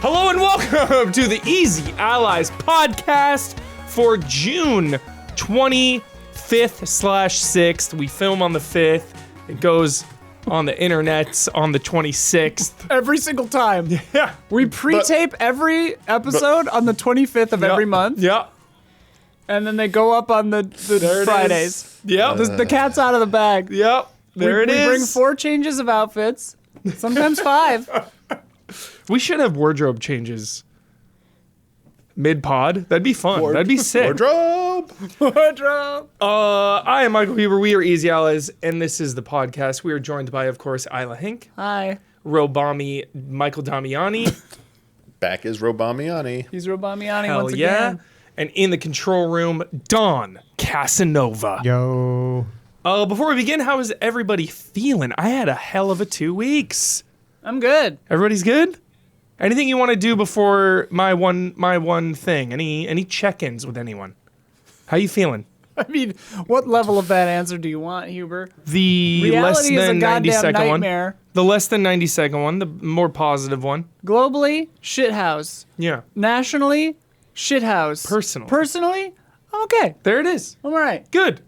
Hello and welcome to the Easy Allies podcast for June 25th/6th. We film on the 5th. It goes on the internets on the 26th. Every single time. Yeah. We pre-tape every episode on the 25th of every month. Yeah. And then they go up on the Fridays. Yep. The cat's out of the bag. Yep. There it is. We bring 4 changes of outfits, sometimes 5. We should have wardrobe changes mid-pod. That'd be fun. That'd be sick. Wardrobe. I am Michael Huber. We are Easy Allies, and this is the podcast. We are joined by, of course, Isla Hink. Hi. Robami, Michael Damiani. Back is Damiani. He's Damiani Hell once yeah. again. And in the control room, Don Casanova. Yo. Before we begin, how is everybody feeling? I had a hell of a 2 weeks. I'm good. Everybody's good? Anything you want to do before my one thing? Any check-ins with anyone? How you feeling? I mean, what level of that answer do you want, Huber? The Reality less than is a 90 goddamn second nightmare. one. The less than 90 second one, the more positive one. Globally, shithouse. Yeah. Nationally, shithouse. Personally, I'm okay. There it is. I'm all right. Good.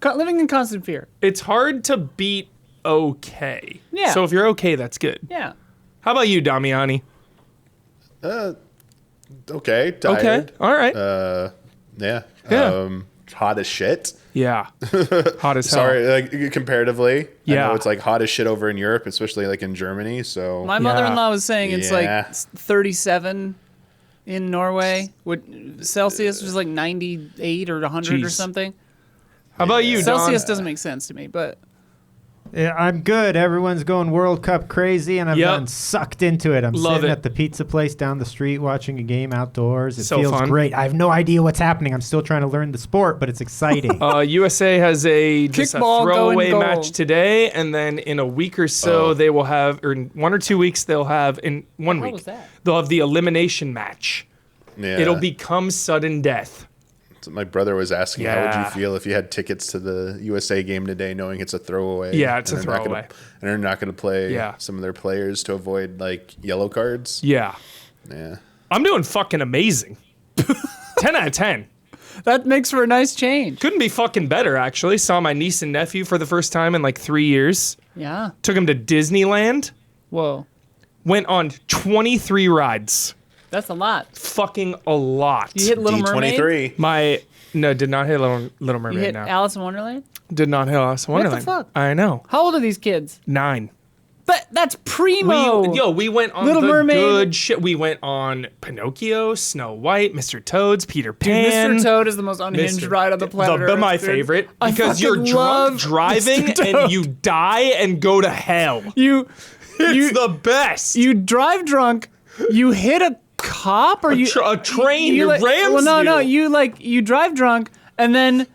Living in constant fear. It's hard to beat okay. Yeah. So if you're okay, that's good. Yeah. How about you, Damiani? Okay. Tired. Okay. All right. Yeah. Yeah. Hot as shit. Yeah. Hot as hell. Sorry, like comparatively. Yeah. I know it's like hot as shit over in Europe, especially like in Germany. So My mother-in-law was saying it's Yeah. like 37 in Norway. Celsius was like 98 or 100 or Jeez. something. How about you, Don? Celsius doesn't make sense to me, but Yeah, I'm good. Everyone's going World Cup crazy, and I've Yep. gotten sucked into it. I'm Love sitting it. at the pizza place down the street watching a game outdoors. It So feels fun. great. I have no idea what's happening. I'm still trying to learn the sport, but it's exciting. USA has just a Kickball throwaway going goal. match today, and then in a week or so they will have, or in 1 or 2 weeks they'll have, in 1 week, was that? they'll have the elimination match. yeah. It'll become sudden death. So my brother was asking, how would Yeah. you feel if you had tickets to the USA game today, knowing it's a throwaway? Yeah, it's and a they're not throwaway. and they're not going to play Yeah. some of their players to avoid like yellow cards. Yeah. Yeah. I'm doing fucking amazing. 10 out of 10. that makes for a nice change. Couldn't be fucking better, actually. Saw my niece and nephew for the first time in like 3 years. Yeah. Took them to Disneyland. Whoa. Went on 23 rides. That's a lot. Fucking a lot. You hit Little Mermaid? D23. No, did not hit Little You Mermaid hit now. Alice in Wonderland? Did not hit Alice in What the Wonderland. fuck? I know. How old are these kids? 9. That's primo. We went on Little the Mermaid. good shit. We went on Pinocchio, Snow White, Mr. Toads, Peter Dude, Pan. Mr. Toad is the most unhinged ride on the planet Earth, My dude. favorite. I Because you're fucking drunk love driving Mr. and Toad. you die and go to hell. It's the best. You drive drunk, you hit a cop or a train, you like, rams well, no, you. you drive drunk and then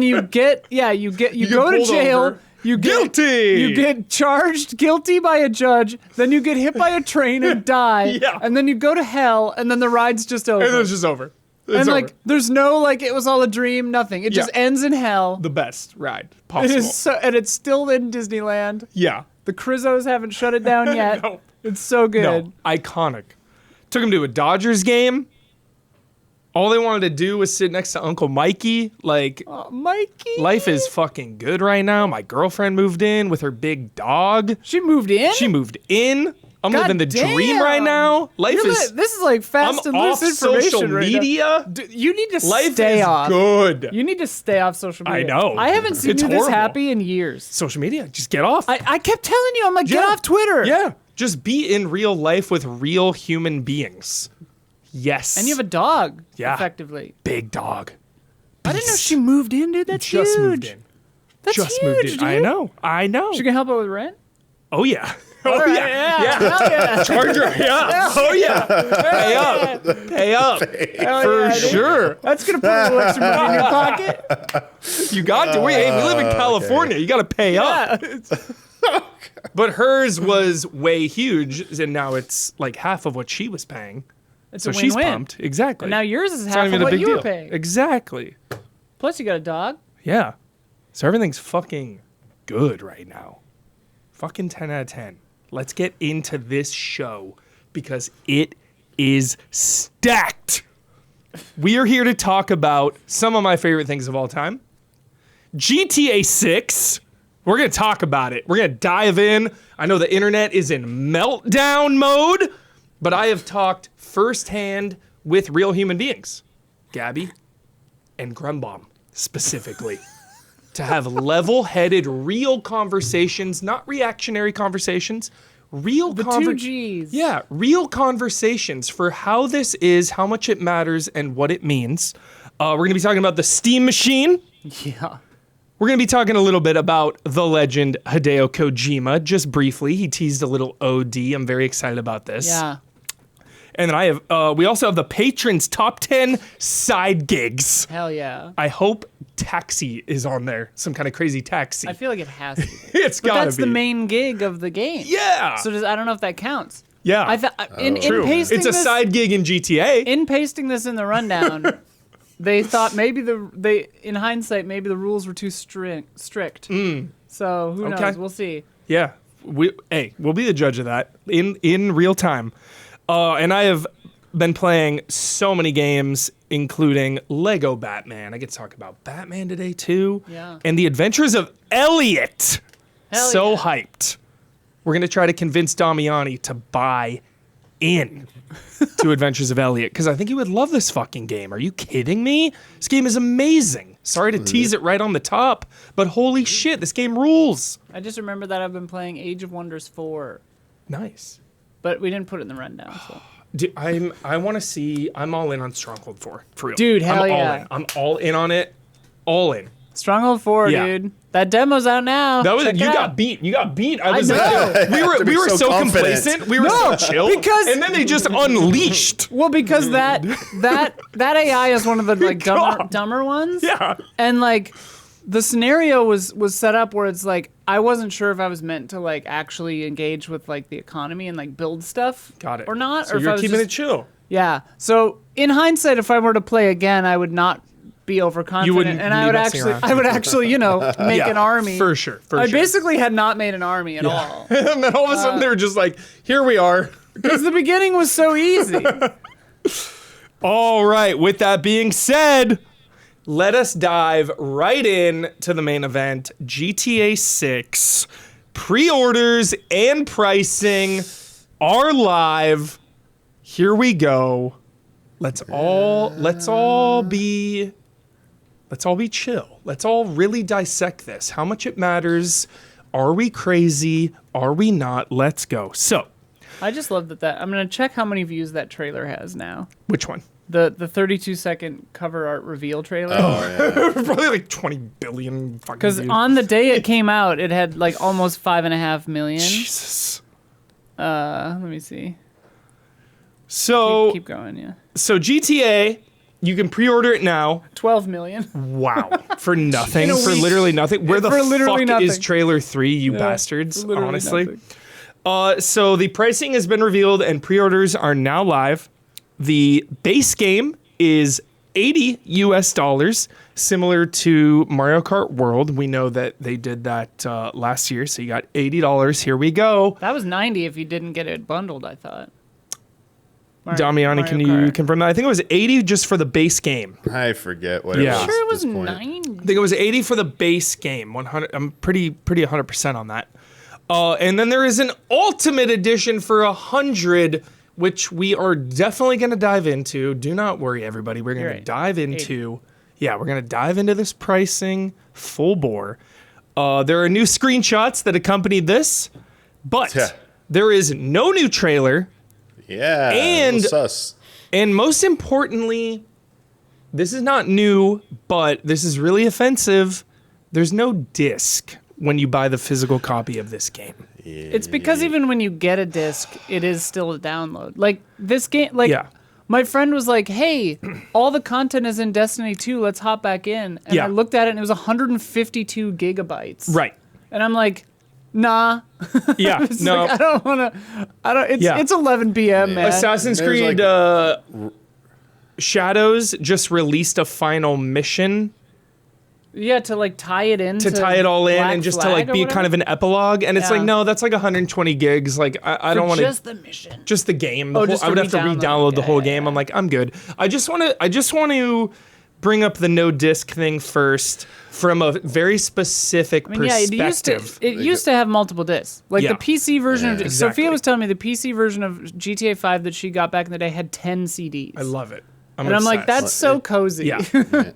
you get you go to pulled jail. over. You get Guilty. You get charged guilty by a judge. Then you get hit by a train and die. Yeah. And then you go to hell. And then the ride's just over. And then it's just over. It's and over. like, there's no like, it was all a dream. Nothing. It just Yeah. ends in hell. The best ride It possible. is so, and it's still in Disneyland. Yeah. The Crizzos haven't shut it down yet. No. It's so good. No. Iconic. Took him to a Dodgers game. All they wanted to do was sit next to Uncle Mikey. Like, Mikey. life is fucking good right now. My girlfriend moved in with her big dog. She moved in? She moved in. I'm God living the dream right damn. now. Life You're is. this is like fast I'm and off loose information social right now. media. You need to Life stay is off. good. You need to stay off social media. I know. I haven't seen It's you this horrible. happy in years. Social media. Just get off. I kept telling you, I'm like, get Yeah. off Twitter. Yeah. Just be in real life with real human beings. Yes. And you have a dog, Yeah. effectively. big dog. I didn't know she moved in, dude. That's Just huge. moved in. That's Just huge, moved in. dude. I know. She can help out with rent? Oh yeah. Oh All right, yeah. yeah. Hell yeah. Charger. Yeah. Oh yeah. Pay up. Pay up. Hell For yeah, dude. sure. That's going to put a little extra money in your pocket. You got to. We live in California. You got to pay up. Yeah. But hers was way huge, and now it's like half of what she was paying. It's So a she's win-win. pumped. Exactly. And now yours is It's not half even of a what big you deal. were paying. Exactly. Plus, you got a dog. Yeah. So everything's fucking good right now. Fucking 10 out of 10. Let's get into this show because it is stacked. We are here to talk about some of my favorite things of all time. GTA 6. We're going to talk about it. We're going to dive in. I know the internet is in meltdown mode, but I have talked firsthand with real human beings. Gabby and Grumbomb specifically. To have level-headed, real conversations, not reactionary conversations, real two Gs. Yeah, real conversations for how this is, how much it matters, and what it means. We're going to be talking about the Steam Machine. Yeah. We're going to be talking a little bit about the legend Hideo Kojima, just briefly. He teased a little OD. I'm very excited about this. Yeah. And then we also have the patrons' top 10 side gigs. Hell yeah. I hope taxi is on there, some kind of crazy taxi. I feel like it has to be. It's But gotta that's be. the main gig of the game. Yeah. So I don't know if that counts. Yeah. I thought in True. pasting It's a this, side gig in GTA. in pasting this in the rundown, they thought maybe in hindsight maybe the rules were too strict. So who Okay. knows? We'll see. Yeah. We'll be the judge of that in real time. And I have been playing so many games, including Lego Batman. I get to talk about Batman today too. Yeah. And the Adventures of Elliot. Hell So yeah. hyped. We're gonna try to convince Damiani to buy in to Adventures of Elliot because I think he would love this fucking game. Are you kidding me? This game is amazing. Sorry to tease it right on the top, but holy shit, this game rules. I just remember that I've been playing Age of Wonders 4, Nice. but we didn't put it in the rundown. So. Dude, I want to see. I'm all in on Stronghold 4 for real. Dude, hell I'm yeah. all in. I'm all in on it. All in. Stronghold 4, Yeah. dude. That demo's out now. That was Check you it got out. beat. You got beat. I was know. like, we were so so confident. complacent. We were so chill. because- and then they just unleashed. Well, because that AI is one of the like God. dumber ones. Yeah. And like the scenario was set up where it's like I wasn't sure if I was meant to like actually engage with like the economy and like build stuff. Got it. Or not. So or if I you're was keeping just, it chill. Yeah. So in hindsight, if I were to play again, I would not be overconfident, You wouldn't and I be would messing actually, around. make Yeah, an army. for sure. I basically had not made an army at all. And then all of a sudden they were just like, here we are. Because the beginning was so easy. All right. With that being said, let us dive right in to the main event. GTA 6 pre-orders and pricing are live. Here we go. Let's all be chill. Let's all really dissect this. How much it matters. Are we crazy? Are we not? Let's go. So, I just love that. I'm gonna check how many views that trailer has now. which one? The 32-second cover art reveal trailer. Probably like 20 billion fucking Because views. on the day it came out, it had like almost 5.5 million. Jesus. Let me see. So, Keep going, yeah. so GTA, you can pre-order it now. 12 million. Wow. For nothing. In a For week. literally nothing. Where the For literally fuck is nothing. trailer 3, you Yeah, bastards, for literally honestly. nothing. So the pricing has been revealed and pre-orders are now live. The base game is $80 US, similar to Mario Kart World. We know that they did that last year, so you got $80. Here we go. That was 90 if you didn't get it bundled, I thought. Damiani, can you Kart. confirm that? I think it was 80 just for the base game. I forget what Yeah. it was. Sure, it at was this point. 90. I think it was 80 for the base game. 100. I'm pretty 100% on that. And then there is an ultimate edition for 100, which we are definitely going to dive into. Do not worry, everybody. We're going You're to right. dive into. Yeah, we're going to dive into this pricing full bore. There are new screenshots that accompanied this, but Yeah. there is no new trailer. Yeah. And- sus. And most importantly, this is not new, but this is really offensive. There's no disc when you buy the physical copy of this game. It's because even when you get a disc, it is still a download. Like this game, like Yeah. my friend was like, "Hey, all the content is in Destiny 2. Let's hop back in." And Yeah. I looked at it and it was 152 gigabytes. Right. And I'm like, "Nah." Yeah. It's No. like, I don't want to. I don't. It's Yeah. it's 11 p.m. man. Assassin's There's Creed like- Shadows just released a final mission Yeah, to like tie it in. To tie it all in Black and just to Flag like be or kind of whatever? an epilogue. And it's like, Yeah. no, that's like 120 gigs. Like, I don't want to. Just the mission. Just the game. Oh, just I to would have to re-download. re-download the Yeah, whole yeah, game. yeah. I'm like, I'm good. I just want to bring up the no disc thing first from a very specific perspective. It used to have multiple discs. Like Yeah. the PC version of exactly. Sophia was telling me the PC version of GTA 5 that she got back in the day had 10 CDs. I love it. And I'm like, obsessed. that's so cozy. Yeah.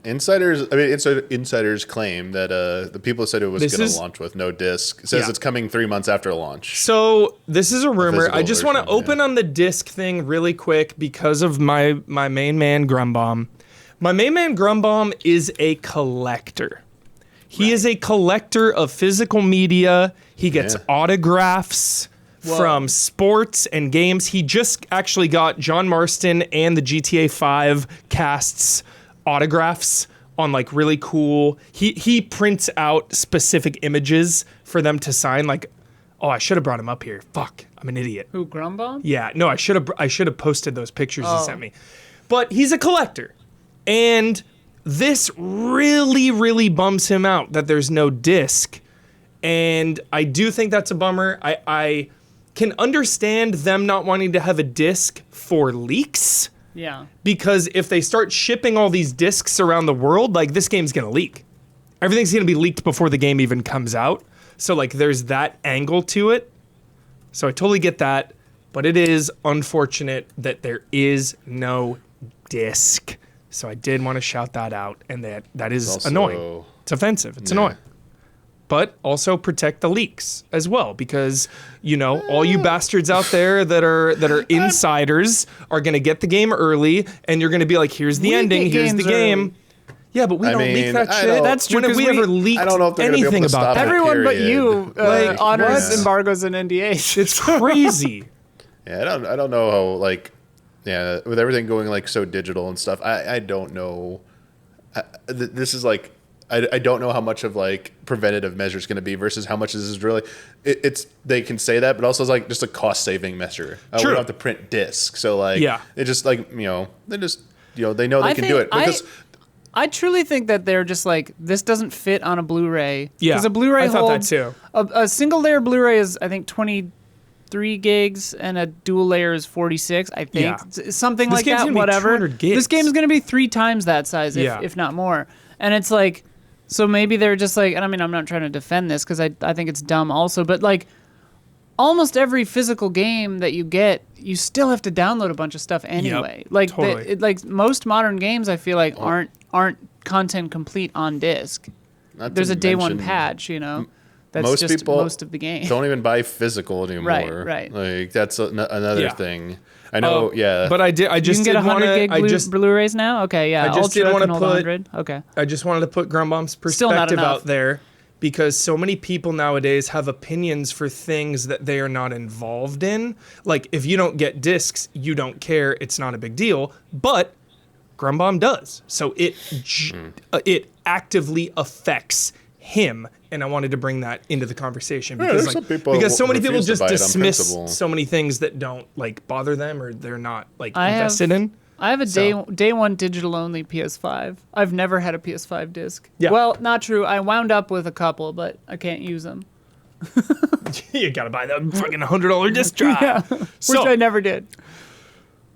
Insiders claim that the people said it was This going is- to launch with no disc. It says Yeah. it's coming 3 months after launch. So this is a rumor. physical I just want to version, open on the disc thing really quick because of my main man Grumbomb. My main man Grumbomb is a collector. He is a collector of physical media. He gets Yeah. autographs from sports and games. He just actually got John Marston and the GTA 5 cast's autographs on like really cool. He prints out specific images for them to sign. Like, oh, I should have brought him up here. Fuck, I'm an idiot. Who, Grumbomb? Yeah, no, I should have posted those pictures he sent me. But he's a collector. And this really, really bums him out that there's no disc. And I do think that's a bummer. I can understand them not wanting to have a disc for leaks. Yeah. Because if they start shipping all these discs around the world, like this game's gonna leak. Everything's gonna be leaked before the game even comes out. So like there's that angle to it. So I totally get that. But it is unfortunate that there is no disc. So I did want to shout that out, and that is also- annoying. It's offensive. It's annoying. But also protect the leaks as well, because all you bastards out there that are insiders are gonna get the game early, and you're gonna be like, "Here's the We ending. get Here's the games game." early. Yeah, but we I don't leak mean, that I shit. don't- That's true, When have 'cause we we- ever leaked I don't know if they're gonna be able anything to about stop that? it. Everyone but period. you Like, honors what? embargoes and NDAs. It's crazy. Yeah, I don't know how with everything going like so digital and stuff. I don't know. This is like I don't know how much of like preventative measure is going to be versus how much this is really. It's they can say that, but also it's like just a cost saving measure. We True. don't have to print discs, so like Yeah. it just like they just they know they can do it because. I truly think that they're just like, this doesn't fit on a Blu-ray. Yeah, Because a Blu-ray I thought that holds, too. A single layer Blu-ray is, I think, 23 gigs, and a dual layer is 46, I think. Yeah. Something This like game's that, gonna be whatever. 200 gigs. This game is going to be 3 times that size, Yeah. if not more. And it's like, so maybe they're just like, and I mean, I'm not trying to defend this, because I think it's dumb also, but like, almost every physical game that you get, you still have to download a bunch of stuff anyway. Like totally. like most modern games, I feel like aren't content complete on disc. Not to There's a day one mention, patch, that's most just people most of the game. Don't even buy physical anymore. Right. Like that's another Yeah. thing. I know. Yeah, But I You just can get did want 100 to. gig Blu-rays now. Okay, yeah. I just Ultra did wanna can hold put- 100. Okay. I just wanted to put Grumbomb's Still not perspective enough. out there because so many people nowadays have opinions for things that they are not involved in. Like if you don't get discs, you don't care. It's not a big deal. But Grumbomb does. So it actively affects him. And I wanted to bring that into the conversation because, there's some people because so many people refuse to just buy it on dismiss principle. so many things that don't like bother them or they're not like I have- invested in. I have a So- day one digital only PS5. I've never had a PS5 disc. Yeah. Well, not true. I wound up with a couple, but I can't use them. You gotta buy that fucking $100 disc drive. Which So- I never did.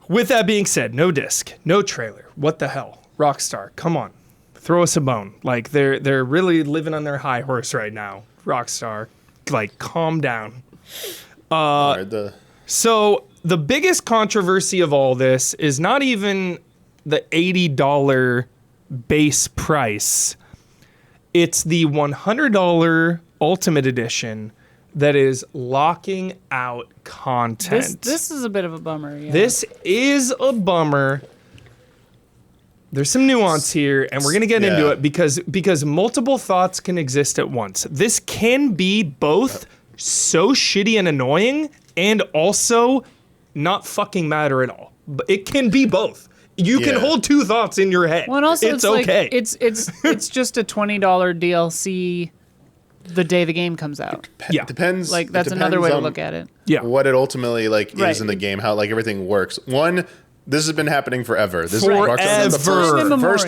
With that being said, no disc, no trailer. What the hell? Rockstar, come on. Throw us a bone. Like they're really living on their high horse right now. Rockstar, like calm down. So the biggest controversy of all this is not even the $80 base price. It's the $100 Ultimate Edition that is locking out content. This is a bit of a bummer. Yeah. This is a bummer. There's some nuance here, and we're gonna get into it because multiple thoughts can exist at once. This can be both so shitty and annoying, and also not fucking matter at all. But it can be both. You can Yeah. hold two thoughts in your head. Well, and also it's like, okay. it's just a $20 DLC the day the game comes out. Yeah. Depends. Like that's it another way to depends on look at it. yeah. What it ultimately like Right. is in the game, how like everything works. One, This has been happening forever. This Forever. Rockstar's the first to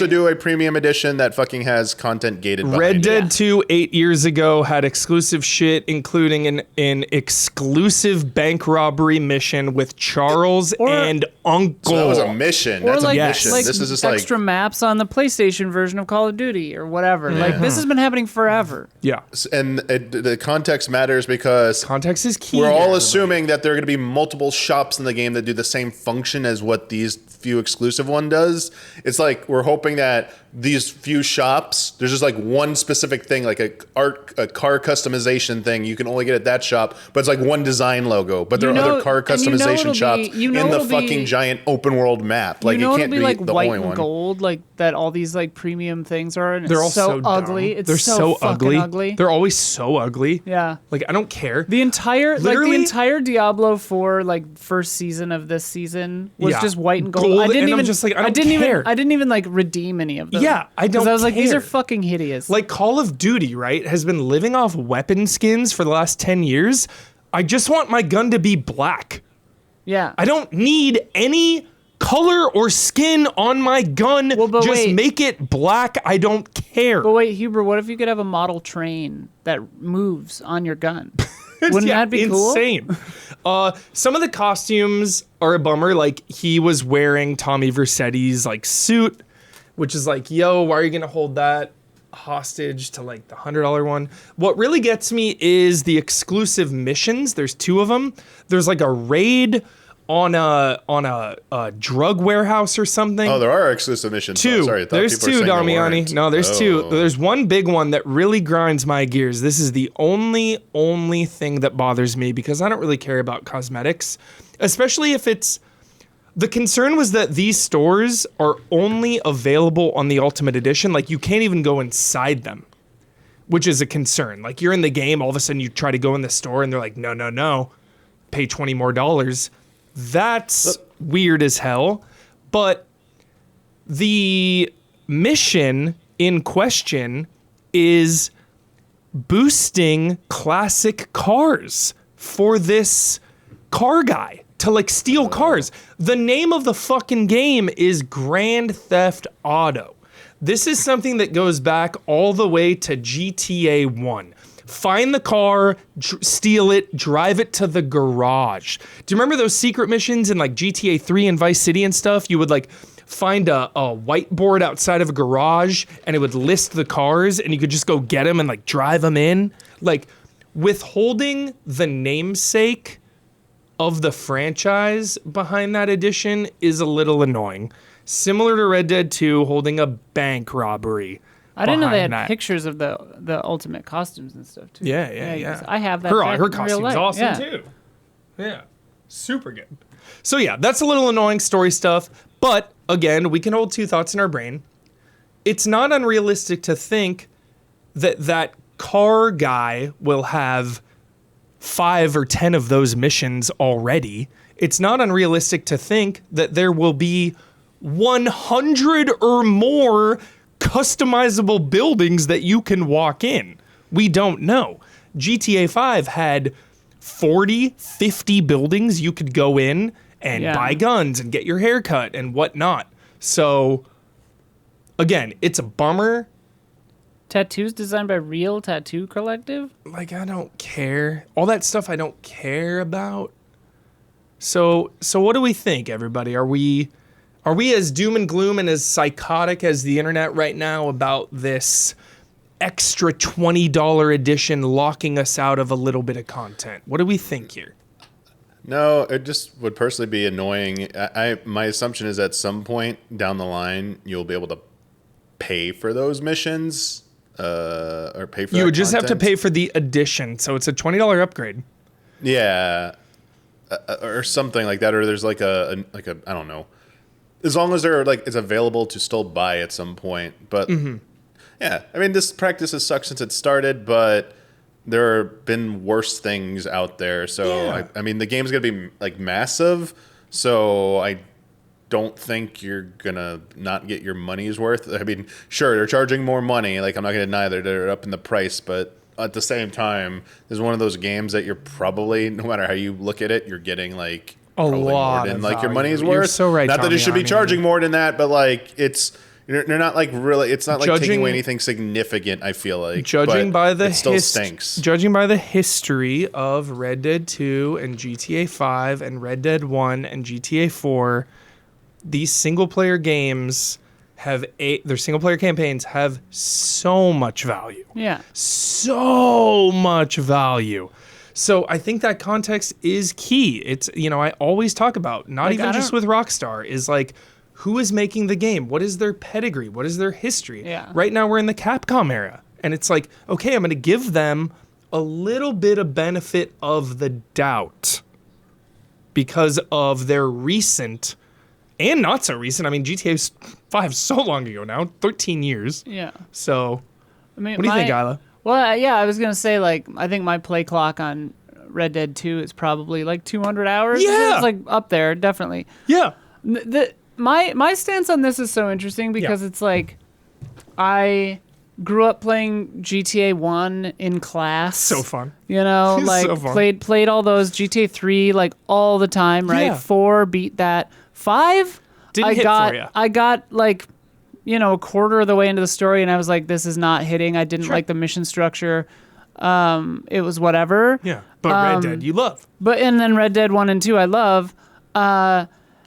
Immemorial. do a premium edition that fucking has content gated behind Red it. Dead 2 8 years ago had exclusive shit, including an exclusive bank robbery mission with Charles and Uncle. So that was a mission. Or That's like, a mission. like This is just extra like, maps on the PlayStation version of Call of Duty or whatever. Like this has been happening forever. Yeah. and the context matters because Context is key. we're all here, assuming that there are going to be multiple shops in the game that do the same function as what these few exclusive one does. It's like we're hoping that these few shops, there's just like one specific thing, like a car customization thing you can only get at that shop, but it's like one design logo. But there are other car and you know customization it'll shops be- you know in the it'll be- fucking giant open world map. Like you know it it'll can't be be like the white only and one. gold, like that all these like premium things are. And They're all it's so dumb. ugly. It's They're so fucking ugly. They're always so ugly. Yeah. Like I don't care. The entire Literally? Diablo 4 like first season of this season was Yeah. just white and gold. Gold, I didn't and I'm even just like, I don't didn't care. even I didn't even like redeem any of them. Yeah, I 'Cause don't I was like, these care. are fucking hideous. Like Call of Duty, right, has been living off weapon skins for the last 10 years. I just want my gun to be black. yeah. I don't need any color or skin on my gun. Well, but just wait. make it black. I don't care. But wait, Huber, what if you could have a model train that moves on your gun? Wouldn't Yeah, that be cool? insane. Some of the costumes are a bummer. Like he was wearing Tommy Vercetti's like suit, which is like, yo, why are you gonna hold that hostage to like the $100 one? What really gets me is the exclusive missions. There's 2 of them. There's like a raid on a drug warehouse or something. Oh, there are exclusive missions. 2. Oh, sorry, I thought There's people were 2, saying there Damiani. weren't. No, there's 2. Oh. There's one big one that really grinds my gears. This is the only thing that bothers me because I don't really care about cosmetics, especially if it's. The concern was that these stores are only available on the Ultimate Edition. Like you can't even go inside them, which is a concern. Like you're in the game, all of a sudden you try to go in the store and they're like, no, pay $20 more. That's weird as hell. But the mission in question is boosting classic cars for this car guy to like steal cars. The name of the fucking game is Grand Theft Auto. This is something that goes back all the way to GTA 1. Find the car, steal it, drive it to the garage. Do you remember those secret missions in like GTA 3 and Vice City and stuff? You would like find a whiteboard outside of a garage and it would list the cars and you could just go get them and like drive them in. Like withholding the namesake of the franchise behind that edition is a little annoying. Similar to Red Dead 2 holding a bank robbery. I didn't know they had behind that. pictures of the ultimate costumes and stuff too. Yeah. I have that. Her back in real costume's life. awesome Yeah. too. Yeah. Super good. So yeah, that's a little annoying story stuff. But again, we can hold 2 thoughts in our brain. It's not unrealistic to think that that car guy will have 5 or 10 of those missions already. It's not unrealistic to think that there will be 100 or more customizable buildings that you can walk in. We don't know. GTA 5 had 40, 50 buildings you could go in and buy guns and get your hair cut and whatnot. So, again, it's a bummer. Tattoos designed by Real Tattoo Collective. Like, I don't care. All that stuff I don't care about. So what do we think, everybody? Are we as doom and gloom and as psychotic as the internet right now about this extra $20 edition locking us out of a little bit of content? What do we think here? No, it just would personally be annoying. My assumption is at some point down the line, you'll be able to pay for those missions, or pay for. You that would just have to content. pay for the edition, so it's a $20 upgrade. Yeah, or something like that. Or there's like a I don't know. As long as they're like it's available to still buy at some point. But yeah, I mean this practice has sucked since it started, but there have been worse things out there. So Yeah. I mean the game's gonna be like massive. So I don't think you're gonna not get your money's worth. I mean, sure, they're charging more money. Like I'm not gonna deny that they're up in the price, but at the same time, this is one of those games that you're probably, no matter how you look at it, you're getting like probably lot more than of like your value. money's You're worth. so right, Not that it should be Damiani. charging more than that, but like they're not like really. It's not like taking Judging- away anything significant. I feel like Judging but by the it still stinks. Judging by the history of Red Dead 2 and GTA 5 and Red Dead 1 and GTA 4, these single player games their single player campaigns have so much value. Yeah. So much value. So I think that context is key. It's, I always talk about, not Like, even I just don't- with Rockstar, is like, who is making the game? What is their pedigree? What is their history? Yeah. Right now we're in the Capcom era. And it's like, okay, I'm going to give them a little bit of benefit of the doubt because of their recent and not so recent. I mean, GTA 5 is so long ago now, 13 years. Yeah. So I mean, what do you think, Isla? Well, yeah, I was gonna say like I think my play clock on Red Dead 2 is probably like 200 hours. Yeah. It's like up there, definitely. Yeah. My stance on this is so interesting because it's like I grew up playing GTA 1 in class. So fun. You know, like So fun. played all those GTA 3 like all the time, right? Yeah. 4 beat that. 5 Didn't hit for ya. I got like a quarter of the way into the story and I was like, this is not hitting. I didn't like the mission structure. It was whatever. Yeah. But Red Dead, you love. And then Red Dead 1 and 2 I love.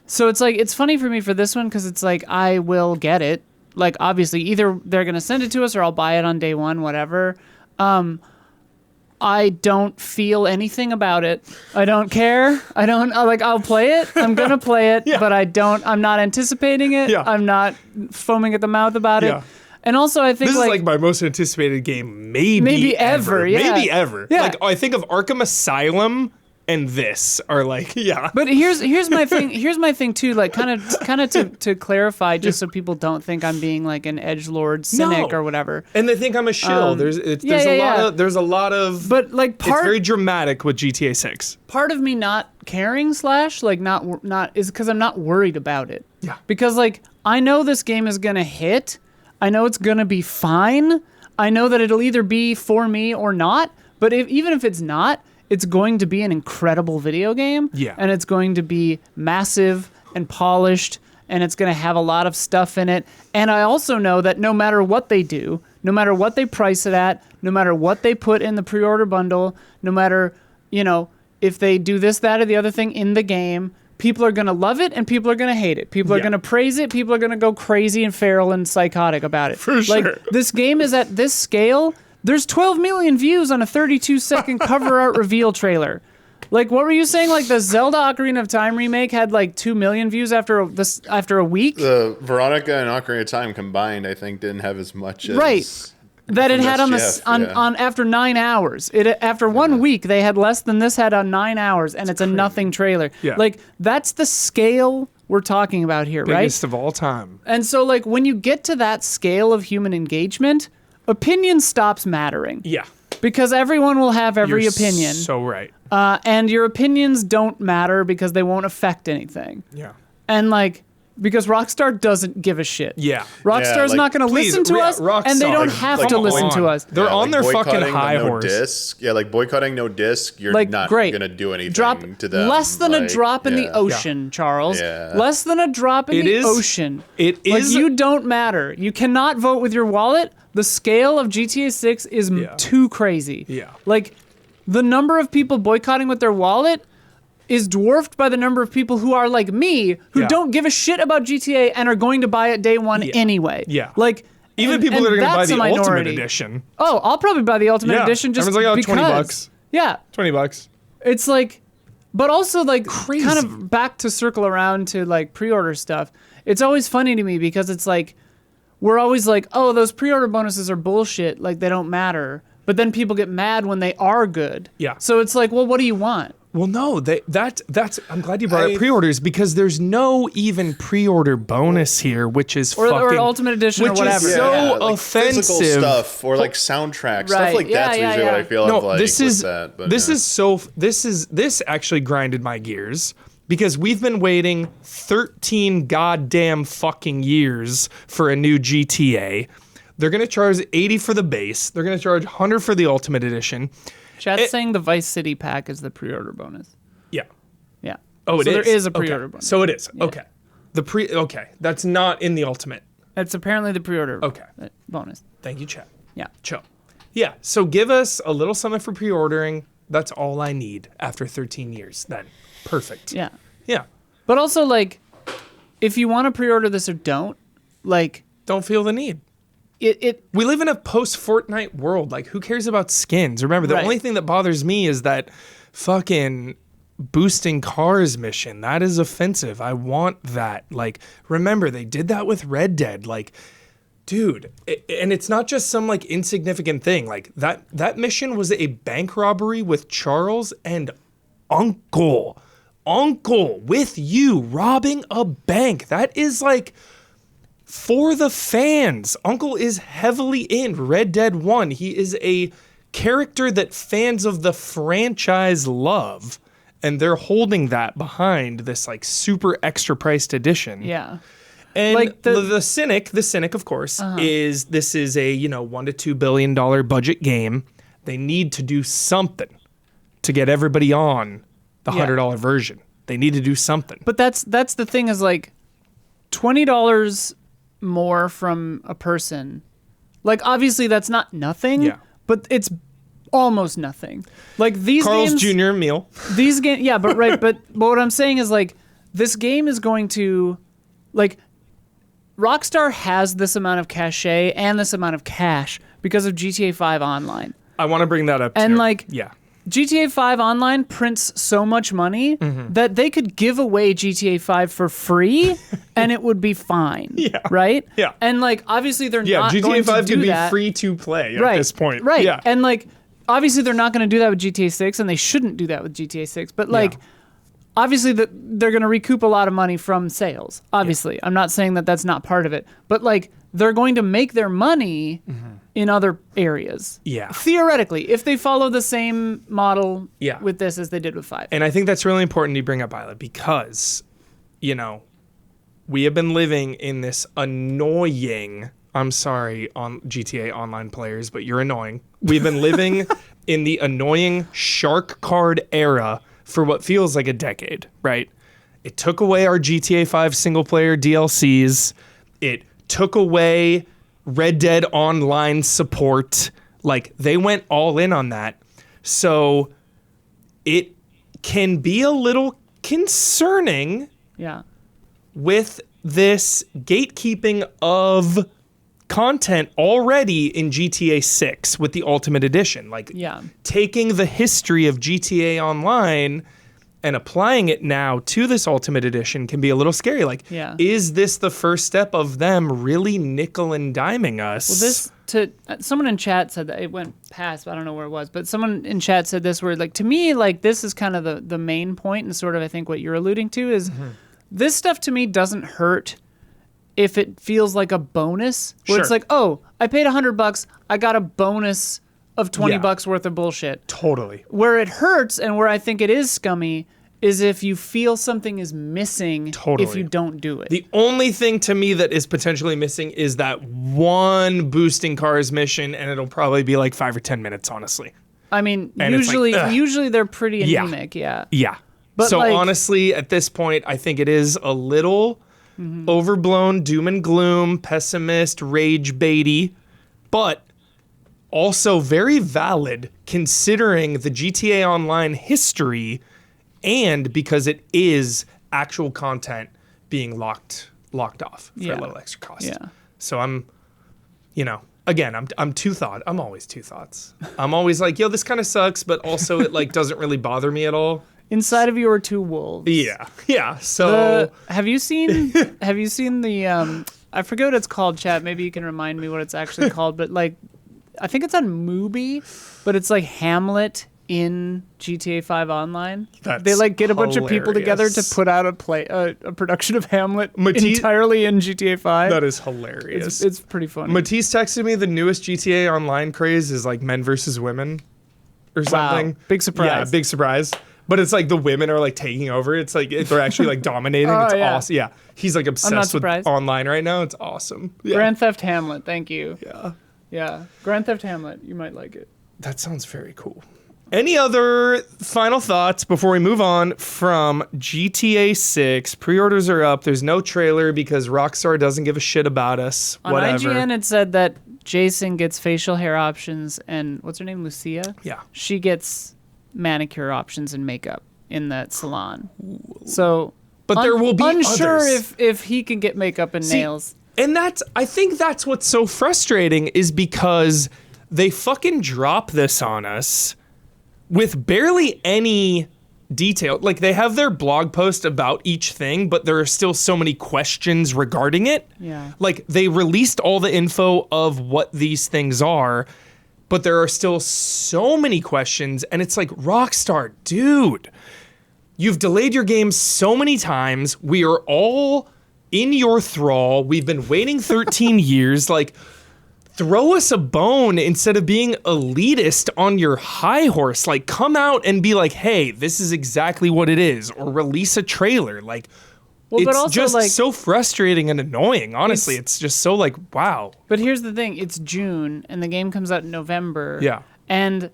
So it's like it's funny for me for this one because it's like I will get it. Like obviously either they're gonna send it to us or I'll buy it on day one, whatever. I don't feel anything about it. I don't care. I'll play it. I'm gonna play it, Yeah. but I'm not anticipating it. Yeah. I'm not foaming at the mouth about Yeah. it. And also I think This is like my most anticipated game, maybe ever, yeah. Maybe ever. Yeah. Like, I think of Arkham Asylum and this are like, yeah. But here's my thing. Here's my thing too. Like kind of to clarify, just so people don't think I'm being like an edgelord cynic No. or whatever. And they think I'm a shill. There's a lot of. But like it's very part dramatic with GTA 6. of me not caring / like not is because I'm not worried about it. Yeah. Because like I know this game is gonna hit. I know it's gonna be fine. I know that it'll either be for me or not. But even if it's not, it's going to be an incredible video game. Yeah. And it's going to be massive and polished, and it's going to have a lot of stuff in it. And I also know that no matter what they do, no matter what they price it at, no matter what they put in the pre-order bundle, no matter, if they do this, that, or the other thing in the game, people are going to love it and people are going to hate it. People are Yeah. going to praise it. People are going to go crazy and feral and psychotic about it. For Like, sure. this game is at this scale. There's 12 million views on a 32-second cover art reveal trailer. Like, what were you saying? Like, the Zelda Ocarina of Time remake had like 2 million views after a week? The Veronica and Ocarina of Time combined, I think, didn't have as much as Right. That it had on Jeff, on yeah. on after 9 hours. After 1 week, they had less than this had on 9 hours, and it's a nothing trailer. Yeah. Like, that's the scale we're talking about here, right? Biggest of all time. And so, like, when you get to that scale of human engagement, opinion stops mattering. Yeah. Because everyone will have every You're opinion. So right. And your opinions don't matter because they won't affect anything. Yeah. And, like, because Rockstar doesn't give a shit. Yeah. Rockstar's like, not going to please, listen to yeah, us, and they Rockstar, don't have like, to come listen to on. us. They're on their fucking boycotting the high no horse. Disc. Yeah, like boycotting no disc. You're Like, not great. gonna do anything Drop to them. less than a like, drop in the yeah. ocean, Charles. Yeah. Less than a drop in It the is- ocean. it Like, is- you don't matter. You cannot vote with your wallet. The scale of GTA 6 is Yeah. too crazy. Yeah. Like, the number of people boycotting with their wallet is dwarfed by the number of people who are like me, who Yeah. don't give a shit about GTA and are going to buy it day one anyway. Yeah. Like, Even people that are going to buy that's the a Ultimate minority. Edition. Oh, I'll probably buy the Ultimate Yeah. Edition just Everyone's like, oh, because. 20 bucks. Yeah. $20. It's like, but also like Crazy. kind of back to circle around to like pre-order stuff. It's always funny to me because it's like, we're always like, oh, those pre-order bonuses are bullshit. Like they don't matter. But then people get mad when they are good. Yeah. So it's like, well, what do you want? Well, no, that's. I'm glad you brought up I- pre-orders because there's no even pre-order bonus here, which is Or fucking Ultimate Edition or which whatever. is so like offensive. physical stuff or like soundtrack stuff Right. like Yeah, that's yeah, usually yeah. what I feel No, of like this with is that. But, this yeah. this actually grinded my gears because we've been waiting 13 goddamn fucking years for a new GTA. They're gonna charge $80 for the base. They're gonna charge $100 for the Ultimate Edition. Chat's saying the Vice City pack is the pre-order bonus. Yeah. Yeah. Oh, so it is. there is a pre-order Okay. bonus. So it is. Okay. Okay. That's not in the ultimate. It's apparently the pre-order Okay. bonus. Thank you, chat. Yeah. Chill. Yeah. So give us a little something for pre-ordering. That's all I need after 13 years. Then perfect. Yeah. Yeah. But also, like, if you want to pre-order this or don't, like, Don't feel the need. We live in a post-Fortnite world. Like, who cares about skins? Remember, the Right. only thing that bothers me is that fucking boosting cars mission. That is offensive. I want that. Like, remember, they did that with Red Dead. Like, dude, and it's not just some, like, insignificant thing. Like, that mission was a bank robbery with Charles and Uncle. Uncle with you robbing a bank. That is, like... for the fans. Uncle is heavily in Red Dead 1. He is a character that fans of the franchise love. And they're holding that behind this like super extra priced edition. yeah. And Like the cynic, of course, is this is a, $1 to $2 billion budget game. They need to do something to get everybody on the $100 version. They need to do something. But that's the thing is, like, $20 more from a person, like, obviously that's not nothing, but it's almost nothing. Like, these Carl's games, Jr. meal. these games, yeah, but right, but what I'm saying is, like, this game is going to, like, Rockstar has this amount of cachet and this amount of cash because of GTA 5 Online. I want to bring that up And too. like, yeah. GTA 5 Online prints so much money that they could give away GTA 5 for free and it would be fine. Yeah. Right? Yeah. And, like, obviously they're Yeah, not GTA going 5 to can do be that. free to play at Right. this point. Right. Yeah. And, like, obviously they're not going to do that with GTA 6 and they shouldn't do that with GTA 6. But, like, obviously they're going to recoup a lot of money from sales. Obviously. I'm not saying that that's not part of it. But, like, they're going to make their money in other areas. Yeah. Theoretically, if they follow the same model Yeah. with this as they did with 5. And I think that's really important to bring up, Isla, because, we have been living in this annoying, I'm sorry, on GTA Online players, but you're annoying. We've been living in the annoying shark card era for what feels like a decade, right? It took away our GTA 5 single player DLCs. It took away Red Dead Online support. Like, they went all in on that. So it can be a little concerning Yeah. with this gatekeeping of content already in GTA 6 with the Ultimate Edition. Like, Yeah. taking the history of GTA Online and applying it now to this Ultimate Edition can be a little scary. Like, is this the first step of them really nickel and diming us? Well, someone in chat said that it went past, but I don't know where it was, but someone in chat said this word, like, to me, like, this is kind of the main point and sort of, I think, what you're alluding to is this stuff to me doesn't hurt if it feels like a bonus where it's like, oh, I paid $100, I got a bonus of $20 worth of bullshit. Totally. Where it hurts and where I think it is scummy is if you feel something is missing if you don't do it. The only thing to me that is potentially missing is that one boosting cars mission, and it'll probably be like 5 or 10 minutes, honestly. I mean, And it's like, usually they're pretty anemic, yeah. But so like, honestly, at this point, I think it is a little overblown, doom and gloom, pessimist, rage baity, but also very valid considering the GTA Online history and because it is actual content being locked off for a little extra cost. Yeah. So I'm again, I'm two thought. I'm always two thoughts. I'm always like, yo, this kind of sucks, but also it like doesn't really bother me at all. Inside of you are two wolves. Yeah. So have you seen the I forget what it's called, chat. Maybe you can remind me what it's actually called, but like I think it's on Mubi, but it's like Hamlet in GTA 5 Online. They like get a bunch of people together to put out a production of Hamlet entirely in GTA 5. That is hilarious. It's pretty funny. Matisse texted me the newest GTA Online craze is like men versus women or something. Wow. Big surprise. Yeah, big surprise. But it's like the women are like taking over. It's like they're actually like dominating. It's awesome. Yeah. He's like obsessed with online right now. It's awesome. Yeah. Grand Theft Hamlet. Thank you. Yeah. Yeah. Grand Theft Hamlet. You might like it. That sounds very cool. Any other final thoughts before we move on from GTA 6? Pre-orders are up. There's no trailer because Rockstar doesn't give a shit about us. On Whatever. IGN, it said that Jason gets facial hair options, and what's her name, Lucia? Yeah. She gets manicure options and makeup in that salon. So, But there will be unsure others. if he can get makeup and nails. And I think that's what's so frustrating is because they fucking drop this on us with barely any detail. Like, they have their blog post about each thing, but there are still so many questions regarding it. Yeah. Like, they released all the info of what these things are, but there are still so many questions, and it's like, Rockstar, dude, you've delayed your game so many times. We are all in your thrall. We've been waiting 13 years. Like, throw us a bone instead of being elitist on your high horse. Like, come out and be like, hey, this is exactly what it is, or release a trailer. Like, Well, but it's also, just like, so frustrating and annoying. Honestly, it's just so like, wow. But here's the thing. It's June, and the game comes out in November. Yeah. And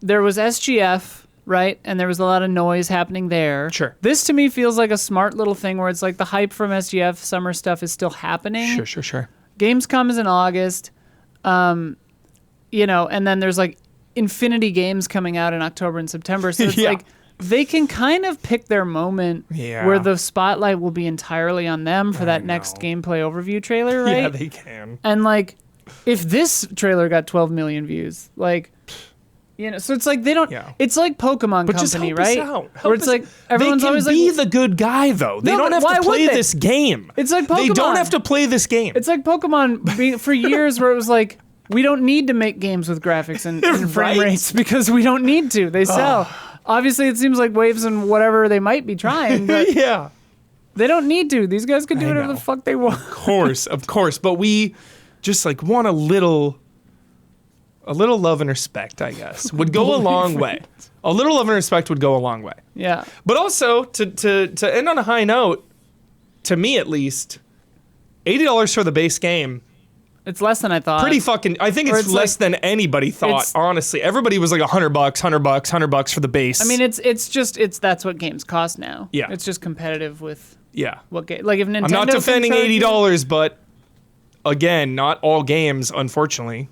there was SGF, right? And there was a lot of noise happening there. Sure. This, to me, feels like a smart little thing where it's like the hype from SGF summer stuff is still happening. Sure. Gamescom is in August, and then there's like Infinity Games coming out in October and September. So it's Yeah. like they can kind of pick their moment where the spotlight will be entirely on them for that next gameplay overview trailer, right? Yeah, they can. And like, if this trailer got 12 million views, like, so it's like they don't. Yeah. It's like Pokemon But just Company, help right? us out. Help Where it's us- like everyone's they can always be like, the good guy though. They No, don't but have why to would play they? this game. It's like They don't Pokemon. have to play this game. it's like Pokemon being for years where it was like, we don't need to make games with graphics and frame Right? rates because we don't need to. They sell. Obviously, it seems like Waves and whatever they might be trying, but Yeah. they don't need to. These guys can do I whatever know. the fuck they want. Of course. But we just like want a little love and respect, I guess. Would go a long way. A little love and respect would go a long way. Yeah. But also to end on a high note, to me at least, $80 for the base game. It's less than I thought. Pretty fucking. I think Or it's it's less like- than anybody thought. it's- Honestly, everybody was like $100 for the base. I mean, it's that's what games cost now. Yeah. It's just competitive with yeah. what game. Like if Nintendo. I'm not can defending charge you- $80, but again, not all games, fortunately,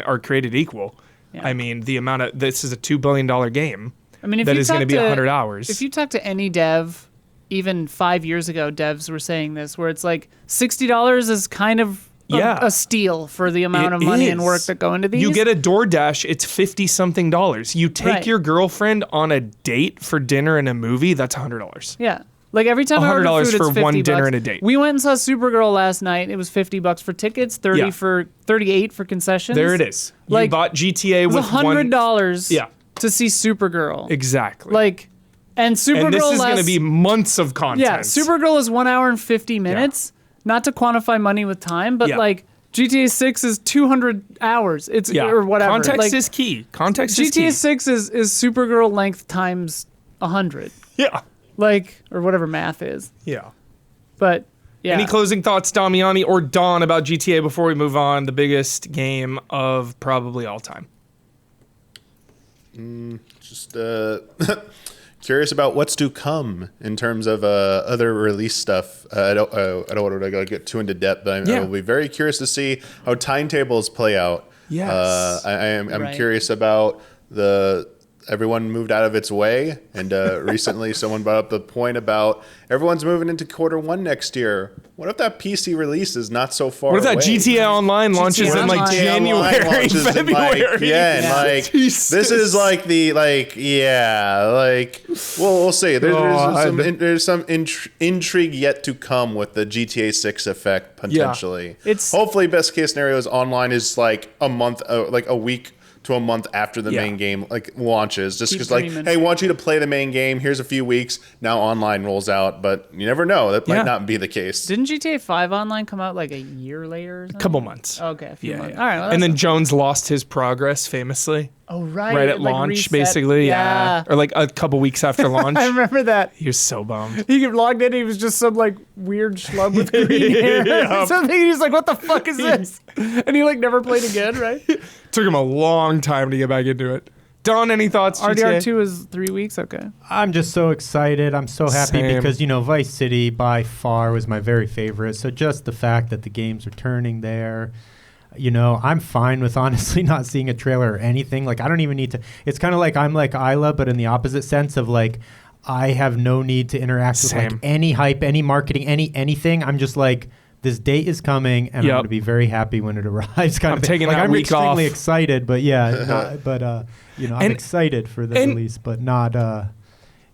are created equal. Yeah. I mean, this is a $2 billion game I mean, if that you is going to talk be 100 hours. If you talk to any dev, even 5 years ago, devs were saying this, where it's like $60 is kind of Yeah. a steal for the amount of It money and is. work that go into these. You get a DoorDash, it's $50-something. You take Right. your girlfriend on a date for dinner and a movie, that's $100. Yeah. Like every time I order $100 food, it's for 50 one dinner bucks. and a date. We went and saw Supergirl last night. It was $50 for tickets, 38 for concessions. There it is. You Like, bought GTA It was with $100 Yeah. to see Supergirl. Exactly. Like, and Supergirl and this is going to lasts- be months of content. Yeah, Supergirl is 1 hour and 50 minutes. Not to quantify money with time, but Yeah. like GTA 6 is 200 hours. It's or whatever. Context like, is key. Context is GTA key. 6 is Supergirl length times 100. Yeah. Like, or whatever math is. Yeah. But yeah. Any closing thoughts, Damiani or Dawn, about GTA before we move on? The biggest game of probably all time. Just curious about what's to come in terms of other release stuff. I don't want to get too into depth, but I will be very curious to see how timetables play out. Yes. I'm Right. curious about everyone moved out of its way, and recently someone brought up the point about everyone's moving into Q1 next year. What if that PC release is not so far What if that away? GTA Online launches in like Online. January, Launches in, February? this is like we'll see. There's some intrigue yet to come with the GTA 6 effect potentially. It's- hopefully best case scenario is online is like a month, like a week to a month after the main game launches, just Keep because like, dreaming. hey, want you to play the main game, here's a few weeks, now online rolls out, but you never know, that might not be the case. Didn't GTA 5 Online come out like a year later or something? Couple months. Okay, a few months. Yeah. All right. Well, And that's then Jones lost his progress famously oh, right. right at it, like, launch, reset. basically. Yeah. Or like a couple weeks after launch. I remember that. He was so bummed. He logged in, he was just some like weird schlub with green hair or something. He's like, what the fuck is this? And he like never played again, right? Took him a long time to get back into it. Don, any thoughts? GTA? RDR2 is 3 weeks. Okay. I'm just so excited. I'm so happy Same. because, Vice City by far was my very favorite. So just the fact that the game's returning there, I'm fine with honestly not seeing a trailer or anything. Like, I don't even need to. It's kind of like I'm like Isla, but in the opposite sense of like, I have no need to interact with like any hype, any marketing, anything. I'm just like, this date is coming, and I'm going to be very happy when it arrives. I'm taking that I'm week extremely off. excited, but I'm excited for the release, but not.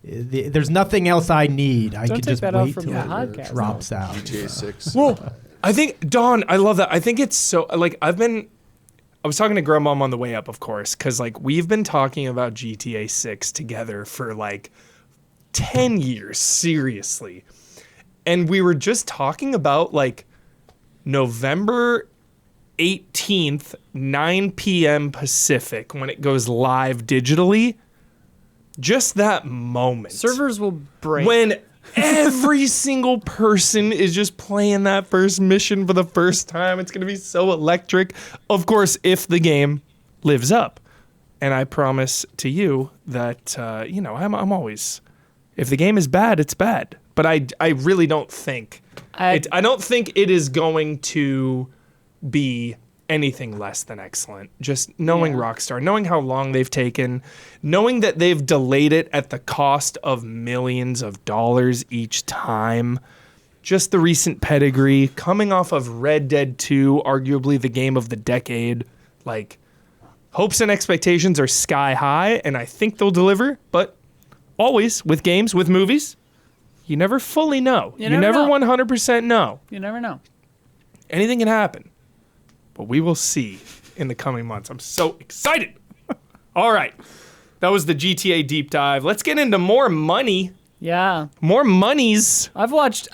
There's nothing else I need. I Don't can take just that out wait from till the it podcast, drops out. GTA 6. Well, I think, Don, I love that. I think it's so, like, I was talking to Grandmom on the way up, of course, because, like, we've been talking about GTA 6 together for, like, 10 years, seriously. And we were just talking about, like, November 18th, 9 p.m. Pacific, when it goes live digitally. Just that moment. Servers will break. When every single person is just playing that first mission for the first time. It's going to be so electric. Of course, if the game lives up. And I promise to you that, I'm always, if the game is bad, it's bad. But I really don't think, I don't think it is going to be anything less than excellent. Just knowing Rockstar, knowing how long they've taken, knowing that they've delayed it at the cost of millions of dollars each time. Just the recent pedigree, coming off of Red Dead 2, arguably the game of the decade. Like, hopes and expectations are sky high, and I think they'll deliver. But always, with games, with movies, you never fully know. You never know. 100% know. You never know. Anything can happen. But we will see in the coming months. I'm so excited. All right. That was the GTA deep dive. Let's get into more money. Yeah. More monies. I've watched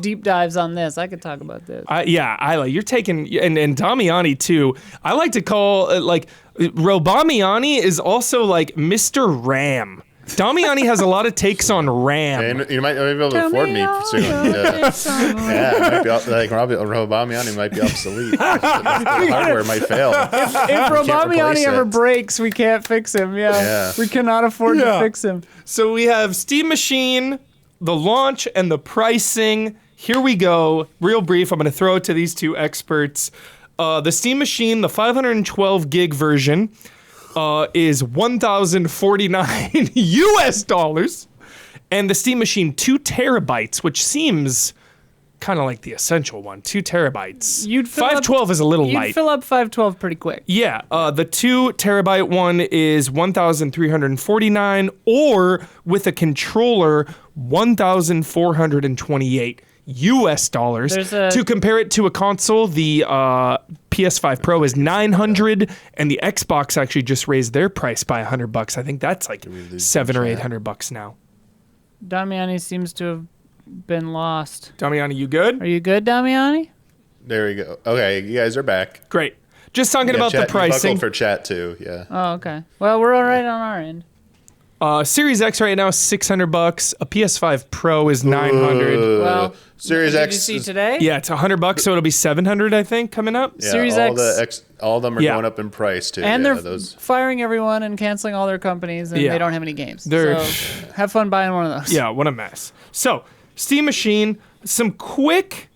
deep dives on this. I could talk about this. Isla, you're taking, and Damiani too. I like to call, Robamiani is also like Mr. Ram. Damiani has a lot of takes on RAM. And you might be able to afford me soon. It might be Robamiani might be obsolete. The hardware might fail. If Robamiani ever breaks, we can't fix him. Yeah. We cannot afford to fix him. So we have Steam Machine, the launch, and the pricing. Here we go. Real brief. I'm going to throw it to these two experts. The Steam Machine, the 512 gig version, is $1,049 US, and the Steam Machine 2 terabytes, which seems kind of like the essential one. 2 terabytes. 512 is a little light. You'd fill up 512 pretty quick. Yeah, the 2 terabyte one is $1,349, or with a controller, $1,428 US. To compare it to a console, the PS5 Pro is $900, and the Xbox actually just raised their price by $100. I think that's like $700 or $800 now. Damiani seems to have been lost. Damiani, you good? Are you good, Damiani? There we go. Okay, you guys are back. Great. Just talking about chat, the pricing. Buckle for chat too. Yeah. Oh, okay. Well, we're all right on our end. Series X right now is $600. A PS5 Pro is $900. Well, Series did X you see is- today? Yeah, it's $100, so it'll be $700, I think, coming up. Yeah, Series X. all of them are Yeah. going up in price too. And yeah, they're those. firing everyone and canceling all their companies, and Yeah. they don't have any games. They're- So have fun buying one of those. Yeah, what a mess. So, Steam Machine, some quick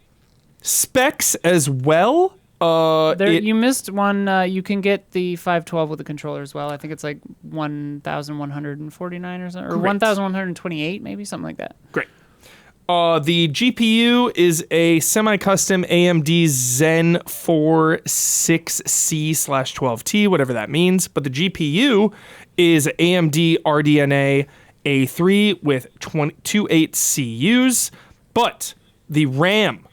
specs as well. You missed one. You can get the 512 with the controller as well. I think it's like 1,149 or something, or Great. 1,128 maybe, something like that. Great. The GPU is a semi-custom AMD Zen 4 6C/12T, whatever that means. But the GPU is AMD RDNA A3 with 28 CUs. But the RAM,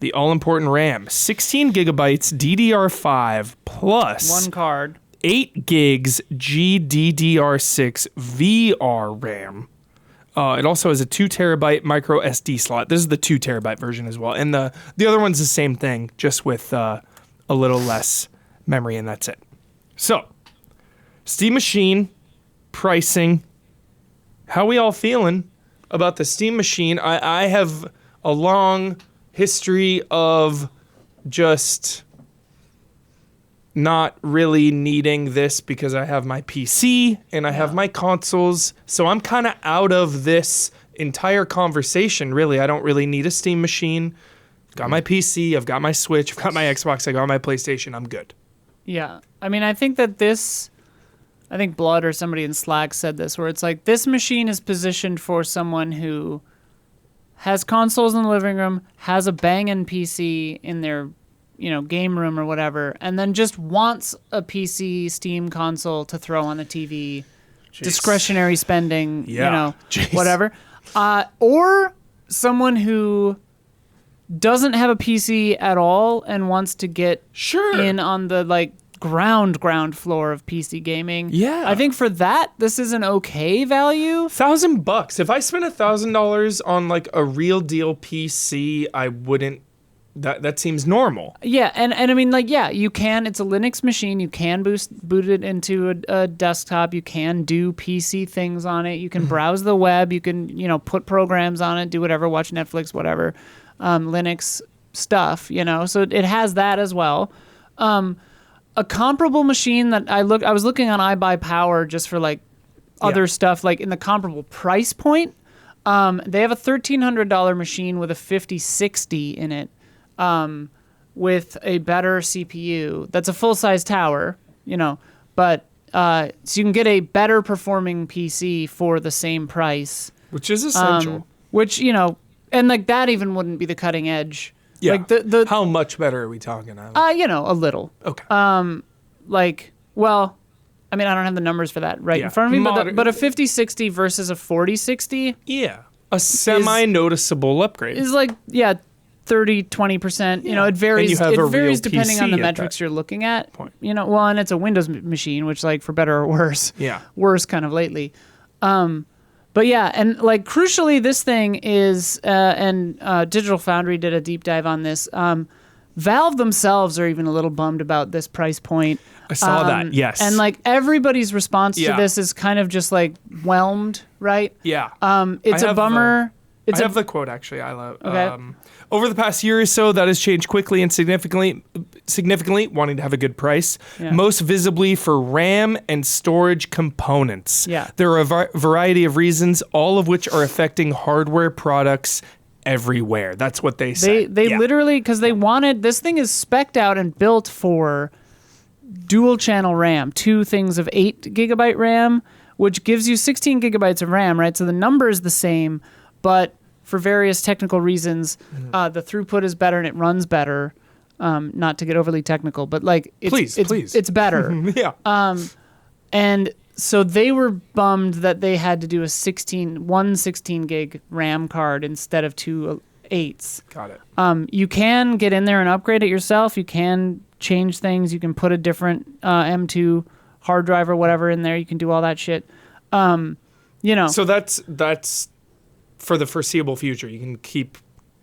the all-important RAM, 16 gigabytes DDR5 plus One card. 8 gigs GDDR6 VR RAM. It also has a 2 terabyte micro SD slot. This is the 2 terabyte version as well. And the other one's the same thing, just with a little less memory, and that's it. So, Steam Machine, pricing. How we all feeling about the Steam Machine? I have a long history of just not really needing this because I have my PC and I have my consoles. So I'm kind of out of this entire conversation, really. I don't really need a Steam machine. I've got my PC, I've got my Switch, I've got my Xbox, I got my PlayStation. I'm good. Yeah. I mean, I think Blood or somebody in Slack said this, where it's like, this machine is positioned for someone who has consoles in the living room, has a banging PC in their, game room or whatever, and then just wants a PC Steam console to throw on the TV, discretionary spending, whatever. Or someone who doesn't have a PC at all and wants to get in on the ground floor of PC gaming. Yeah. I think for that, this is an okay value. $1,000. If I spent $1,000 on a real deal PC, I wouldn't. That seems normal. Yeah, and I mean, you can. It's a Linux machine. You can boot it into a desktop. You can do PC things on it. You can browse the web. You can, put programs on it, do whatever, watch Netflix, whatever, Linux stuff. So it has that as well. A comparable machine that I was looking on iBuyPower just for other stuff in the comparable price point. They have a $1,300 machine with a 5060 in it. With a better CPU. That's a full-size tower, but so you can get a better performing PC for the same price. Which is essential. And that even wouldn't be the cutting edge. Yeah. How much better are we talking? A little. Okay. I mean, I don't have the numbers for that in front of me, but a 5060 versus a 4060. Yeah. A semi-noticeable upgrade. Is 30-20%. It varies. And you have it varies real depending PC on the at metrics that you're looking at. point. And it's a Windows machine, which for better or worse. Yeah. Worse kind of lately. But yeah, and crucially, this thing is, and Digital Foundry did a deep dive on this. Valve themselves are even a little bummed about this price point. I saw that. Yes. And everybody's response to this is kind of just whelmed, right? Yeah. It's a bummer. I have the quote actually. I love. Okay. Over the past year or so, that has changed quickly and significantly. Wanting to have a good price, most visibly for RAM and storage components. Yeah. There are a variety of reasons, all of which are affecting hardware products everywhere. That's what they say. They literally, because they wanted, this thing is spec'd out and built for dual channel RAM, two things of 8 gigabyte RAM, which gives you 16 gigabytes of RAM, right? So the number is the same, but for various technical reasons, the throughput is better and it runs better. Not to get overly technical, but please. It's better. Yeah. And so they were bummed that they had to do one 16 gig RAM card instead of two 8s. Got it. You can get in there and upgrade it yourself. You can change things. You can put a different M2 hard drive or whatever in there. You can do all that shit. So that's for the foreseeable future. You can keep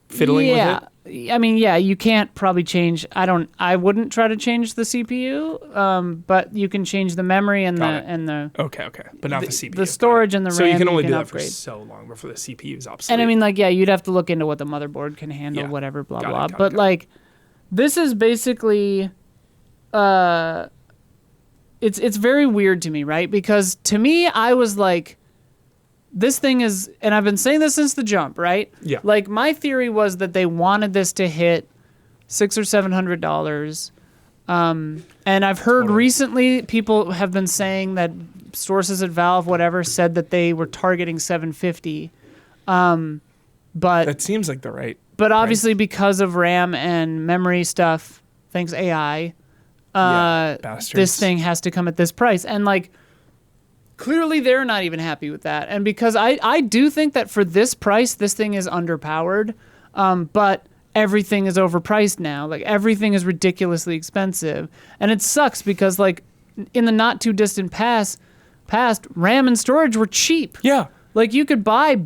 fiddling with it. I mean, you can't probably change. I wouldn't try to change the CPU, but you can change the memory and the Okay, but not the CPU. The storage and the RAM. So you can only do that upgrade for so long before the CPU is obsolete. And I mean, you'd have to look into what the motherboard can handle, whatever, blah blah. But this is basically, it's very weird to me, right? Because to me, I was like, this thing is, and I've been saying this since the jump, right? Yeah. My theory was that they wanted this to hit $600 or $700. And I've heard recently people have been saying that sources at Valve, whatever, said that they were targeting $750. But that seems like the right. But obviously, because of RAM and memory stuff, thanks AI, this thing has to come at this price. And clearly, they're not even happy with that. And because I do think that for this price, this thing is underpowered, but everything is overpriced now. Everything is ridiculously expensive. And it sucks because, in the not too distant past, RAM and storage were cheap. Yeah. You could buy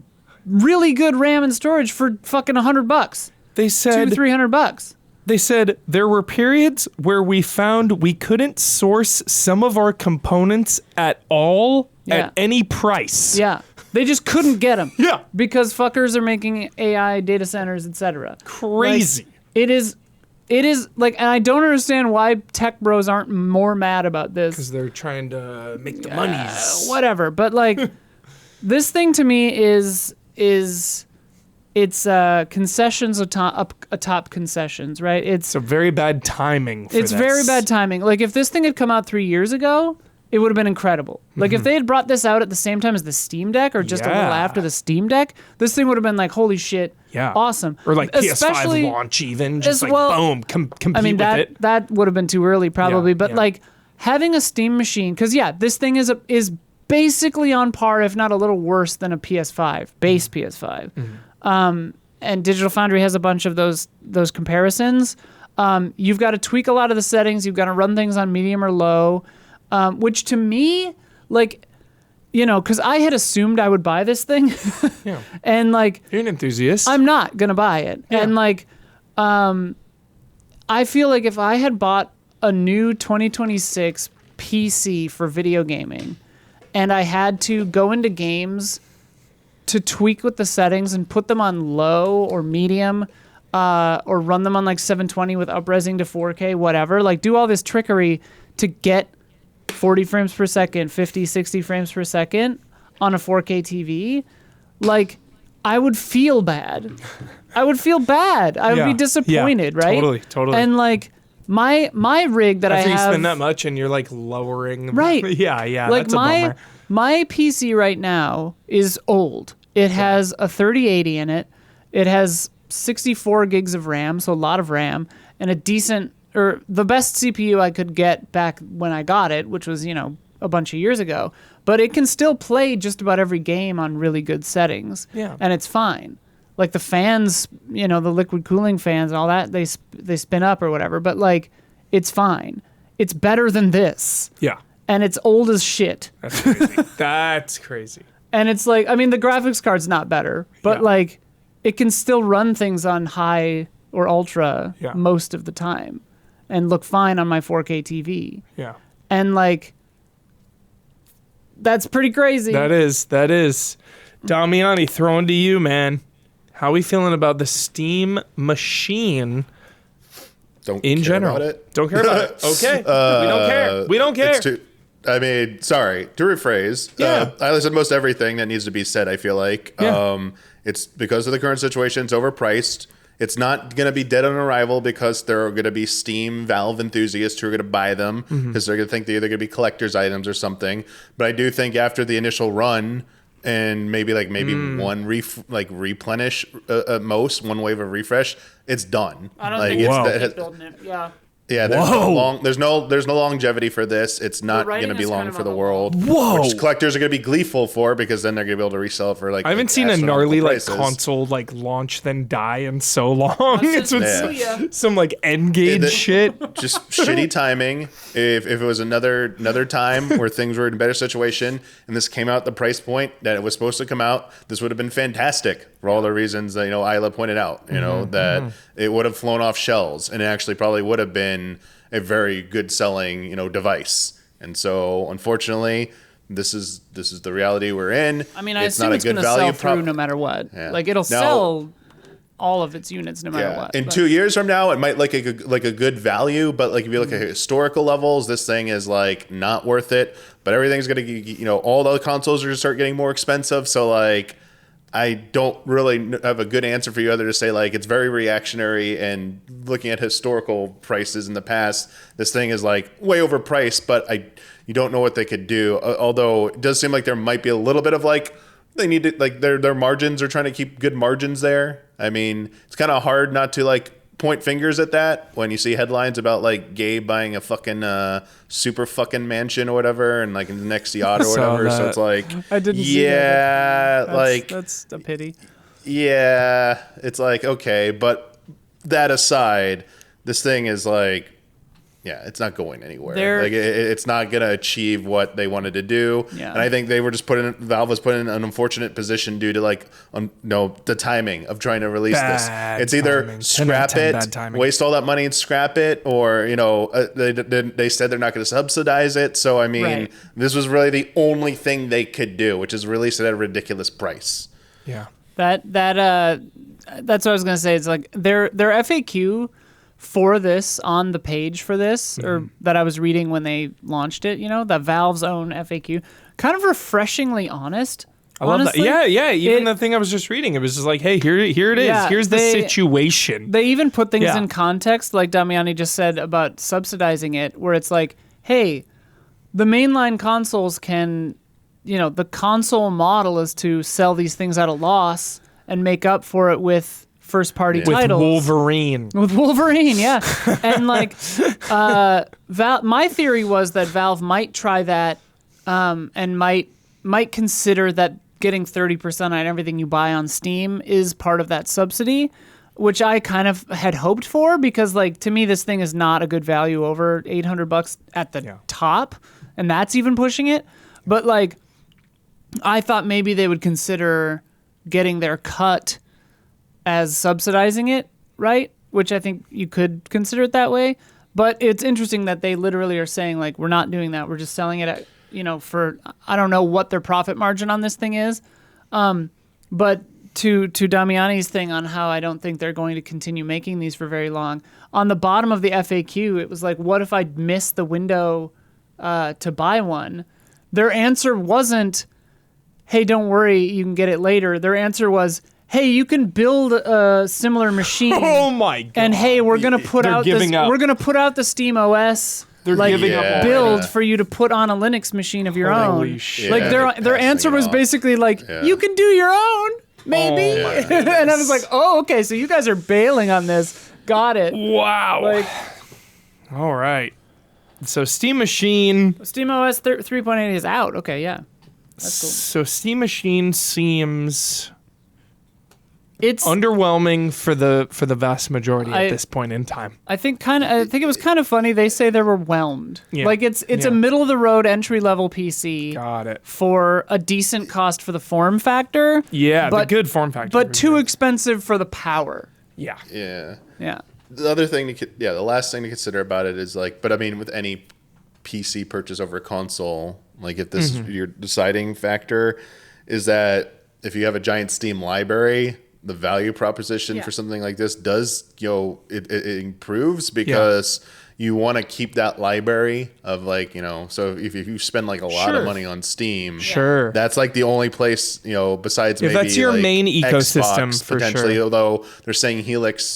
really good RAM and storage for fucking $100. They said $200-$300. They said there were periods where we found we couldn't source some of our components at all at any price. Yeah. They just couldn't get them. Yeah. Because fuckers are making AI data centers, etc. Crazy. It is it is like, and I don't understand why tech bros aren't more mad about this. Because they're trying to make the monies. Whatever, but like, this thing to me is it's concessions atop concessions, right? It's a very bad timing for this. It's very bad timing. Like, if this thing had come out 3 years ago, it would have been incredible. Like, if they had brought this out at the same time as the Steam Deck or just a little after the Steam Deck, this thing would have been like, holy shit, awesome. Or like Especially, PS5 launch even, just like, well, boom, compete I mean, with it. that would have been too early probably, but like, having a Steam machine, because this thing is basically on par, if not a little worse than a PS5, base PS5. And Digital Foundry has a bunch of those comparisons. You've got to tweak a lot of the settings. You've got to run things on medium or low. Which to me, like, because I had assumed I would buy this thing. And like, you're an enthusiast. I'm not going to buy it. Yeah. And like, I feel like if I had bought a new 2026 PC for video gaming and I had to go into games to tweak with the settings and put them on low or medium, or run them on like 720 with upresing to 4K, whatever, like do all this trickery to get 40 frames per second, 50, 60 frames per second on a 4K TV, like, I would feel bad. I would feel bad. I would be disappointed, right? Totally. And like, my rig that After I have... you spend that much and you're like lowering... Right. Yeah, like that's a bummer. My PC right now is old. It has a 3080 in it. It has 64 gigs of RAM, so a lot of RAM, and a decent... or the best CPU I could get back when I got it, which was, a bunch of years ago. But it can still play just about every game on really good settings. Yeah. And it's fine. Like the fans, the liquid cooling fans and all that, they spin up or whatever. But like, it's fine. It's better than this. Yeah. And it's old as shit. That's crazy. That's crazy. And it's like, I mean, the graphics card's not better, but like, it can still run things on high or ultra most of the time and look fine on my 4K TV. Yeah. And like, that's pretty crazy. That is. Damiani, throwing to you, man. How are we feeling about the Steam machine in general? Don't care about it. Okay. We don't care. Sorry, to rephrase. I listened to most everything that needs to be said, I feel like. It's because of the current situation, it's overpriced. It's not going to be dead on arrival because there are going to be Steam Valve enthusiasts who are going to buy them because they're going to think they're either going to be collector's items or something. But I do think after the initial run and maybe one replenish at most, one wave of refresh, it's done. I don't think it's building it. Yeah. Yeah, there's no longevity for this. It's not going to be long for the world. Whoa! Which collectors are going to be gleeful for because then they're going to be able to resell it for like. I haven't seen a gnarly console launch then die in so long. It's with some like N-Gage shit. Just shitty timing. If it was another time where things were in a better situation and this came out at the price point that it was supposed to come out, this would have been fantastic for all the reasons that Isla pointed out. That it would have flown off shelves and it actually probably would have been a very good selling, device. And so unfortunately, this is the reality we're in. I mean, I assume it's going to sell through no matter what. Yeah. Like it'll sell all of its units no matter what. In 2 years from now, it might like a good value, but like if you look at historical levels, this thing is like not worth it. But everything's going to, all the consoles are going to start getting more expensive. So like, I don't really have a good answer for you other to say like it's very reactionary, and looking at historical prices in the past, this thing is like way overpriced, but you don't know what they could do. Although it does seem like there might be a little bit of like they need to like their margins are trying to keep good margins there. I mean, it's kind of hard not to like point fingers at that when you see headlines about like Gabe buying a fucking super fucking mansion or whatever and like the next yacht or whatever. So it's like, I didn't see that. That's a pity. Yeah, it's like, okay, but that aside, this thing is like, it's not going anywhere. It's not going to achieve what they wanted to do. Yeah. And I think they were just Valve was put in an unfortunate position due to like, the timing of trying to release this. It's either scrap it, waste all that money and scrap it, or, they said they're not going to subsidize it. So, I mean, this was really the only thing they could do, which is release it at a ridiculous price. Yeah. That's what I was going to say. It's like their FAQ for this on the page for this, or that I was reading when they launched it, that Valve's own FAQ, kind of refreshingly honest. I love honestly. that. Yeah. Even the thing I was just reading, it was just like, hey, here it is. Yeah, Here's the situation. They even put things Yeah. in context, like Damiani just said about subsidizing it, where it's like, hey, the mainline consoles can, the console model is to sell these things at a loss and make up for it with first-party With titles. Wolverine. With Wolverine, yeah. And like, my theory was that Valve might try that, and might consider that getting 30% on everything you buy on Steam is part of that subsidy, which I kind of had hoped for, because like, to me, this thing is not a good value over $800 at the top, and that's even pushing it. But like, I thought maybe they would consider getting their cut as subsidizing it, right? Which I think you could consider it that way. But it's interesting that they literally are saying, like, we're not doing that. We're just selling it at, for, I don't know what their profit margin on this thing is. But to Damiani's thing on how I don't think they're going to continue making these for very long, on the bottom of the FAQ, it was like, what if I miss the window to buy one? Their answer wasn't, hey, don't worry, you can get it later. Their answer was, hey, you can build a similar machine. Oh my god! And hey, we're gonna put They're out giving up. we're gonna put out the Steam OS giving up build already. for you to put on a Linux machine of your Holy own. shit. Like their Passing answer it was off. basically like, you can do your own, maybe. Oh my And I was like, oh, okay, so you guys are bailing on this. Got it. Wow. Like, All right. So Steam Machine. Steam OS 3.8 is out. Okay, yeah. That's cool. So Steam Machine seems It's underwhelming for the vast majority I- at this point in time. I think it was kind of funny. They say they were whelmed. Yeah. Like it's Yeah. a middle of the road entry level PC Got it. for a decent cost for the form factor. Yeah, but the good form factor. but too expensive for the power. Yeah. Yeah. Yeah. The other thing the last thing to consider about it is like, but I mean, with any PC purchase over a console, like if this is your deciding factor, is that if you have a giant Steam library, the value proposition for something like this does, it improves because you want to keep that library of like, so if you spend like a lot of money on Steam, Sure. that's like the only place, besides If maybe that's your like main ecosystem, Xbox, for potentially, sure. although they're saying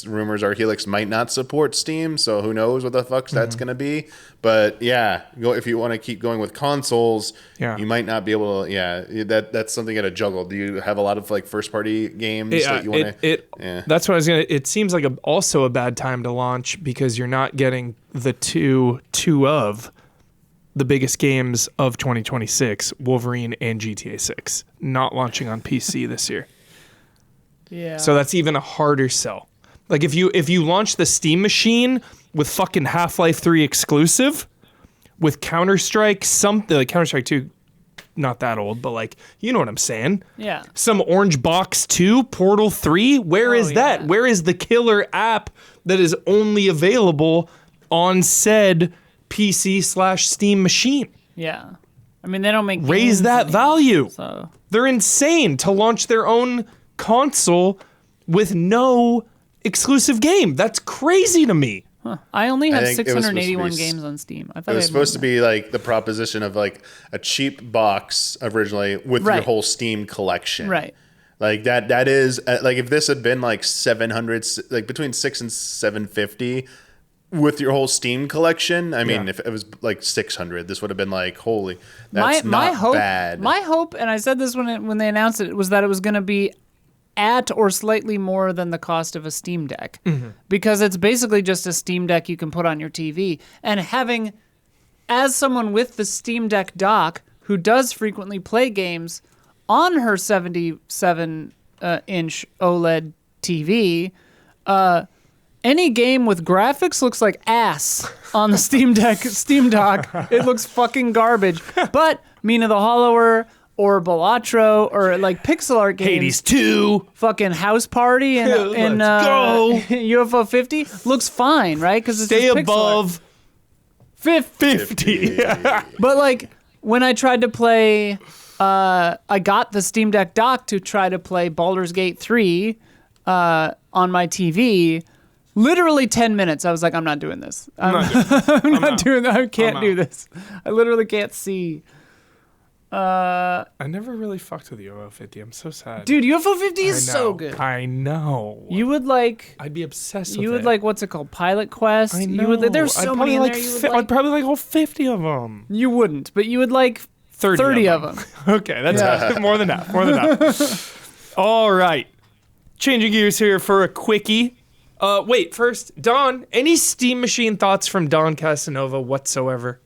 rumors are Helix might not support Steam, so who knows what the fuck that's going to be. But yeah, if you want to keep going with consoles, you might not be able to, that's something at a juggle. Do you have a lot of like first party games that you want to? That's what I was going to, it seems like also a bad time to launch because you're not getting the two of the biggest games of 2026, Wolverine and GTA 6, not launching on PC this year. Yeah. So that's even a harder sell. Like if you launch the Steam Machine with fucking Half-Life 3 exclusive, with Counter-Strike, something like Counter-Strike 2, not that old, but like, you know what I'm saying? Yeah. Some Orange Box 2, Portal 3, where is that? yeah. Where is the killer app that is only available on said PC/Steam machine? Yeah. I mean, they don't make Raise games that anymore, value. So They're insane to launch their own console with no exclusive game. That's crazy to me. I only I have think it was supposed to 681 be games on Steam. I thought It was I had more supposed to than be like the proposition of like a cheap box originally with your Right. whole Steam collection. that. Right. Like that is like if this had been like 700, like between 6 and 750 with your whole Steam collection. I mean, if it was like 600, this would have been like, holy, that's my not hope, bad. My hope, and I said this when they announced it, was that it was going to be at or slightly more than the cost of a Steam Deck, because it's basically just a Steam Deck you can put on your TV. And having, as someone with the Steam Deck dock who does frequently play games on her 77-inch OLED TV, any game with graphics looks like ass on the Steam Dock. It looks fucking garbage. But Mina the Hollower or Balatro or like pixel art games, Hades 2. fucking House Party and Let's go. UFO 50 looks fine, right? Because it's Stay just pixel art. above 50. But like when I tried to play, I got the Steam Deck dock to try to play Baldur's Gate 3 on my TV. Literally 10 minutes. I was like, I'm not doing this. I'm not doing that. I can't do this. I literally can't see. I never really fucked with UFO 50. I'm so sad. Dude, UFO 50 is I so know. good. I know. You would like. I'd be obsessed with You it. would like, what's it called? Pilot Quest? I know. You would, there's so many in there. You would like, I'd probably like all 50 of them. you wouldn't, but you would like 30 of them. Okay, that's more than enough. More than enough. All right. Changing gears here for a quickie. Wait, first, Don, any Steam Machine thoughts from Don Casanova whatsoever?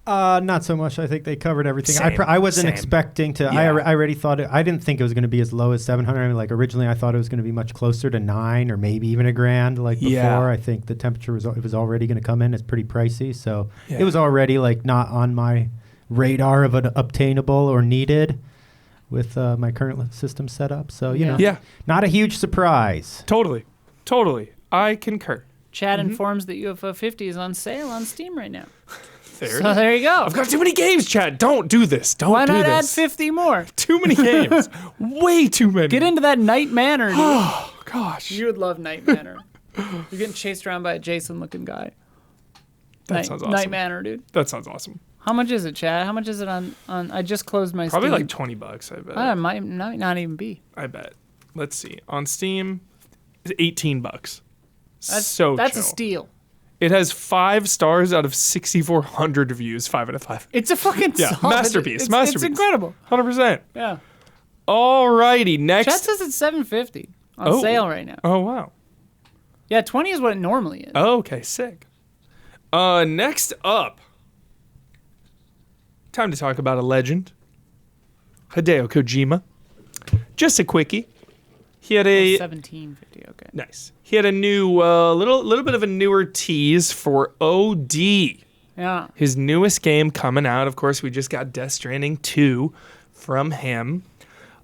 Not so much. I think they covered everything. Same, I wasn't same. expecting to. Yeah. I already thought it. I didn't think it was going to be as low as 700. I mean, like originally, I thought it was going to be much closer to 9 or maybe even $1,000. Like before, Yeah. I think the temperature was already going to come in. It's pretty pricey, so Yeah. it was already like not on my radar of an obtainable or needed with my current system set up. So you know, Yeah, not a huge surprise. totally. I concur. Chad informs that UFO 50 is on sale on Steam right now. There. So there you go. I've got too many games, Chad. Don't do this. Don't Why do not this. add 50 more? Too many games. Way too many. Get into that Night Manor, dude. Oh, gosh. You would love Night Manor. You're getting chased around by a Jason-looking guy. That sounds awesome. Night Manor, dude. That sounds awesome. How much is it, Chad? How much is it on I just closed my Probably Steam. like $20, I bet. It might not even be. I bet. Let's see. On Steam, it's $18. That's so a chill. steal. It has 5 stars out of 6,400 reviews. 5 out of 5. It's a fucking Yeah, solid. masterpiece. It's Masterpiece. incredible. 100%. Yeah. Alrighty, next. Chad says it's $750 on sale right now. Oh, wow. Yeah, 20 is what it normally is. Okay, sick. Next up, time to talk about a legend, Hideo Kojima. Just a quickie. He had a $17.50. Okay. nice. He had a new little bit of a newer tease for OD. Yeah. His newest game coming out. Of course, we just got Death Stranding 2 from him.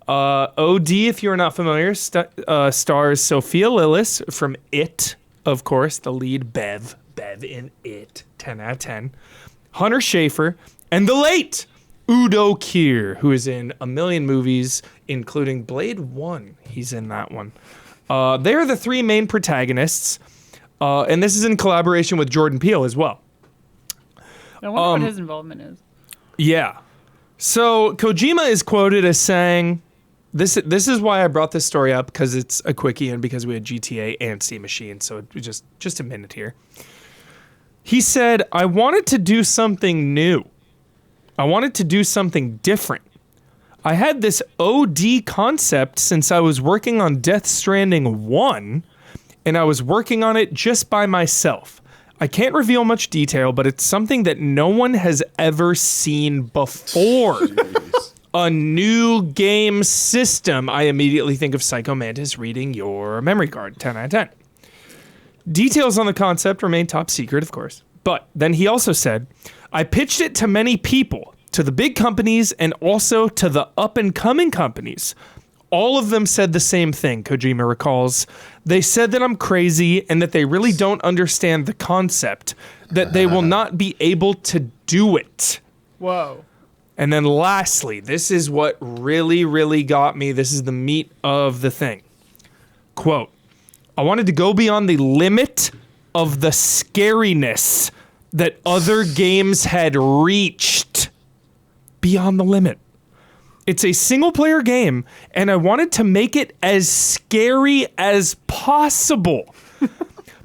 OD, if you're not familiar, stars Sophia Lillis from It, of course, the lead Bev in It, 10 out of 10. Hunter Schafer, and the late Udo Kier, who is in a million movies, including Blade 1. He's in that one. They're the 3 main protagonists, and this is in collaboration with Jordan Peele as well. I wonder what his involvement is. Yeah. So Kojima is quoted as saying, this is why I brought this story up, because it's a quickie and because we had GTA and Steam Machine, so just a minute here. He said, I wanted to do something new. I wanted to do something different. I had this OD concept since I was working on Death Stranding 1, and I was working on it just by myself. I can't reveal much detail, but it's something that no one has ever seen before. A new game system. I immediately think of Psycho Mantis reading your memory card. 10 out of 10. Details on the concept remain top secret, of course. But then he also said, I pitched it to many people, to the big companies and also to the up-and-coming companies. All of them said the same thing, Kojima recalls. They said that I'm crazy and that they really don't understand the concept, that they will not be able to do it. Whoa. And then lastly, this is what really, really got me. This is the meat of the thing. Quote, I wanted to go beyond the limit of the scariness that other games had reached. Beyond the limit. It's a single-player game, and I wanted to make it as scary as possible.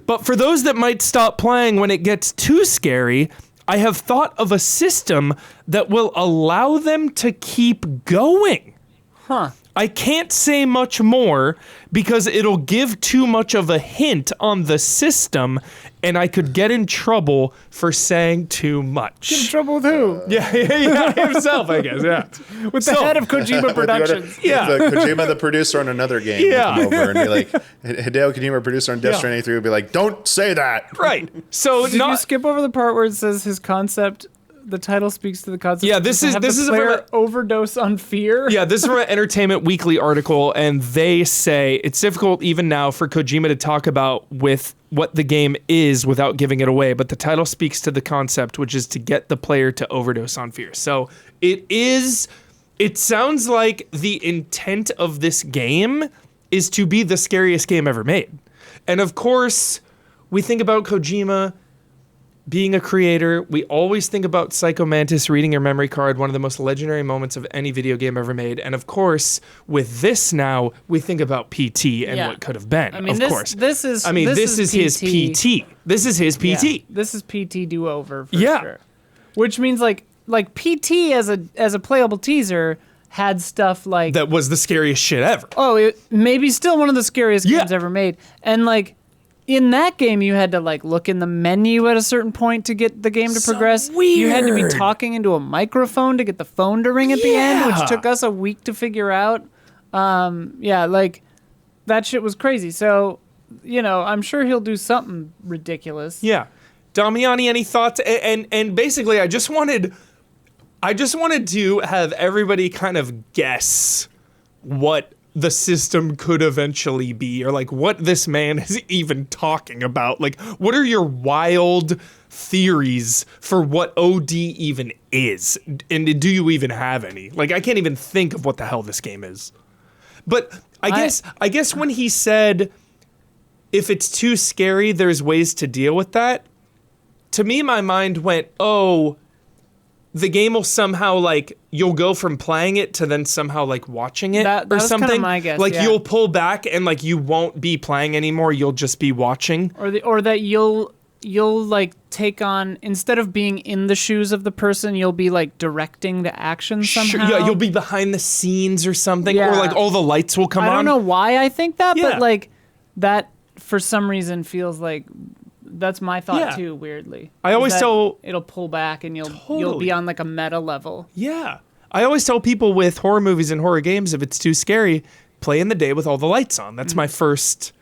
But for those that might stop playing when it gets too scary, I have thought of a system that will allow them to keep going. Huh. I can't say much more because it'll give too much of a hint on the system, and I could get in trouble for saying too much. In trouble with who? Yeah, himself, I guess, yeah. With the head of Kojima Productions. Yeah. The Kojima, the producer on another game, Yeah. would come over and be like, Hideo Kojima, producer on Death Yeah. Stranding 3, would be like, don't say that. Right. So Did you skip over the part where it says his concept? The title speaks to the concept. Yeah, this to is- have this the is player from a- overdose on fear. Yeah, this is from an Entertainment Weekly article, and they say it's difficult even now for Kojima to talk about with what the game is without giving it away, but the title speaks to the concept, which is to get the player to overdose on fear. So it sounds like the intent of this game is to be the scariest game ever made. And of course, we think about Kojima being a creator. We always think about Psycho Mantis reading your memory card, one of the most legendary moments of any video game ever made. And of course, with this now, we think about PT and what could have been. I mean, of course. This is his PT. This is his PT. Yeah, this is PT do-over for Yeah. sure. Which means like PT as a playable teaser had stuff like That was the scariest shit ever. it maybe still one of the scariest Yeah. games ever made. And like in that game, you had to like look in the menu at a certain point to get the game to So progress. You had to be weird. talking into a microphone to get the phone to ring at the end, Yeah. which took us a week to figure out. Like that shit was crazy. So, I'm sure he'll do something ridiculous. Yeah. Damiani, any thoughts? And basically, I just wanted to have everybody kind of guess what the system could eventually be, or like what this man is even talking about. Like, what are your wild theories for what OD even is? And do you even have any? Like, I can't even think of what the hell this game is. But I guess when he said, if it's too scary, there's ways to deal with that, to me, my mind went, oh, the game will somehow, like, you'll go from playing it to then somehow, like, watching it That or was kinda something. my guess, like, yeah. you'll pull back and, like, you won't be playing anymore. You'll just be watching. Or that you'll like take on, instead of being in the shoes of the person, you'll be like directing the action somehow. Sure, yeah, you'll be behind the scenes or something. Yeah. Or, like, all the lights will come on. I don't know why I think that, Yeah. but like that for some reason feels like that's my thought Yeah. too, weirdly. I always Is that tell- it'll pull back and you'll Totally. be on like a meta level. Yeah. I always tell people with horror movies and horror games, if it's too scary, play in the day with all the lights on. That's my first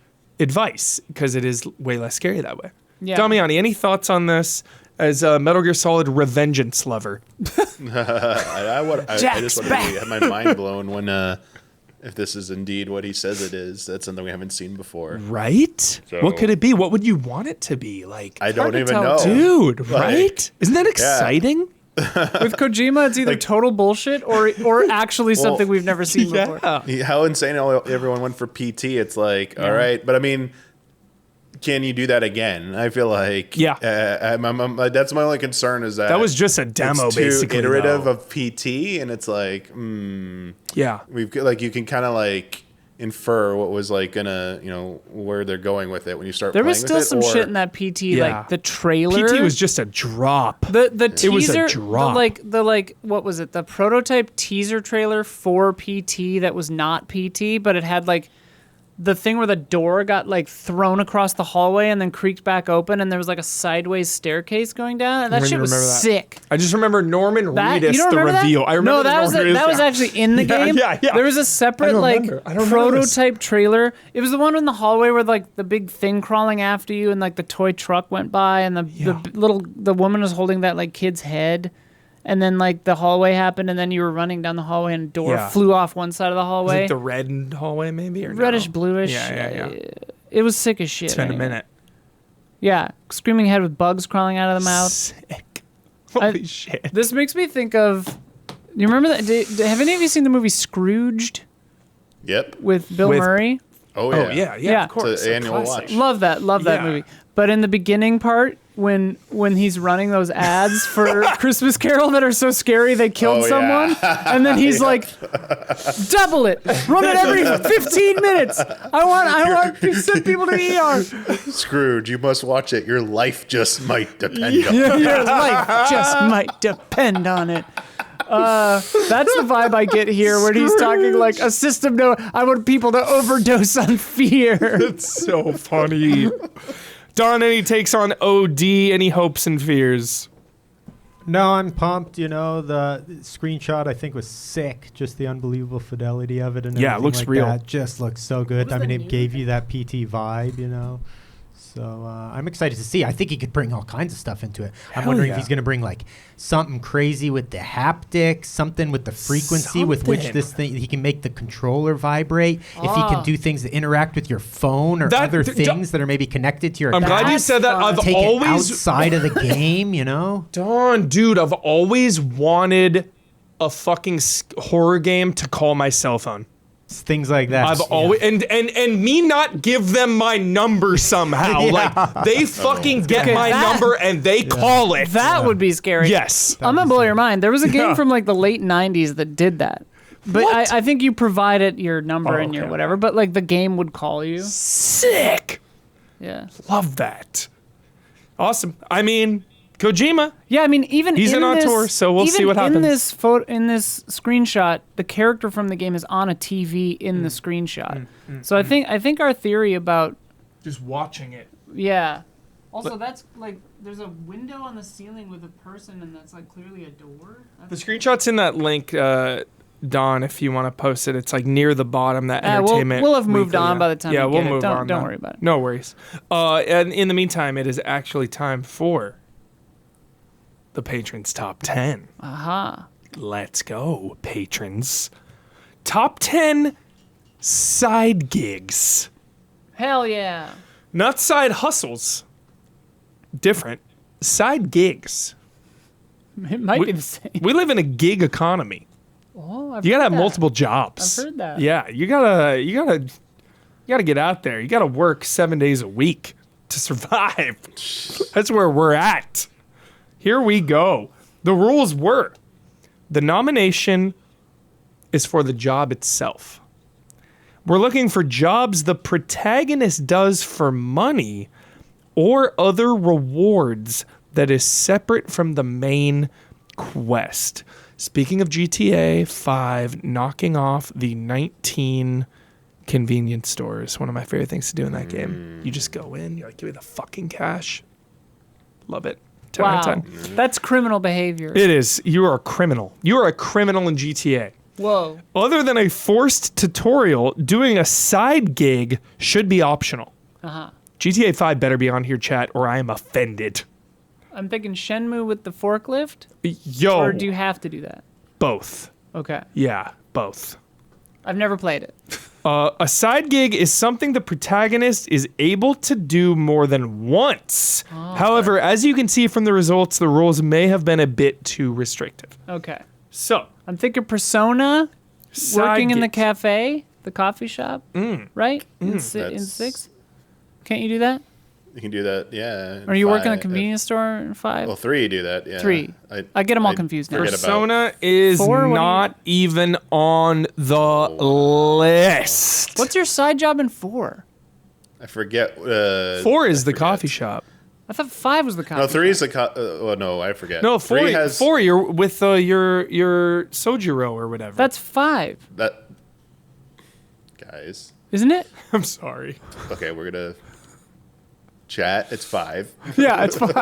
advice, because it is way less scary that way. Yeah. Damiani, any thoughts on this as a Metal Gear Solid revengeance lover? I Jack's just want back. to have my mind blown when if this is indeed what he says it is. That's something we haven't seen before. Right? So- What could it be? What would you want it to be? Like, I don't to even tell, know. dude, Like, right? Isn't that exciting? With Kojima, it's either total bullshit or actually something we've never seen before. Yeah. How insane everyone went for PT. It's like, all right. But I mean, can you do that again? I feel like, Yeah. that's my only concern is that That was just a demo, it's too basically. iterative though. of PT, and it's like, Yeah. you can kind of like infer what was like gonna, where they're going with it when you start. There playing was still with it, some or- shit in that PT, Yeah. like the trailer. PT was just a drop. The teaser, It was a drop. what was it? The prototype teaser trailer for PT that was not PT, but it had like the thing where the door got like thrown across the hallway and then creaked back open, and there was like a sideways staircase going down. That shit was remember that. sick. I just remember Norman That, Reedus, you don't the remember reveal. that? I remember no, the that was Norman Reedus, that was yeah. actually in the Yeah, game. yeah. There was a separate like remember. I don't remember this. prototype trailer. It was the one in the hallway where like the big thing crawling after you, and like the toy truck went by, and the woman was holding that like kid's head. And then, like, the hallway happened, and then you were running down the hallway, and a door Yeah. flew off one side of the Was hallway. it the red hallway, maybe? Or no? Reddish, bluish. Yeah. It was sick as shit. It's been a anyway. minute. Yeah. Screaming head with bugs crawling out of the mouth. Sick. Holy shit. This makes me think of... Do you remember that? Have any of you seen the movie Scrooged Yep. with Bill With- Murray? Oh yeah. Oh, yeah, Yeah. of course. It's an annual classic. watch. Love that Yeah. movie. But in the beginning part, when he's running those ads for Christmas Carol that are so scary they killed Oh, yeah. someone, and then he's like, double it, run it every 15 minutes. I want to send people to the ER. Scrooge, you must watch it. Your life just might depend on it. Your life just might depend on it. That's the vibe I get here when he's talking like a system. No, I want people to overdose on fear. It's so funny. Don, any takes on OD? Any hopes and fears? No, I'm pumped. The screenshot I think was sick. Just the unbelievable fidelity of it and Yeah, it everything looks like real. That just looks so good. I mean, it gave you that PT vibe. So I'm excited to see. I think he could bring all kinds of stuff into it. I'm Hell wondering yeah. if he's going to bring like something crazy with the haptics, something with the frequency with which Something. this thing he can make the controller vibrate. If he Ah. can do things that interact with your phone or That- other d- things that are maybe connected to your. I'm glad you That's said that. fun. I've Take it always outside of the game. Don, dude, I've always wanted a fucking horror game to call my cell phone. things like that. I've always and me not give them my number somehow. Yeah. Like they fucking get Okay, my that- number and they call it. That would be scary. Yes. I'm gonna blow your mind. There was a game Yeah. from like the late '90s that did that, but What? I think you provided your number and your okay. whatever, but like the game would call you. Sick. Yeah. Love that. Awesome. I mean, Kojima. Yeah, I mean, even He's in an this, auteur, so we'll see even what In happens. this in this screenshot, the character from the game is on a TV in the screenshot. So I think our theory about Just watching it. Also, that's like there's a window on the ceiling with a person, and that's like clearly a door. The screenshot's in that link, Don, if you want to post it. It's like near the bottom, that entertainment. we'll have moved weekly, on by the time Yeah, we we'll get it. move Don't- on. don't then. worry about it. No worries. And in the meantime, it is actually time for the Patrons Top 10. Aha. Let's go, patrons. Top 10 side gigs. Hell yeah. Not side hustles. Different. Side gigs. It might be the same. We live in a gig economy. Oh, I've You gotta heard have that. multiple jobs. I've heard that. Yeah, you gotta get out there. You gotta work 7 days a week to survive. That's where we're at. Here we go. The rules were: the nomination is for the job itself. We're looking for jobs the protagonist does for money or other rewards that is separate from the main quest. Speaking of GTA 5, knocking off the 19 convenience stores, one of my favorite things to do in that game. You just go in, you're like, give me the fucking cash. Love it. 10 out Wow. of 10. That's criminal behavior. It is. You are a criminal. You are a criminal in GTA. Whoa. Other than a forced tutorial, doing a side gig should be optional. Uh-huh. GTA 5 better be on here, chat, or I am offended. I'm thinking Shenmue with the forklift, Yo, or do you have to do that? both. Okay. Yeah, both. I've never played it. A side gig is something the protagonist is able to do more than once. However, as you can see from the results, the rules may have been a bit too restrictive. Okay. So, I'm thinking Persona, side working in the gigs. cafe, the coffee shop, right? In That's- 6? Can't you do that? You can do that, yeah. Or you work in a Five. convince store in 5? Well, 3 do that, yeah. 3. I get them all confused now. forget Persona is 4, what do you- not even on the list. What's your side job in 4? I forget. 4 is I the forget. coffee shop. I thought 5 was the coffee No, 3 is shop. the. Oh no, I forget. No, 4. 3 has 4. You're with your Sojiro or whatever. That's 5, that. Guys, isn't it? I'm sorry. okay, we're gonna chat. It's 5. Yeah, it's 5.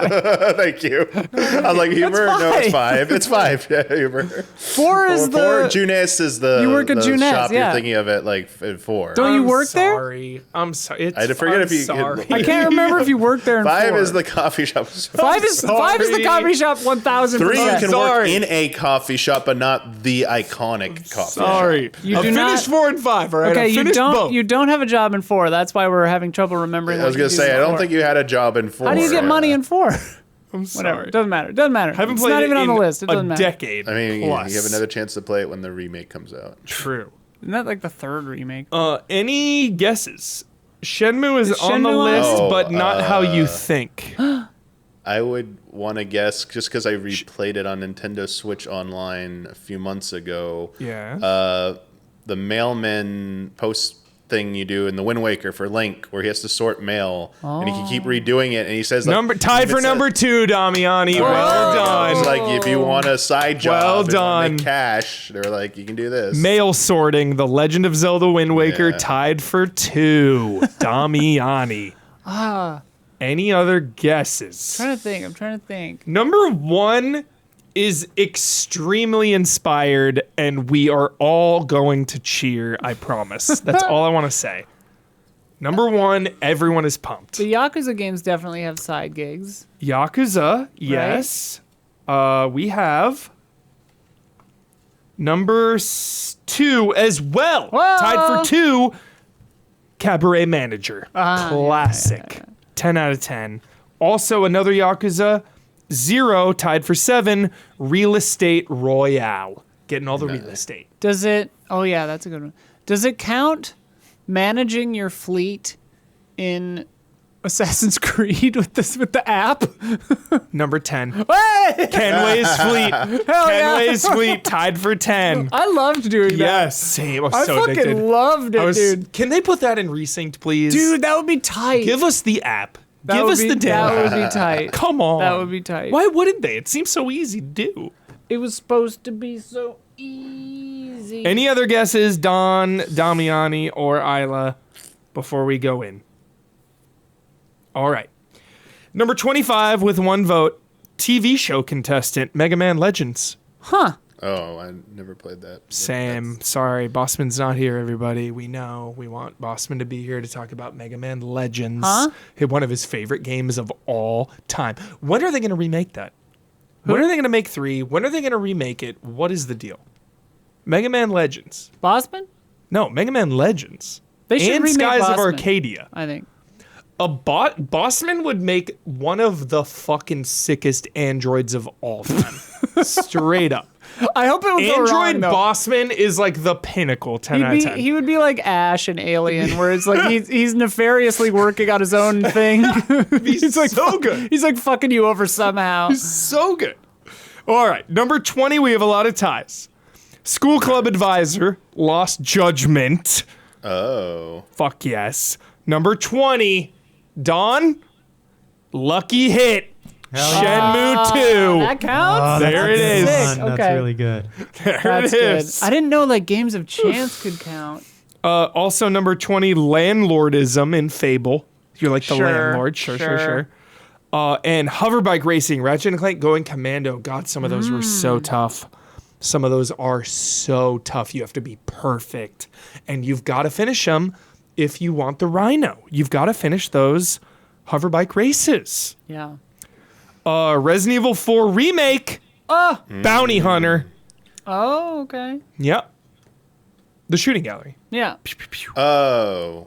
Thank you. I'm like humor. No, it's 5. It's 5. Yeah, humor. 4 is the... 4. Junes is the. You work at the Junes, shop yeah. You're thinking of it like in 4. Don't you work there? Sorry. I'm sorry. I forget I'm if you- Sorry. I can't remember if you worked there in 4. 5 is the coffee shop. 5 is the Sorry. coffee shop 1000%. 3 you can work Sorry. in a coffee shop, but not the iconic coffee Sorry. shop. You I do finished not- 4 and 5. All right. Okay, I you finished both. don't have a job in 4. That's why we're having trouble remembering. I was what gonna you do say in I don't 4. think you had a job in 4. How do you get money in 4? I'm sorry. Whatever. Doesn't matter. Doesn't matter. I haven't It's played not it even on the in list. It doesn't a matter. decade. I mean, plus. you have another chance to play it when the remake comes out. True. Isn't that like the 3rd remake? Any guesses? Shenmue is on the Shenmue on? list, Oh, but not how you think. I would want to guess just because I replayed it on Nintendo Switch Online a few months ago. Yeah. The mailman post thing you do in the Wind Waker for Link, where he has to sort mail, and he can keep redoing it, and he says like, Tied if for it's a- number 2, Damiani. Well done. It's like if you want a side job, Well and wanna make done. cash. They're like, you can do this. Mail sorting, The Legend of Zelda Wind Waker, Yeah. tied for 2. Damiani. Any other guesses? I'm trying to think. Number 1 is extremely inspired, and we are all going to cheer, I promise. That's all I want to say. Number 1, everyone is pumped. The Yakuza games definitely have side gigs. Yakuza, yes. We have number 2 as well. Whoa. Tied for 2, Cabaret Manager. Classic. 10 out of 10. Also, another Yakuza, 0, tied for 7, Real Estate Royale. Getting all the real estate. Does it? Oh yeah, that's a good one. Does it count managing your fleet in Assassin's Creed with the app? Number 10. Hey! Kenway's Fleet. Kenway's Fleet tied for 10. I loved doing that. Yes, same. I was I so fucking addicted. loved it, dude. Can they put that in Resynced, please? Dude, that would be tight. Give us the app. That Give would us be- the That demo. would be tight. Come on. That would be tight. Why wouldn't they? It seems so easy to do. It was supposed to be so easy. Any other guesses, Don, Damiani, or Isla, before we go in? All right. Number 25 with 1 vote, TV show contestant, Mega Man Legends. Huh. Oh, I never played that. Sam, sorry, Bossman's not here, everybody. We know. We want Bossman to be here to talk about Mega Man Legends. Huh? One of his favorite games of all time. When are they going to remake that? When are they going to make 3? When are they going to remake it? What is the deal? Mega Man Legends. Bossman? No, Mega Man Legends. They should and remake Skies of Bossman, Arcadia. I think. Bossman would make one of the fucking sickest androids of all time. Straight up. I hope it would go wrong, Android though. Bossman is like the pinnacle 10 out of 10. He would be like Ash in Alien, where it's like he's nefariously working on his own thing. He's like so good. He's like fucking you over somehow. So good. All right, number 20, we have a lot of ties. School Club Advisor, Lost Judgment. Oh. Fuck yes. Number 20, Dawn, Lucky Hit. Shenmue 2. That counts? There it is. Sick. That's Okay. really good. There That's it good. is. I didn't know like games of chance could count. Also, number 20, Landlordism in Fable. You're like the Sure, landlord. Sure. And Hoverbike Racing, Ratchet & Clank Going Commando. God, some of those were so tough. Some of those are so tough. You have to be perfect. And you've got to finish them if you want the Rhino. You've got to finish those hoverbike races. Yeah. Resident Evil 4 Remake, Bounty Hunter. Oh, okay. Yep. The shooting gallery. Yeah. Oh.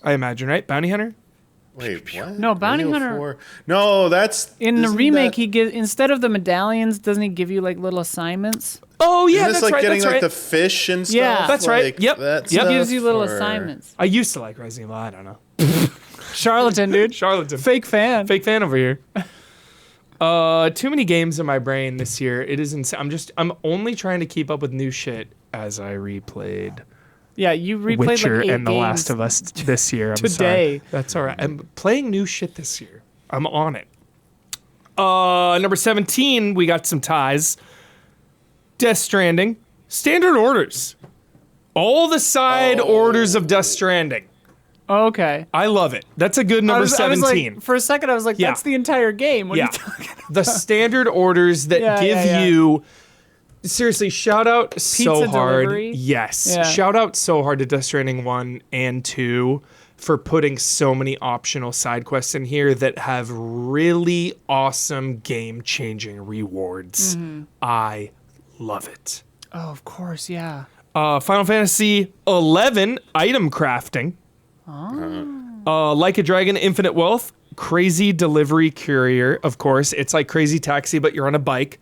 I imagine, right? Bounty Hunter? Wait, what? No, Bounty Resident Evil Hunter- 4? No, that's In the isn't remake, that- he gives instead of the medallions, doesn't he give you like little assignments? Oh, yeah, Isn't this that's like right. getting That's like right. the fish and stuff? Yeah. That's right. Like, Yep. that Yep. He gives stuff, you little or- assignments. I used to like Resident Evil. I don't know. Charlatan, dude. Charlatan. Fake fan. Fake fan over here. Too many games in my brain this year. It is insane. I'm only trying to keep up with new shit as I replayed Yeah, you replayed Witcher like 8 and The games. Last of Us this year. I'm Today. sorry. That's all right. I'm playing new shit this year. I'm on it. Number 17, we got some ties. Death Stranding. Standard orders. All the side orders of Death Stranding. Oh, okay. I love it. That's a good number I was 17. like, for a second, I was like, Yeah. that's the entire game. What Yeah. are you talking about? The standard orders that Yeah, give yeah. you seriously shout out so hard. delivery? Yes. Yeah. Shout out so hard to Death Stranding 1 and 2 for putting so many optional side quests in here that have really awesome game-changing rewards. Mm-hmm. I love it. Oh, of course, yeah. Final Fantasy 11 item crafting. Like a Dragon Infinite Wealth, Crazy Delivery Courier, of course. It's like Crazy Taxi, but you're on a bike.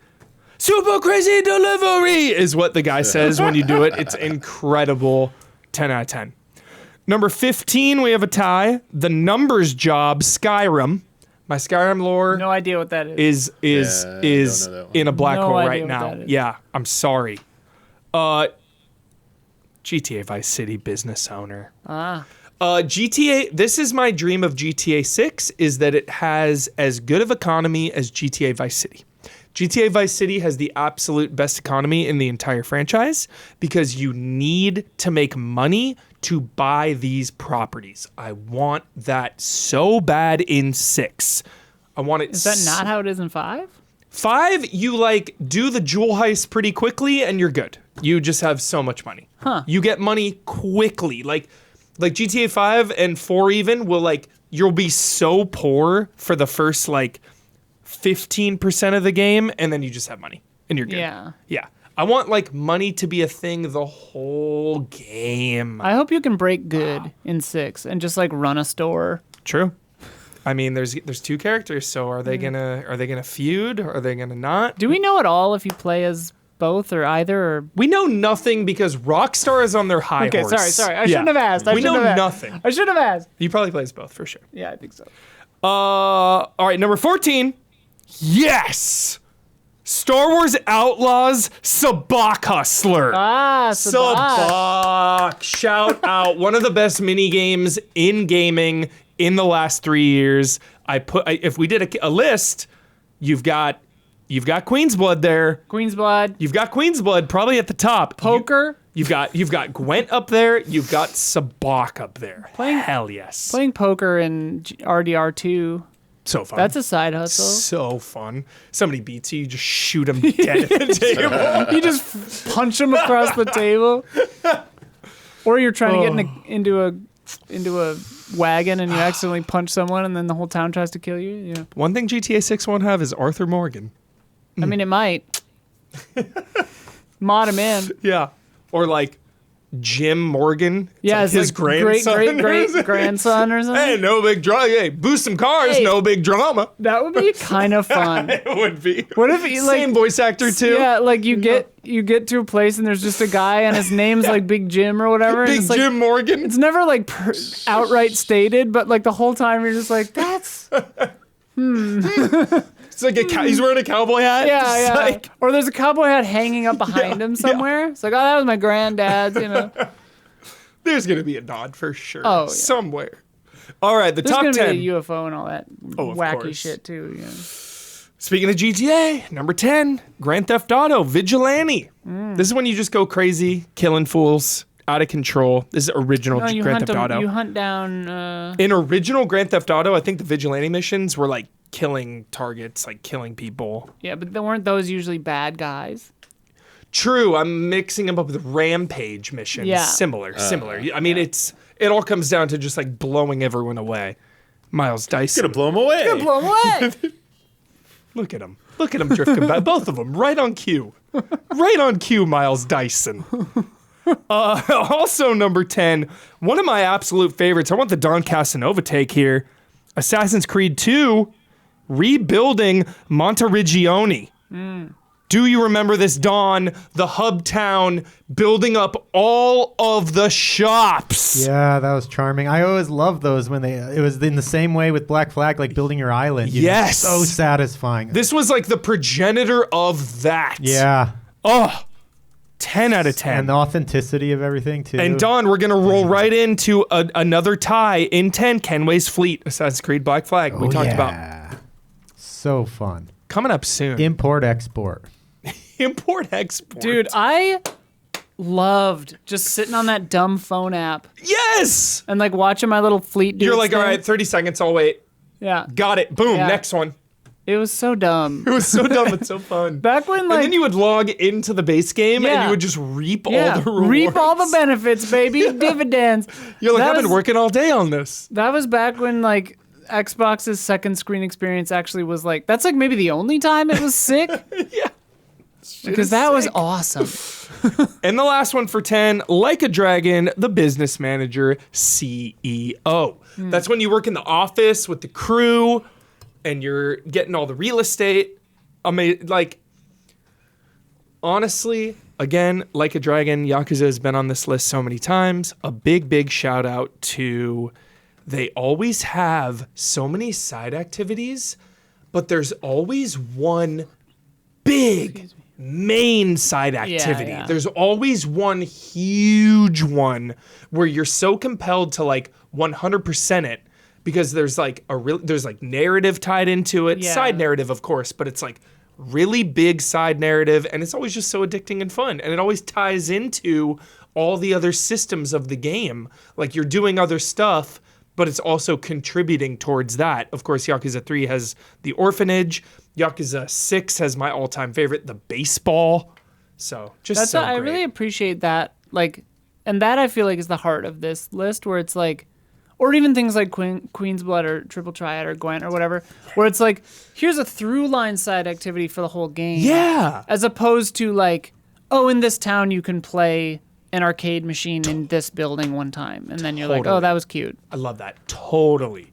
Super Crazy Delivery is what the guy says when you do it. It's incredible. 10 out of 10. Number 15, we have a tie. The Numbers Job, Skyrim. My Skyrim lore No idea what that is. is Yeah, I is don't know that one. in a black No hole idea right what now. that is. Yeah, I'm sorry. GTA Vice City business owner. GTA, this is my dream of GTA 6, is that it has as good of economy as GTA Vice City. GTA Vice City has the absolute best economy in the entire franchise because you need to make money to buy these properties. I want that so bad in 6. I want it. Is that not how it is in 5? 5, you like do the jewel heist pretty quickly and you're good. You just have so much money. Huh. You get money quickly. Like GTA 5 and 4 even will like, you'll be so poor for the first like 15% of the game and then you just have money and you're good. Yeah. Yeah. I want like money to be a thing the whole game. I hope you can break good in 6 and just like run a store. True. I mean, there's 2 characters, so are they gonna feud? Are they gonna not? Do we know at all if you play as both or either? Or We know nothing because Rockstar is on their high okay, horse. sorry. I shouldn't have asked. We know nothing. I should have asked. You probably plays both for sure. Yeah, I think so. All right, number 14. Yes! Star Wars Outlaws Sabacc Hustler. Sabacc. Shout out. One of the best mini games in gaming in the last 3 years. If we did a list, you've got Queen's Blood there. Queen's Blood. You've got Queen's Blood probably at the top. Poker. You've got Gwent up there. You've got Sabacc up there. Hell yes. Playing poker in RDR2. So fun. That's a side hustle. So fun. Somebody beats you, you just shoot them dead at the table. You just punch them across the table. Or you're trying to get into a wagon and you accidentally punch someone and then the whole town tries to kill you. Yeah. One thing GTA 6 won't have is Arthur Morgan. I mean, it might. Mod him in. Yeah. Or like Jim Morgan. Yeah, it's it's his like grandson. great grandson or something. Hey, no big drama. Hey, boost some cars, Hey. no big drama. That would be kind of fun. It would be. What if you, like, Same voice actor too. Yeah, like you get to a place and there's just a guy and his name's like Big Jim or whatever. and Big it's like, Jim Morgan. It's never like outright stated, but like the whole time you're just like, that's It's like he's wearing a cowboy hat. yeah, It's yeah. like- Or there's a cowboy hat hanging up behind him somewhere. It's like, oh, that was my granddad's, you know. there's gonna be a nod for sure. Oh, yeah. Somewhere. All right, the There's top gonna 10. be a UFO and all that Oh, of wacky course. shit too. Yeah. Speaking of GTA, number 10, Grand Theft Auto, Vigilante. This is when you just go crazy, killing fools, out of control. This is original No, you Grand hunt Theft Auto. You hunt down. In original Grand Theft Auto, I think the Vigilante missions were like killing targets, like killing people. Yeah, but weren't those usually bad guys? True, I'm mixing them up with Rampage missions. Yeah. Similar. I mean, it all comes down to just like blowing everyone away. Miles Dyson. Gonna blow him away. Blow 'em away. Look at him. Look at him drifting by. Both of them, right on cue. Right on cue, Miles Dyson. Also, number 10, one of my absolute favorites. I want the Don Casanova take here. Assassin's Creed 2, rebuilding Monteriggioni. Do you remember this, Don? The hub town building up all of the shops. Yeah, that was charming. I always loved those when it was in the same way with Black Flag, like building your island. you know, Yes. so satisfying. This was like the progenitor of that. Yeah. Oh, 10 out of 10. And the authenticity of everything, too. And Don, we're going to roll right into another tie in 10, Kenway's Fleet, Assassin's Creed Black Flag. We talked about. So fun. Coming up soon. Import, export. Import, export. Dude, I loved just sitting on that dumb phone app Yes! and like watching my little fleet dudes. You're like, all thing. right, 30 seconds, I'll wait. Yeah. Got it. Boom, Yeah. next one. It was so dumb. It was so dumb but so fun. Back when And like then you would log into the base game and Yeah. you would just reap all yeah, the rewards. reap all the benefits, baby, dividends. You're like, That I've been was- working all day on this. That was back when like Xbox's second screen experience actually was like that's like maybe the only time it was sick. Yeah. Because that was awesome. And the last one for 10, Like a Dragon, the business manager, CEO. That's when you work in the office with the crew and you're getting all the real estate. Like, honestly, again, Like a Dragon, Yakuza has been on this list so many times. A big, big shout out to they always have so many side activities, but there's always one big main side activity. yeah. There's always one huge one where you're so compelled to like 100% it because there's like there's like narrative tied into it, Yeah. side narrative of course, but it's like really big side narrative and it's always just so addicting and fun and it always ties into all the other systems of the game. Like you're doing other stuff but it's also contributing towards that. Of course, Yakuza 3 has the orphanage. Yakuza 6 has my all-time favorite, the baseball. So, just so I great. really appreciate that. Like, and that I feel like is the heart of this list where it's like, or even things like Queen's Blood or Triple Triad or Gwent or whatever, where it's like, here's a through line side activity for the whole game. Yeah. As opposed to like, oh, in this town you can play an arcade machine in this building one time. And then you're like, Totally. oh, that was cute. I love that. Totally.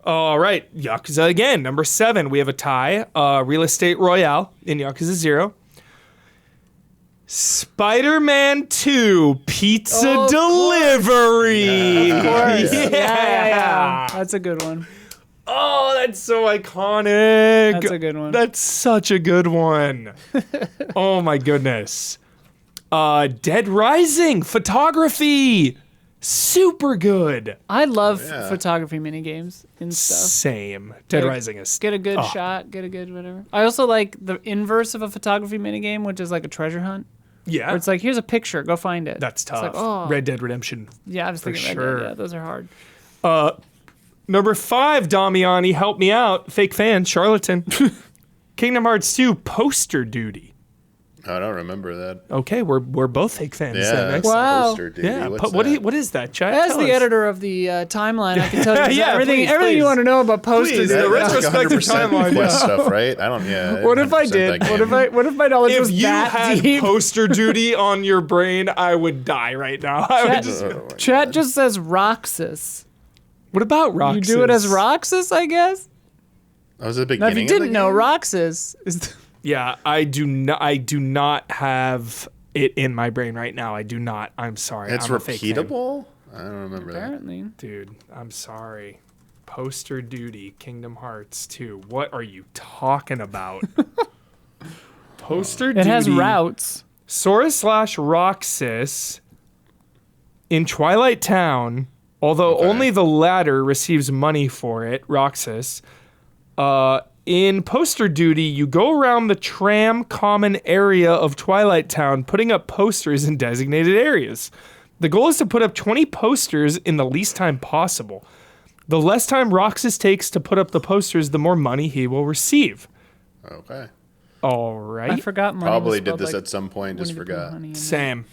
All right, Yakuza again. Number 7, we have a tie. Real Estate Royale in Yakuza 0. Spider-Man 2 Pizza Delivery. Of course. Yeah. Yeah. That's a good one. Oh, that's so iconic. That's a good one. That's such a good one. Oh my goodness. Dead Rising photography. Super good. I love photography minigames and stuff. Same. Dead Like, Rising is Get a good shot, get a good whatever. I also like the inverse of a photography minigame, which is like a treasure hunt. yeah. Where it's like, here's a picture, go find it. That's It's tough. like, oh. Red Dead Redemption. Yeah, I was thinking Red sure. Dead. Yeah, those are hard. Number 5, Damiani, help me out. Fake fan, charlatan. Kingdom Hearts 2 Poster Duty. I don't remember that. Okay, we're both fake fans. Yeah, then, that's right? Wow. poster duty. Yeah. What's What that? is that, Chad? As Tell the us. editor of the timeline, I can tell you Yeah, everything please. you want to know about posters. Please, That- the that's like retrospective 100% timeline, Quest yeah. stuff, right? I don't. Yeah. What if I 100% did? that What if my knowledge If was you that had deep? poster duty on your brain, I would die right now. I would Chat, just. chat just says Roxas. What about Roxas? You do it as Roxas, I guess. That was the Now, beginning. if you of didn't the know, game? Roxas is. Yeah, I do not have it in my brain right now. I do not. I'm sorry. It's I'm a fake fan. repeatable. I don't remember that. Apparently. Dude, I'm sorry. Poster duty, Kingdom Hearts 2. What are you talking about? Poster duty. It has routes. Sora / Roxas in Twilight Town, although Okay. only the latter receives money for it, Roxas. In Poster Duty, you go around the tram common area of Twilight Town, putting up posters in designated areas. The goal is to put up 20 posters in the least time possible. The less time Roxas takes to put up the posters, the more money he will receive. Okay. All I right. forgot money Probably was did spelled this like at some point. Just Winnie the Pooh forgot. honey and- Sam.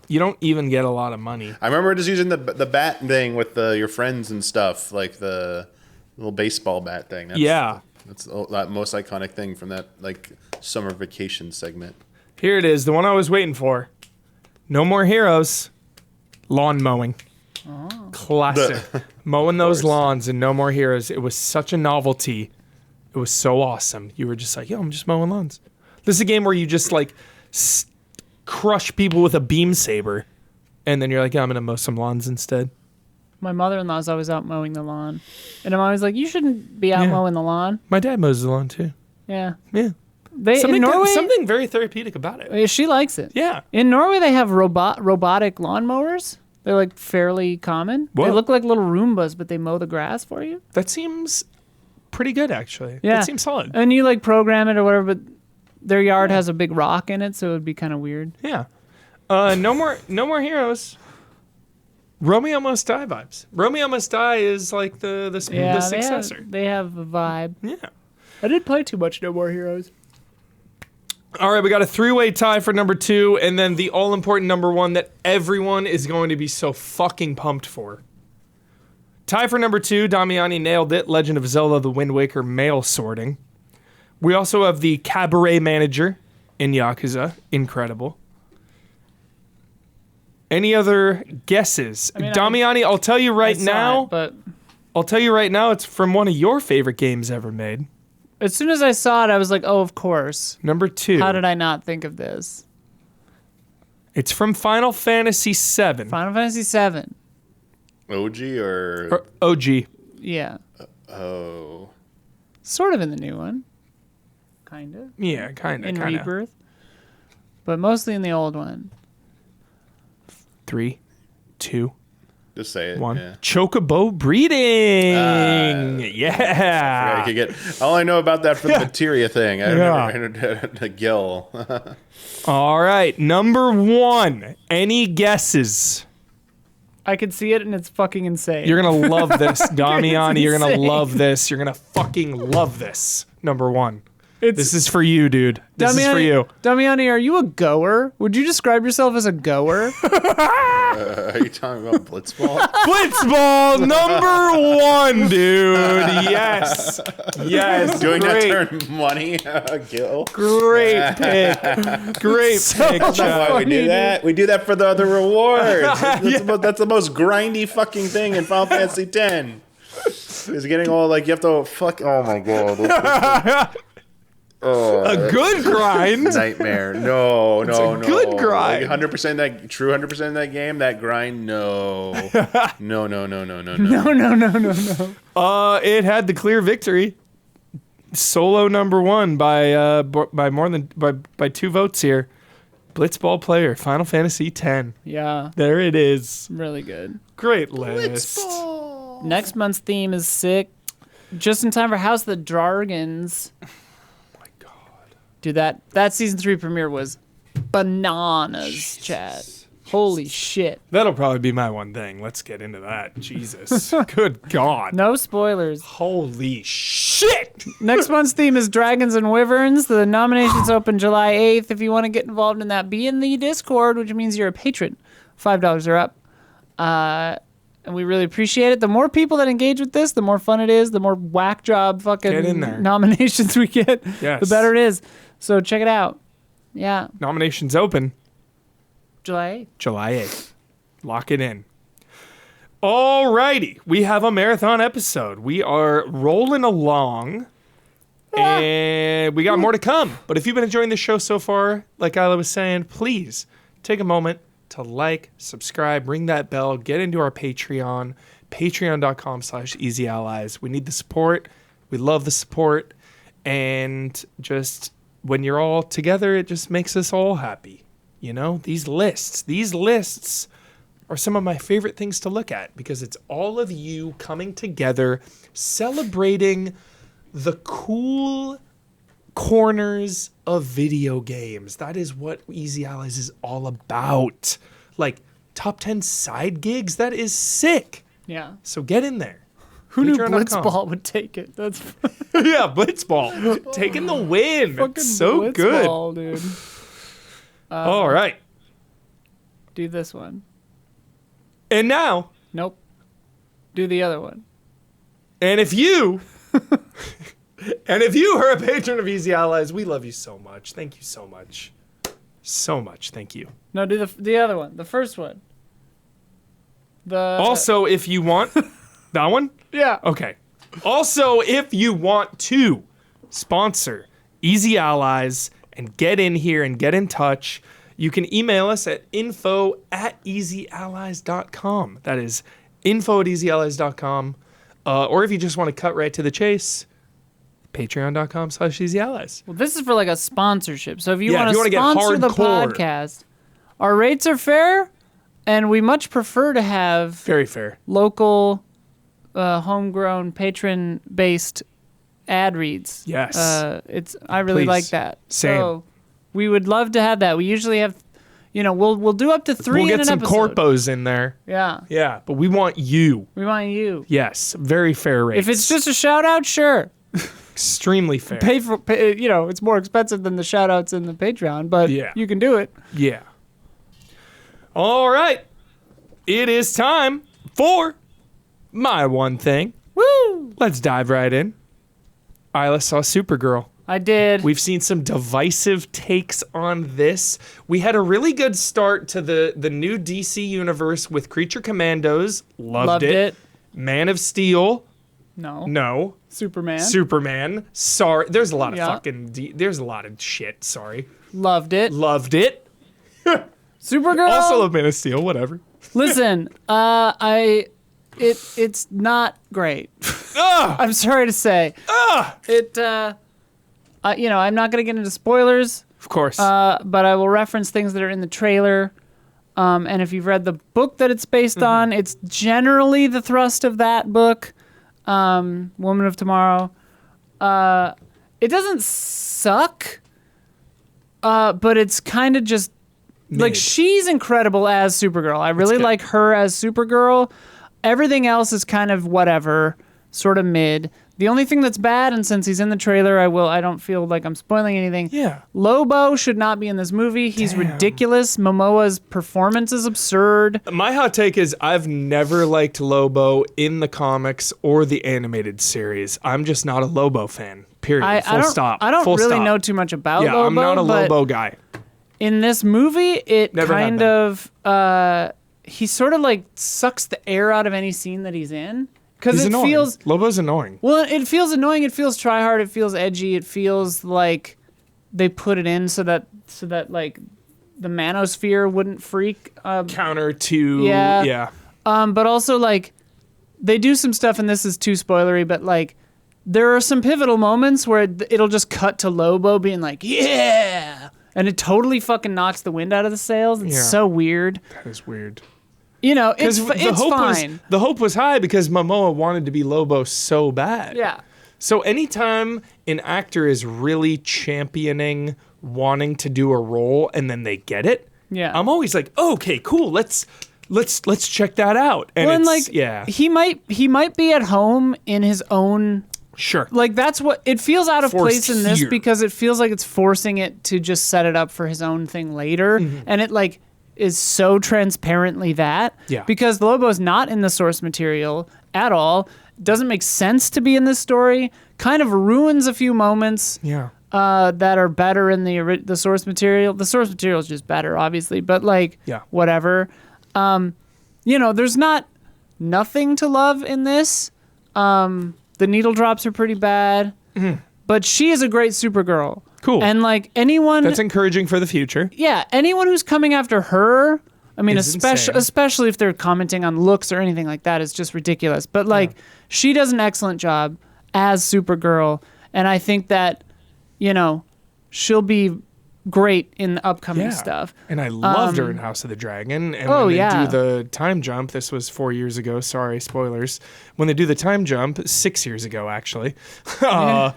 You don't even get a lot of money. I remember just using the bat thing with your friends and stuff, like the little baseball bat thing. That's that most iconic thing from that like summer vacation segment. Here it is, the one I was waiting for. No More Heroes. Lawn mowing. Classic. Mowing those lawns and No More Heroes. It was such a novelty. It was so awesome. You were just like, yo, I'm just mowing lawns. This is a game where you just like crush people with a beam saber. And then you're like, yeah, I'm going to mow some lawns instead. My mother-in-law's always out mowing the lawn. And I'm always like, you shouldn't be out Yeah. mowing the lawn. My dad mows the lawn too. Yeah. Yeah. They, in Something, Norway, something very therapeutic about it. she likes it. Yeah. In Norway, they have robotic lawnmowers. They're like fairly common. Whoa. They look like little Roombas, but they mow the grass for you. That seems pretty good, actually. Yeah. That seems solid. And you like program it or whatever, but their yard has a big rock in it, so it would be kind of weird. Yeah. No more heroes. Romeo Must Die vibes. Romeo Must Die is like the successor. They have a vibe. Yeah. I didn't play too much No More Heroes. All right, we got a 3-way tie for number 2, and then the all-important number 1 that everyone is going to be so fucking pumped for. Tie for number 2, Damiani nailed it. Legend of Zelda: The Wind Waker mail sorting. We also have the Cabaret Manager in Yakuza. Incredible. Any other guesses? mean, Damiani, I'll tell you right I saw now. it, but I'll tell you right now, it's from one of your favorite games ever made. as soon as I saw it, I was like, oh, of course. Number 2. How did I not think of this? It's from Final Fantasy VII. Final Fantasy VII. OG or Or OG. Yeah. oh, Sort of in the new one. Kind of. Yeah, kind of. In Rebirth. But mostly in the old one. 3, 2, just say it. 1. Yeah. Chocobo breeding. Yeah. I could get all I know about that from the materia thing. I Yeah. never heard the gill. All right, number 1. Any guesses? I could see it and it's fucking insane. You're gonna love this, Damiani. You're gonna insane. love this. You're gonna fucking love this. Number 1. This is for you, dude. This is for you. Damiani, are you a goer? Would you describe yourself as a goer? Are you talking about Blitzball? Blitzball number 1, dude. Yes. Yes. Doing Great. that to earn money? Gill. Great pick. Great pick, That's Chad. why we funny, do that. We do that for the rewards. That's the most grindy fucking thing in Final Fantasy X. It's getting all like you have to fuck. Oh my god. A good grind. Nightmare. No. good grind. Like 100% that true. 100% of that game. That grind. No. No. No. It had the clear victory. Solo number one by more than by 2 votes here. Blitzball player, Final Fantasy X. Yeah. There it is. Really good. Great list. Blitzball. Next month's theme is sick. Just in time for House of the Dragons. Oh my god. Dude, that season 3 premiere was bananas, chat. Holy shit. That'll probably be my one thing. Let's get into that. Jesus. Good God. No spoilers. Holy shit. Next month's theme is Dragons and Wyverns. The nominations open July 8th. If you want to get involved in that, be in the Discord, which means you're a patron. $5 are up. And we really appreciate it. The more people that engage with this, the more fun it is. The more whack job Get in fucking there. nominations we get, Yes. the better it is. So check it out. Yeah. Nominations open July 8th. July 8th. Lock it in. Alrighty. We have a marathon episode. We are rolling along. And we got more to come. But if you've been enjoying the show so far, like Isla was saying, please take a moment to like, subscribe, ring that bell, get into our Patreon, patreon.com/easyallies. We need the support. We love the support. And just when you're all together, it just makes us all happy. You know, these lists are some of my favorite things to look at because it's all of you coming together, celebrating the cool corners of video games. That is what Easy Allies is all about. Like top 10 side gigs, that is sick. Yeah. So get in there. Who knew Patreon.com. Blitzball would take it? That's Yeah, Blitzball. Taking the win. fucking It's so good. Blitzball, dude. All right. Do this one. And now, Nope. Do the other one. and if you are a patron of Easy Allies, we love you so much. Thank you so much. So much. Thank you. No, do the other one. The first one. Also, if you want that one, Yeah. okay. Also, if you want to sponsor Easy Allies and get in here and get in touch, you can email us at info@easyallies.com. That is info@easyallies.com. Or if you just want to cut right to the chase, patreon.com/easyallies. Well, this is for like a sponsorship. So if you Yeah, want if you to wanna get sponsor the hardcore. podcast, our rates are fair, and we much prefer to have Very fair. local, homegrown, patron-based ad reads. Yes. I really Please. like that. Same. So we would love to have that. We usually have, we'll do up to 3 We'll in get an some episode. corpos in there. Yeah. Yeah, but we want you. We want you. Yes, very fair rates. If it's just a shout out, sure. extremely fair. It's more expensive than the shout outs in the Patreon, but Yeah. you can do it. Yeah. All right. It is time for my one thing. Woo! Let's dive right in. Isla saw Supergirl. I did. We've seen some divisive takes on this. We had a really good start to the new DC universe with Creature Commandos. Loved it. Man of Steel. No. No. Superman. Superman. Sorry. There's a lot of Yeah. there's a lot of shit. Sorry. Loved it. Loved it. Supergirl. Also love Man of Steel. Whatever. Listen, it's not great. Ah! I'm sorry to say. I'm not gonna get into spoilers, Of course. but I will reference things that are in the trailer. And if you've read the book that it's based on, it's generally the thrust of that book, Woman of Tomorrow. It doesn't suck, but it's kind of just like Mid. she's incredible as Supergirl. I really good. like her as Supergirl. Everything else is kind of whatever, sort of mid. The only thing that's bad, and since he's in the trailer, I don't feel like I'm spoiling anything. Yeah. Lobo should not be in this movie. He's Damn. ridiculous. Momoa's performance is absurd. My hot take is I've never liked Lobo in the comics or the animated series. I'm just not a Lobo fan. Period. Full stop. I don't Full really stop. know too much about Yeah, Lobo. I'm not a but Lobo guy. in this movie, it Never have kind been. of he sort of like sucks the air out of any scene that he's in. because He's it annoying. feels Lobo's annoying. well. It feels annoying. It feels try hard. It feels edgy. It feels like they put it in so that like the manosphere wouldn't freak. Counter to Yeah. But also like they do some stuff, and this is too spoilery, but like there are some pivotal moments where it'll just cut to Lobo being like, yeah, and it totally fucking knocks the wind out of the sails. It's so weird. That is weird. You know, it's hope fine. the hope was high because Momoa wanted to be Lobo so bad. Yeah. So anytime an actor is really championing wanting to do a role and then they get it, Yeah. I'm always like, oh, okay, cool. Let's check that out. And Well, and it's, like, yeah, he might be at home in his own. sure. Like that's what it feels out of Forced place in this here. because it feels like it's forcing it to just set it up for his own thing later, and it like is so transparently that. Yeah. Because Lobo's not in the source material at all. Doesn't make sense to be in this story. Kind of ruins a few moments. Yeah. That are better in the source material. The source material is just better, obviously, but like, Yeah. whatever. You know, there's nothing to love in this. The needle drops are pretty bad, but she is a great Supergirl. Cool. And like anyone, That's encouraging for the future. yeah, anyone who's coming after her, I mean, Is insane. especially if they're commenting on looks or anything like that, is just ridiculous. But like, she does an excellent job as Supergirl, and I think that, you know, she'll be great in the upcoming stuff. And I loved her in House of the Dragon. And Oh, when they yeah. do the time jump, this was 4 years ago. Sorry, spoilers. When they do the time jump, 6 years ago, actually, I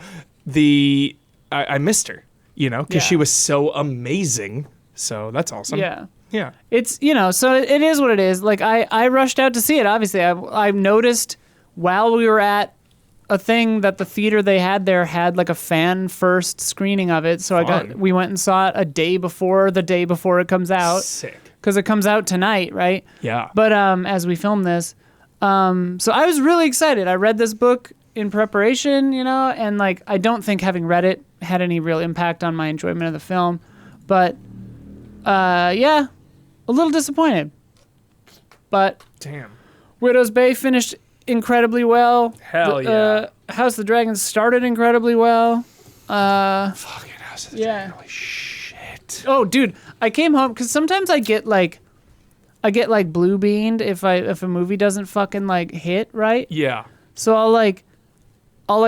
missed her, you know, because Yeah. she was so amazing. So that's awesome. Yeah. Yeah. It's, you know, so it is what it is. Like, I rushed out to see it, obviously. I noticed while we were at a thing that the theater they had there had like a fan first screening of it. So Fun. we went and saw it the day before it comes out. Sick. Because it comes out tonight, right? Yeah. But as we film this, so I was really excited. I read this book in preparation, you know, and like I don't think having read it had any real impact on my enjoyment of the film. But yeah, a little disappointed. But Damn. Widow's Bay finished incredibly well. Hell yeah. House of the Dragon started incredibly well. Fucking House of the Yeah. Dragon. Holy shit. Oh, dude, I came home because sometimes I get like blue beaned if a movie doesn't fucking like hit right. Yeah. So I'll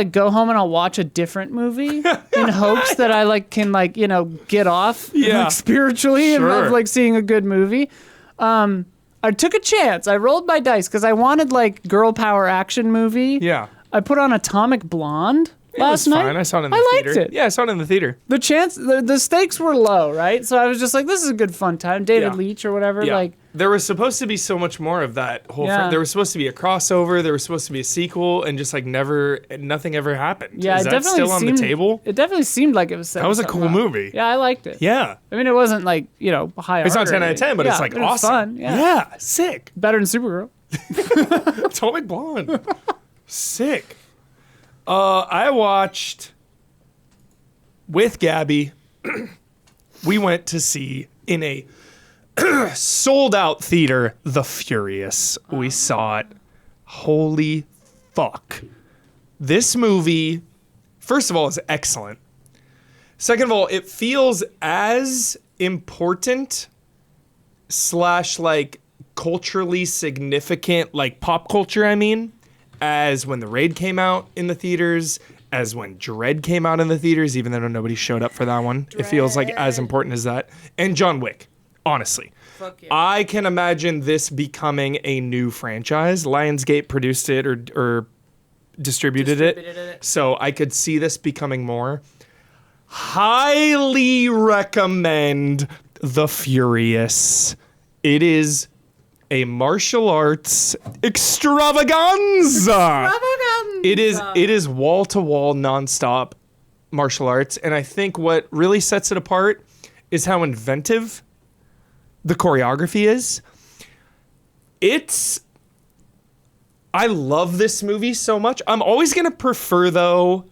go home and I'll watch a different movie in hopes that I like can like, you know, get off like, spiritually Sure. of like seeing a good movie. I took a chance. I rolled my dice because I wanted like girl power action movie. Yeah. I put on Atomic Blonde It last was night. fine. I saw it in the I theater. liked it. Yeah, I saw it in the theater. The stakes were low, right? So I was just like, this is a good fun time. David Yeah. Leitch or whatever. Yeah. Like, there was supposed to be so much more of that whole Yeah. there was supposed to be a crossover, there was supposed to be a sequel, and just like nothing ever happened. yeah, Is it that definitely still on seemed, the table? It definitely seemed like it was. That was a cool movie. Yeah, I liked it. Yeah. I mean, it wasn't like, you know, high. It's not art or 10 out of 10, but anything. it's like it was awesome. fun. Yeah. Sick. Better than Supergirl. Atomic Blonde. Sick. I watched with Gabby. We went to see in a sold out theater, The Furious. We saw it. Holy fuck. This movie, first of all, is excellent. Second of all, it feels as important / like culturally significant, like pop culture, I mean, as when The Raid came out in the theaters, as when Dredd came out in the theaters, even though nobody showed up for that one. It feels like as important as that. And John Wick, honestly. Fuck yeah. I can imagine this becoming a new franchise. Lionsgate produced it or distributed it. So I could see this becoming more. Highly recommend The Furious. It is a martial arts extravaganza. It is wall to wall nonstop martial arts, and I think what really sets it apart is how inventive the choreography is. I love this movie so much. I'm always going to prefer, though,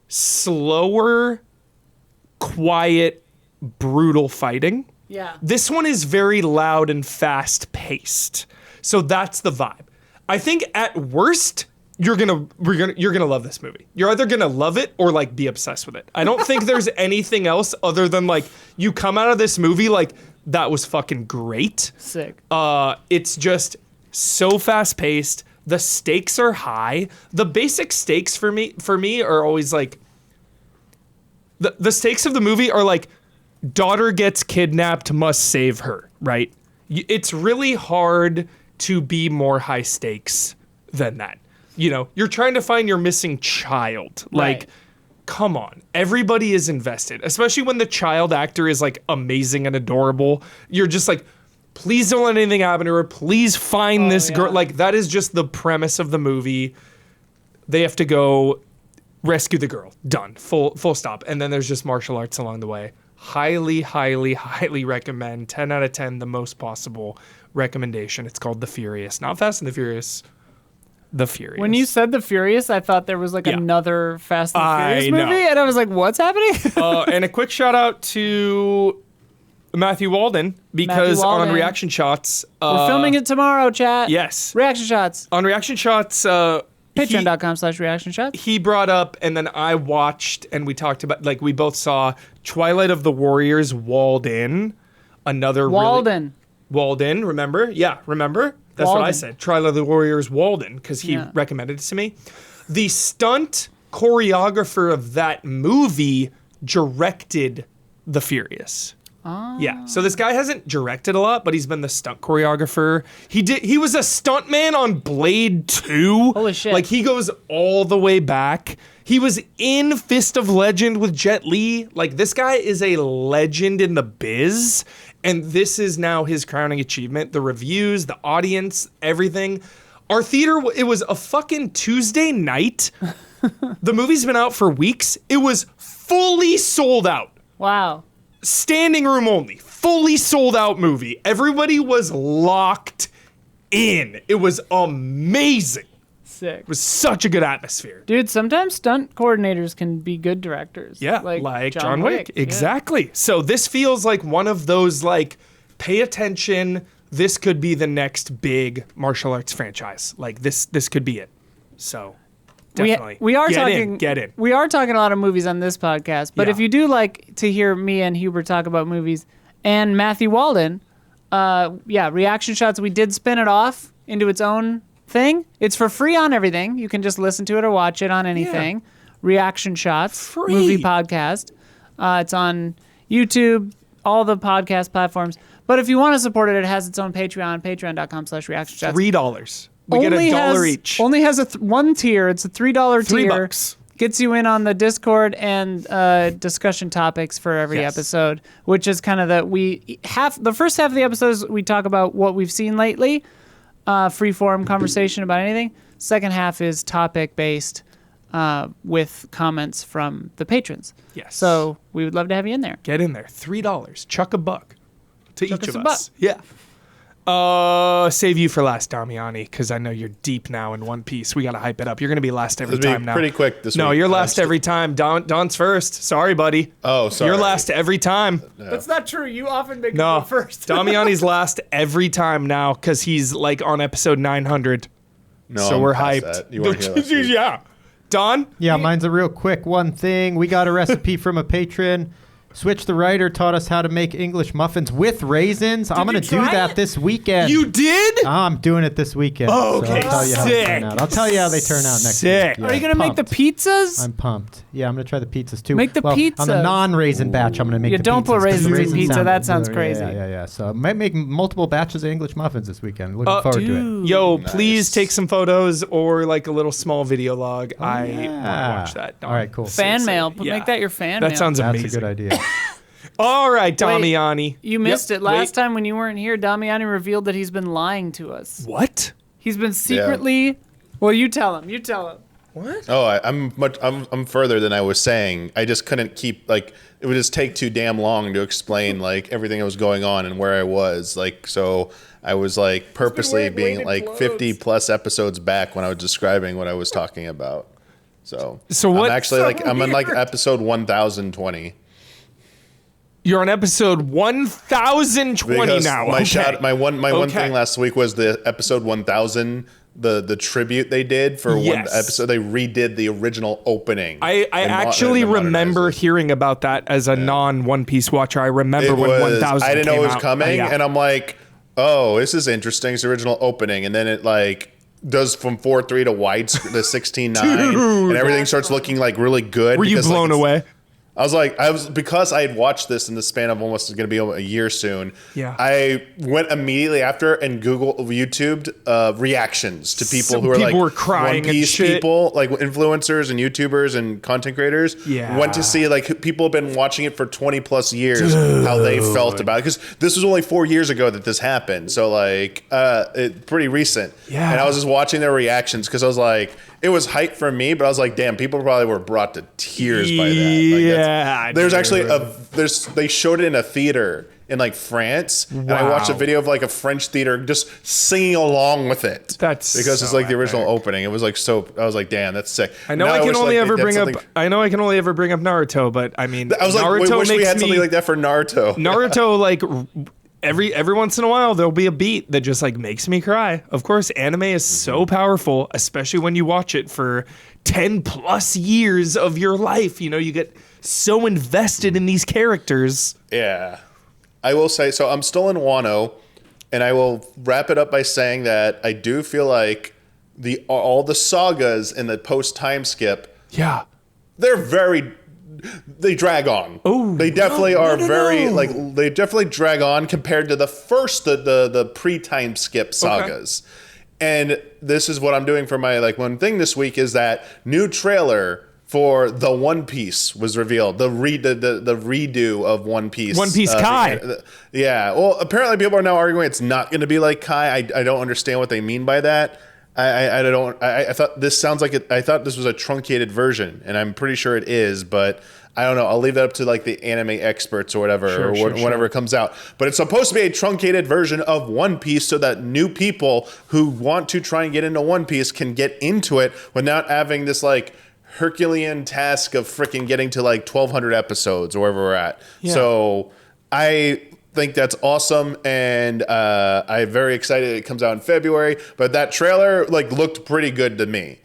slower, quiet, brutal fighting. Yeah. This one is very loud and fast paced. So that's the vibe. I think at worst, you're gonna love this movie. You're either gonna love it or like be obsessed with it. I don't think there's anything else other than like you come out of this movie like that was fucking great. Sick. It's just so fast paced. The stakes are high. The basic stakes for me are always like the stakes of the movie are like daughter gets kidnapped, must save her, right? It's really hard to be more high stakes than that. You know, you're trying to find your missing child. Like, Right. come on. Everybody is invested, especially when the child actor is like amazing and adorable. You're just like, please don't let anything happen to her. Please find this girl. yeah. Like, that is just the premise of the movie. They have to go rescue the girl. Done. Full stop. And then there's just martial arts along the way. Highly, highly, highly recommend. 10 out of 10, the most possible recommendation. It's called The Furious. Not Fast and the Furious. The Furious. When you said The Furious, I thought there was like Yeah. another Fast and I Furious know. movie, and I was like, "What's happening?" And a quick shout out to Matthew Walden because Matthew Walden. on Reaction Shots. We're filming it tomorrow, chat. Yes. Reaction shots. On Reaction Shots, Patreon.com/reaction shots. he brought up, and then I watched, and we talked about, like, we both saw Twilight of the Warriors Walden. Another Walden. Walden, remember? Yeah, remember? That's what I Walden. said. Twilight of the Warriors Walden, because he Yeah. recommended it to me. The stunt choreographer of that movie directed The Furious. Oh. Yeah. So this guy hasn't directed a lot, but he's been the stunt choreographer. He was a stuntman on Blade 2. Holy shit. Like, he goes all the way back. He was in Fist of Legend with Jet Li. Like, this guy is a legend in the biz, and this is now his crowning achievement. The reviews, the audience, everything. Our theater, it was a fucking Tuesday night. The movie's been out for weeks. It was fully sold out. Wow. Standing room only, fully sold out movie. Everybody was locked in. It was amazing. Sick. It was such a good atmosphere. Dude, sometimes stunt coordinators can be good directors. Yeah, like John Wick. Yeah. Exactly. So this feels like one of those, like, pay attention. This could be the next big martial arts franchise. Like, this could be it. So definitely. We are Get in. We are talking a lot of movies on this podcast, but Yeah. if you do like to hear me and Hubert talk about movies and Matthew Walden, Reaction Shots, we did spin it off into its own thing. It's for free on everything. You can just listen to it or watch it on anything. Reaction Shots, Free. movie podcast. It's on YouTube, all the podcast platforms. But if you want to support it, it has its own Patreon, patreon.com/reaction shots. $3. We get $1 each. Only has one tier. It's a $3 tier. $3. Gets you in on the Discord and discussion topics for every Yes. episode, which is kind of the first half of the episodes we talk about what we've seen lately, free-form conversation about anything. Second half is topic-based with comments from the patrons. Yes. So we would love to have you in there. Get in there. $3. Chuck a buck to Chuck each us of a us. buck. Yeah. Save you for last, Damiani, because I know you're deep now in One Piece. We got to hype it up. You're going to be last every It'll be time now. pretty quick this No, week. you're last every time. Don's first. Sorry, buddy. Oh, sorry. You're last every time. That's not true. You often make No. Damiani's last every time now because he's like on episode 900. No, So I'm we're past hyped. that. You weren't here last week. Yeah. Don? Yeah, mine's a real quick one thing. We got a recipe from a patron. Switch the Writer taught us how to make English muffins with raisins. I'm going to do try that it? this weekend. You did? I'm doing it this weekend. Oh, so okay, I'll tell you how they sick. turn out. I'll tell you how they turn out next Sick. week. Are you going to make the pizzas? I'm pumped. Yeah, I'm going to try the pizzas too. Make the On pizza. the non-raisin batch, I'm going to make Yeah, the don't put pizzas, 'cause the raisins in raisins pizza. sound That sounds good. crazy. Yeah. So I might make multiple batches of English muffins this weekend. Looking forward to it. Yo, Nice. please take some photos or like a little small video log. I want to yeah. watch that. Don. All right, cool. Fan Seriously. mail. Yeah. Make that your fan mail. That sounds That's amazing. a good idea. All right, Damiani. You missed Yep, it. Last wait. time when you weren't here, Damiani revealed that he's been lying to us. What? He's been secretly... Well, you tell him. You tell him. What? Oh, I'm further than I was saying. I just couldn't keep like it would just take too damn long to explain like everything that was going on and where I was. Like so I was like purposely wearing being weighted like clothes. 50 plus episodes back when I was describing what I was talking about. So what- I'm actually like I'm on like weird. episode 1020. You're on episode 1020 Because now. my Okay. one Okay. thing last week was the episode 1000 the tribute they did for one episode. They redid the original opening. I actually remember hearing about that as a non-One Piece watcher. I remember when 1000 I didn't know it was out. coming, and I'm like, oh, this is interesting. It's the original opening, and then it like does from 4:3 to wide to 16:9, and everything starts looking like really good. Were you blown away? Because I had watched this in the span of almost going to be a year soon. Yeah. I went immediately after and YouTubed reactions to people who are like were crying One Piece and shit. people, like influencers and YouTubers and content creators. Yeah. Went to see like people have been watching it for 20 plus years, how they felt about it. Because this was only 4 years ago that this happened. So like, pretty recent. Yeah. And I was just watching their reactions because I was like, it was hype for me, but I was like, damn, people probably were brought to tears by that. Like, there's actually they showed it in a theater in like France, and I watched a video of like a French theater just singing along with it. That's because so it's like the original epic. opening. It was like so. I was like, damn, that's sick. I know I can only ever bring up Naruto, but I mean, I was like, Naruto I wish we makes had something like that for Naruto. Naruto, like every once in a while, there'll be a beat that just like makes me cry. Of course, anime is so powerful, especially when you watch it for 10 plus years of your life. You know, you get so invested in these characters. Yeah. I will say, so I'm still in Wano, and I will wrap it up by saying that I do feel like all the sagas in the post time skip, Yeah. they drag on. Oh, they definitely they definitely drag on compared to the first, the pre-time skip sagas. And this is what I'm doing for my like one thing this week is that new trailer for the One Piece was revealed. The redo of One Piece. One Piece Kai. Yeah. Well, apparently people are now arguing it's not going to be like Kai. I don't understand what they mean by that. I thought this sounds like it. I thought this was a truncated version, and I'm pretty sure it is, but I don't know. I'll leave that up to like the anime experts or whatever, whenever it comes out. But it's supposed to be a truncated version of One Piece so that new people who want to try and get into One Piece can get into it without having this like Herculean task of freaking getting to like 1,200 episodes or wherever we're at. Yeah. So I think that's awesome, and I'm very excited it comes out in February. But that trailer like looked pretty good to me.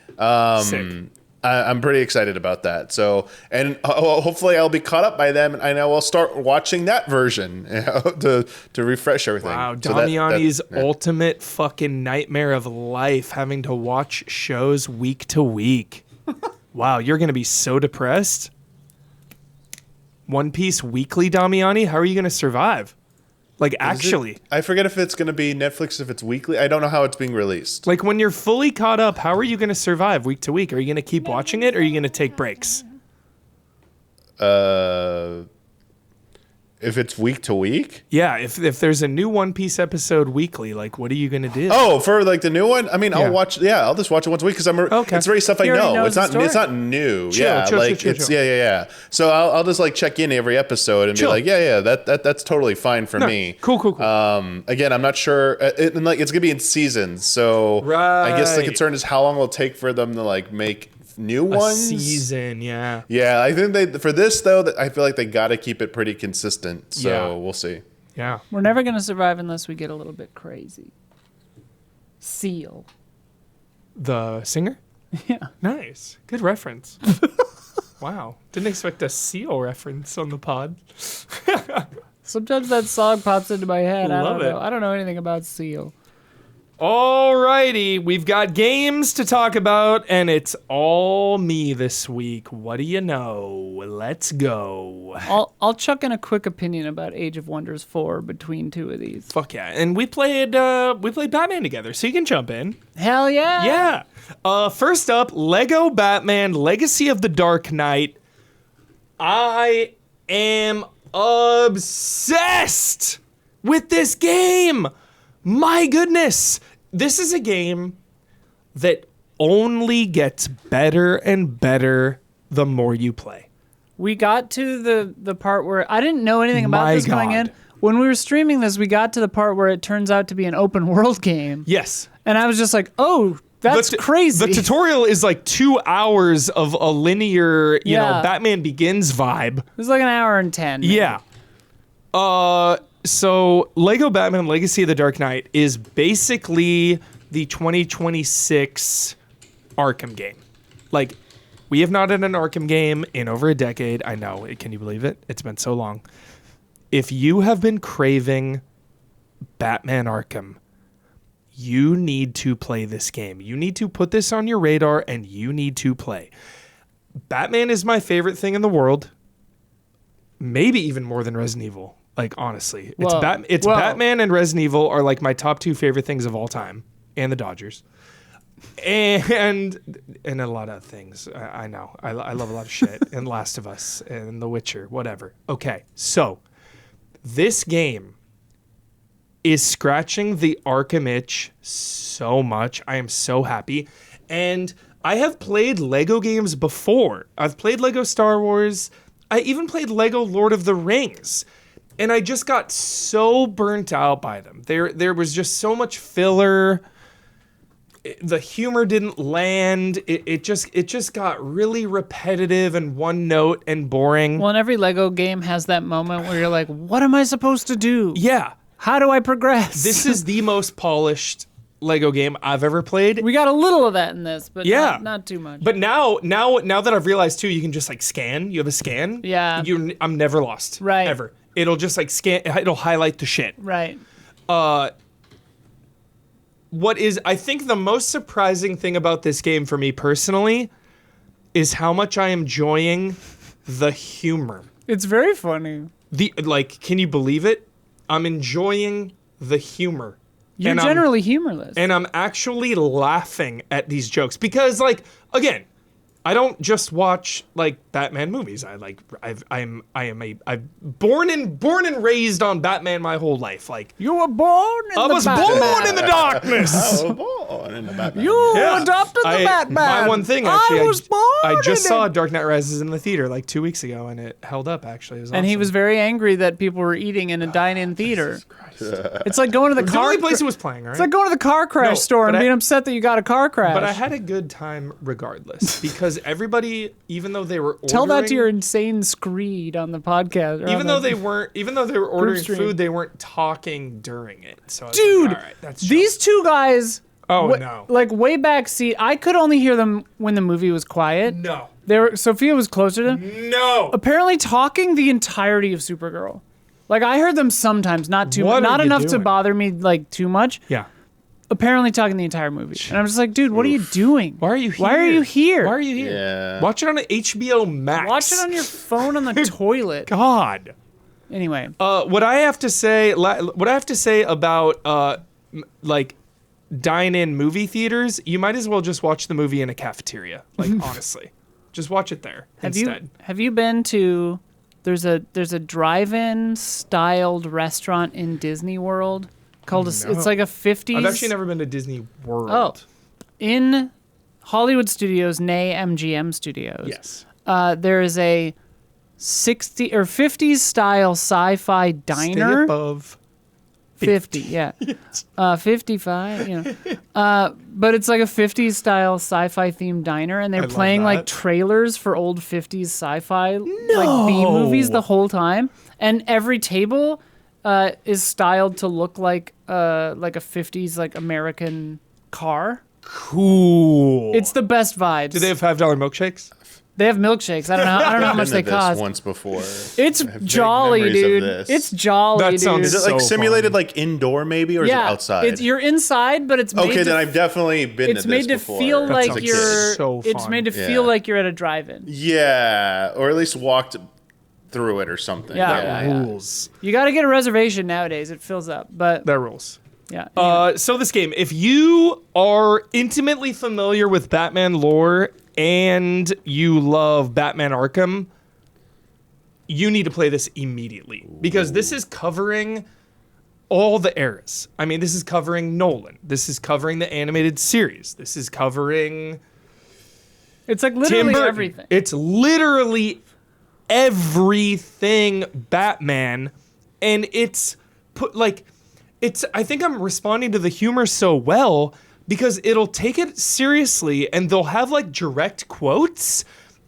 Sick. I'm pretty excited about that. So, and hopefully I'll be caught up by then, and I will start watching that version to refresh everything. Wow, so Damiani's ultimate fucking nightmare of life, having to watch shows week to week. Wow, you're gonna be so depressed. One Piece weekly, Damiani. How are you gonna survive? Like, actually, I forget if it's going to be Netflix, if it's weekly. I don't know how it's being released. like when you're fully caught up, how are you going to survive week to week? Are you going to keep watching it, or are you going to take breaks? If it's week to week? Yeah, if there's a new One Piece episode weekly, like, what are you going to do? Oh, for like the new one? I mean, Yeah. I'll just watch it once a week because it's very stuff I You already know. know It's the not story? it's not new. Chill. Yeah. So I'll just like check in every episode and Chill. be like, that's totally fine for me. Cool. Again, I'm not sure. It's gonna be in seasons, so I guess the Right. concern is how long will it take for them to like make new A ones. season, yeah. Yeah, I think for this though, I feel like they got to keep it pretty consistent. So Yeah. we'll see. Yeah. We're never going to survive unless we get a little bit crazy. Seal. The singer? Yeah. Nice. Good reference. Wow. Didn't expect a seal reference on the pod. Sometimes that song pops into my head. Love it. I don't know anything about Seal. Alrighty, we've got games to talk about, and it's all me this week. What do you know? Let's go. I'll chuck in a quick opinion about Age of Wonders 4 between two of these. Fuck yeah. And we played Batman together, so you can jump in. Hell yeah. Yeah. First up, Lego Batman Legacy of the Dark Knight. I am obsessed with this game. My goodness. This is a game that only gets better and better the more you play. We got to the part where I didn't know anything about My this going in. God. When we were streaming this, we got to the part where it turns out to be an open world game. Yes. And I was just like, oh, that's crazy. The tutorial is like 2 hours of a linear, you know, Yeah. Batman Begins vibe. It was like an hour and 10. maybe. Yeah. So Lego Batman Legacy of the Dark Knight is basically the 2026 Arkham game. Like, we have not had an Arkham game in over a decade. I know. Can you believe it? It's been so long. If you have been craving Batman Arkham, you need to play this game. You need to put this on your radar and you need to play. Batman is my favorite thing in the world. Maybe even more than Resident Evil. Like, honestly. It's Batman and Resident Evil are like my top 2 favorite things of all time. And the Dodgers. And a lot of things. I know. I love a lot of shit. And Last of Us and The Witcher. Whatever. Okay. So, this game is scratching the Arkham itch so much. I am so happy. And I have played Lego games before. I've played Lego Star Wars. I even played Lego Lord of the Rings. And I just got so burnt out by them. There was just so much filler. The humor didn't land. It just got really repetitive and one note and boring. Well, and every Lego game has that moment where you're like, what am I supposed to do? Yeah. How do I progress? This is the most polished Lego game I've ever played. We got a little of that in this, but Yeah. not too much. But now that I've realized too, you can just like scan. You have a scan. Yeah. I'm never lost. Right. Ever. It'll just like scan. It'll highlight the shit. Right. What is, I think, the most surprising thing about this game for me personally is how much I am enjoying the humor. It's very funny. Can you believe it? I'm enjoying the humor. You're generally humorless. And I'm actually laughing at these jokes because, like, again, I don't just watch like Batman movies. I'm born and raised on Batman my whole life. Like, you were born in I was born in the darkness. I was born in the Batman. You adopted the Batman. My one thing, actually, I was born I just in saw it. Dark Knight Rises in the theater like 2 weeks ago, and it held up. Actually, it was And he awesome. was very angry that people were eating in a dine-in theater. It's like going to the the car. only place it was playing, right? It's like going to the car crash No, store and but being upset that you got a car crash. But I had a good time regardless because everybody, even though they were ordering, Tell that to your insane screed on the podcast. even though they were ordering stream. food, they weren't talking during it. So I was Dude, like, all right, that's these two guys. Oh, no. Like way back seat. I could only hear them when the movie was quiet. no, Sophia was closer to them. no. Apparently talking the entirety of Supergirl. Like I heard them sometimes, not too What much, are not you enough to doing? bother me like too much. Yeah. Apparently talking the entire movie. And I'm just like, dude, what are you doing? Why are you here? Why are you here? Why are you here? Yeah. Watch it on HBO Max. Watch it on your phone on the toilet. God. Anyway. What I have to say about like dine-in movie theaters, you might as well just watch the movie in a cafeteria. Like honestly, just watch it there instead. Have you been to? There's a drive-in styled restaurant in Disney World called it's like a 50s. I've actually never been to Disney World. Oh, in Hollywood Studios, nay MGM Studios. Yes. There is a 60 or 50s style sci-fi diner. Stay above 50, yeah. 55, you know. But it's like a 50s style sci-fi themed diner, and they're love playing like that. trailers for old 50s sci-fi like B movies the whole time. And every table is styled to look like a 50s like American car. Cool. It's the best vibes. Do they have $5 milkshakes? They have milkshakes. I don't know how much Been they to this cost. once before. It's I have vague jolly, memories of dude. this. It's jolly, That dude. sounds Is it like so simulated fun. like indoor maybe, or is it outside? You're inside, but it's made Okay, to then I've definitely been it's to made this to before. feel like as a you're kid. So it's fun. made to feel Yeah. like you're at a drive-in. Yeah, or at least walked through it or something. Yeah. Rules. You got to get a reservation nowadays. It fills up. But That rules. yeah. So this game, if you are intimately familiar with Batman lore and you love Batman Arkham, you need to play this immediately because this is covering all the eras. I mean, this is covering Nolan. This is covering the animated series. This is covering It's like Tim literally Burton. everything. It's literally everything Batman, and it's put like it's. I think I'm responding to the humor so well because it'll take it seriously, and they'll have like direct quotes,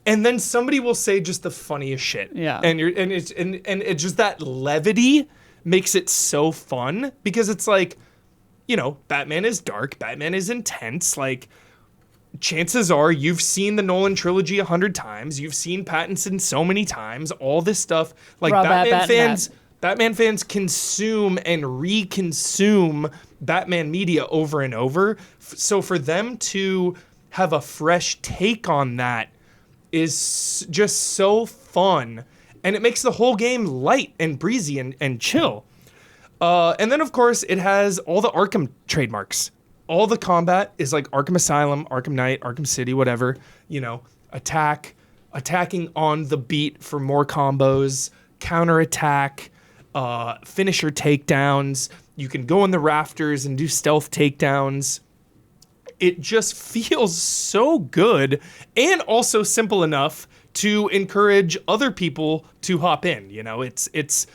and then somebody will say just the funniest shit. Yeah. and it's just that levity makes it so fun because it's like Batman is dark, Batman is intense. Like, chances are you've seen the Nolan trilogy 100 times. You've seen Pattinson so many times. All this stuff, like Batman fans consume and reconsume Batman media over and over. So for them to have a fresh take on that is just so fun, and it makes the whole game light and breezy and chill. And then, of course, it has all the Arkham trademarks. All the combat is like Arkham Asylum, Arkham Knight, Arkham City, whatever. Attacking on the beat for more combos, counterattack, finisher takedowns. You can go in the rafters and do stealth takedowns. It just feels so good and also simple enough to encourage other people to hop in. It's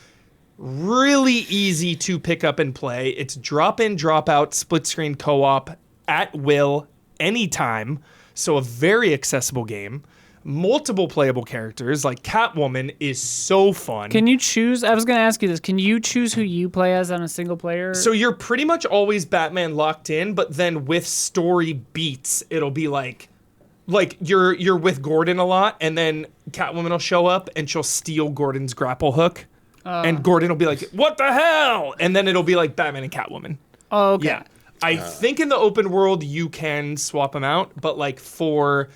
really easy to pick up and play. It's drop in, drop out, split screen co-op at will, anytime. So a very accessible game. Multiple playable characters, like Catwoman is so fun. Can you choose? I was going to ask you this. Can you choose who you play as on a single player? So you're pretty much always Batman locked in, but then with story beats, it'll be like you're with Gordon a lot, and then Catwoman will show up and she'll steal Gordon's grapple hook. And Gordon will be like, "What the hell?" And then it'll be like Batman and Catwoman. Oh, okay. Yeah. I think in the open world you can swap them out, but like for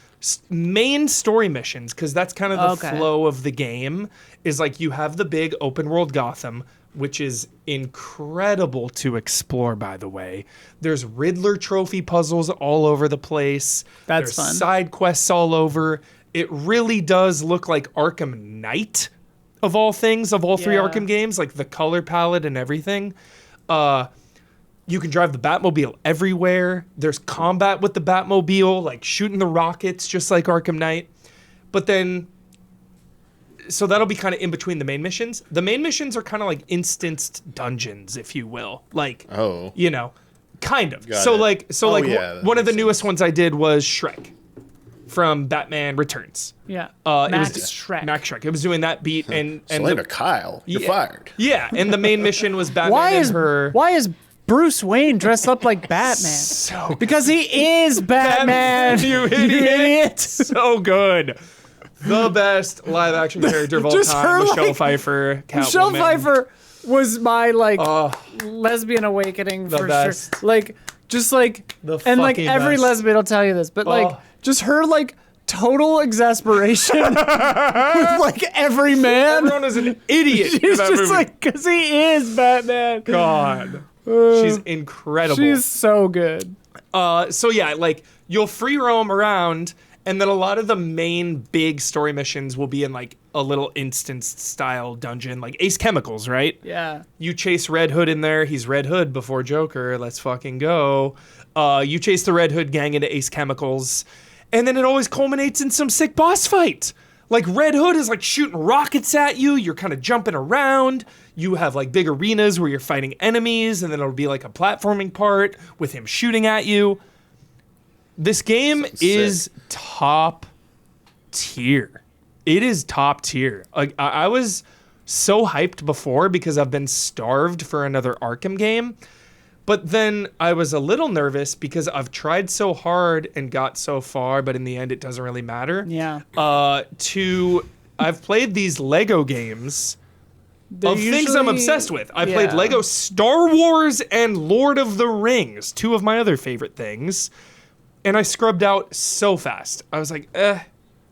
main story missions, because that's kind of the flow of the game, is like you have the big open world Gotham, which is incredible to explore, by the way. There's Riddler trophy puzzles all over the place. That's There's fun. Side quests all over. It really does look like Arkham Knight, of all things, of all three Arkham games, like the color palette and everything. You can drive the Batmobile everywhere. There's combat with the Batmobile, like shooting the rockets, just like Arkham Knight. But then, so that'll be kind of in between the main missions. The main missions are kind of like instanced dungeons, if you will. Like, kind of. One of the newest ones I did was Shrek from Batman Returns. Yeah. Max Shrek. It was doing that beat and Selena Kyle, you're fired. Yeah, and the main mission was Batman Why is Bruce Wayne dressed up like Batman? Because he is Batman. You idiot. So good. The best live action character of all time, Michelle Pfeiffer, Catwoman. Michelle Pfeiffer was my lesbian awakening for best. sure. Every lesbian will tell you this, but just her total exasperation with every man. Everyone is an idiot. She's just because he is Batman. God. She's incredible. She's so good. You'll free roam around, and then a lot of the main big story missions will be in a little instance style dungeon, like Ace Chemicals, right? Yeah. You chase Red Hood in there. He's Red Hood before Joker. Let's fucking go. You chase the Red Hood gang into Ace Chemicals, and then it always culminates in some sick boss fight. Like Red Hood is shooting rockets at you. You're kind of jumping around. You have big arenas where you're fighting enemies, and then it'll be a platforming part with him shooting at you. This game is top tier. It is top tier. I was so hyped before because I've been starved for another Arkham game. But then I was a little nervous because I've tried so hard and got so far, but in the end it doesn't really matter. Yeah. I've played these Lego games of things I'm obsessed with. I played Lego Star Wars and Lord of the Rings, two of my other favorite things. And I scrubbed out so fast. I was like,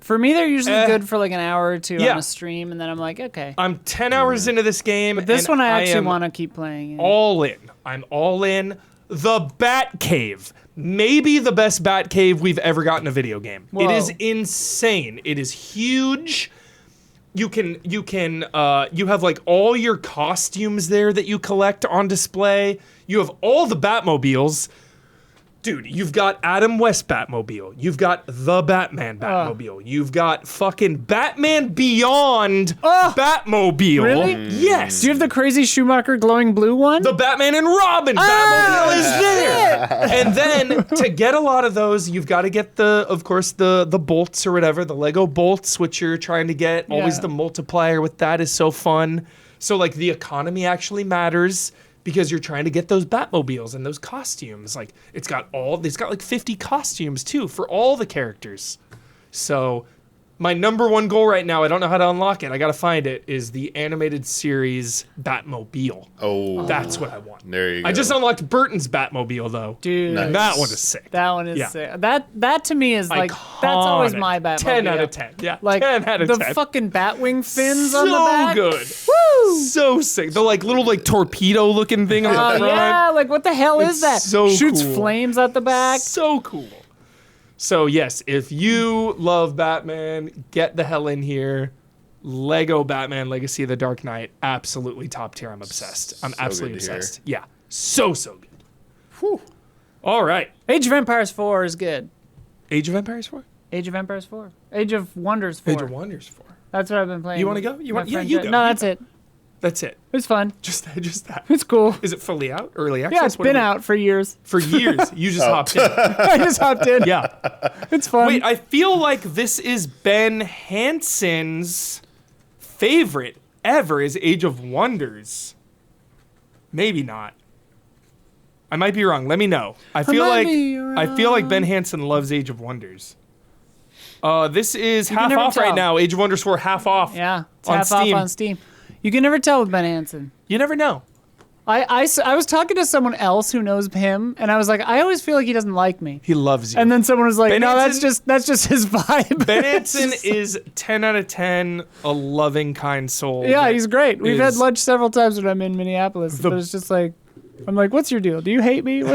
For me, they're usually good for an hour or two on a stream, and then I'm like, okay. I'm 10 hours into this game. But this one I actually want to keep playing. All in. I'm all in. The Bat Cave. Maybe the best Bat Cave we've ever got in a video game. Whoa. It is insane. It is huge. You have all your costumes there that you collect on display. You have all the Batmobiles. Dude, you've got Adam West Batmobile. You've got the Batman Batmobile. You've got fucking Batman Beyond Batmobile. Really? Yes. Do you have the crazy Schumacher glowing blue one? The Batman and Robin Batmobile is there. And then to get a lot of those, you've got to get the bolts or whatever, the Lego bolts, which you're trying to get. Always the multiplier with that is so fun. So the economy actually matters. because you're trying to get those Batmobiles and those costumes. Like it's got like 50 costumes too for all the characters. So my number one goal right now, I don't know how to unlock it. I got to find it, is the animated series Batmobile. Oh. That's what I want. There you go. I just unlocked Burton's Batmobile though. Dude. Nice. That one is sick. That one is Yeah. sick. That to me is like, that's always Iconic. my Batmobile. 10 out of 10. Yeah. Like 10 out of the 10. fucking Batwing fins so on the back. good. Woo! So sick. The like little like torpedo looking thing on the Oh front. yeah, like what the hell It's is that? so Shoots cool. flames out the back. So cool. So yes, if you love Batman, get the hell in here. Lego Batman Legacy of the Dark Knight, absolutely top tier. I'm obsessed. I'm So absolutely good to hear. obsessed. Yeah. So good. Whew. All right. Age of Empires 4 is good. Age of Empires 4? Age of Empires 4. Age of Wonders 4. Age of Wonders 4. That's what I've been playing. You wanna go? You My want- yeah, friend you did. go. No, You that's it. That's it. It's fun. Just that. It's cool. Is it fully out? Early access? Yeah, it's What been are we- out for years. For years. You just hopped in. I just hopped in. Yeah. It's fun. Wait, I feel like this is Ben Hansen's favorite ever, is Age of Wonders. Maybe not. I might be wrong. Let me know. I feel might like be Ben Hansen loves Age of Wonders. This is can half never off right tell. now. Age of Wonders 4 half off. yeah, it's on half Steam. off on Steam. You can never tell with Ben Hansen. You never know. I was talking to someone else who knows him, and I was like, I always feel like he doesn't like me. He loves you. And then someone was like, Ben no, Hansen- that's just his vibe. Ben Hansen is 10 out of 10, a loving, kind soul. Yeah, that he's great. We've had is- lunch several times when I'm in Minneapolis, but it's just like, I'm like, what's your deal? Do you hate me? Am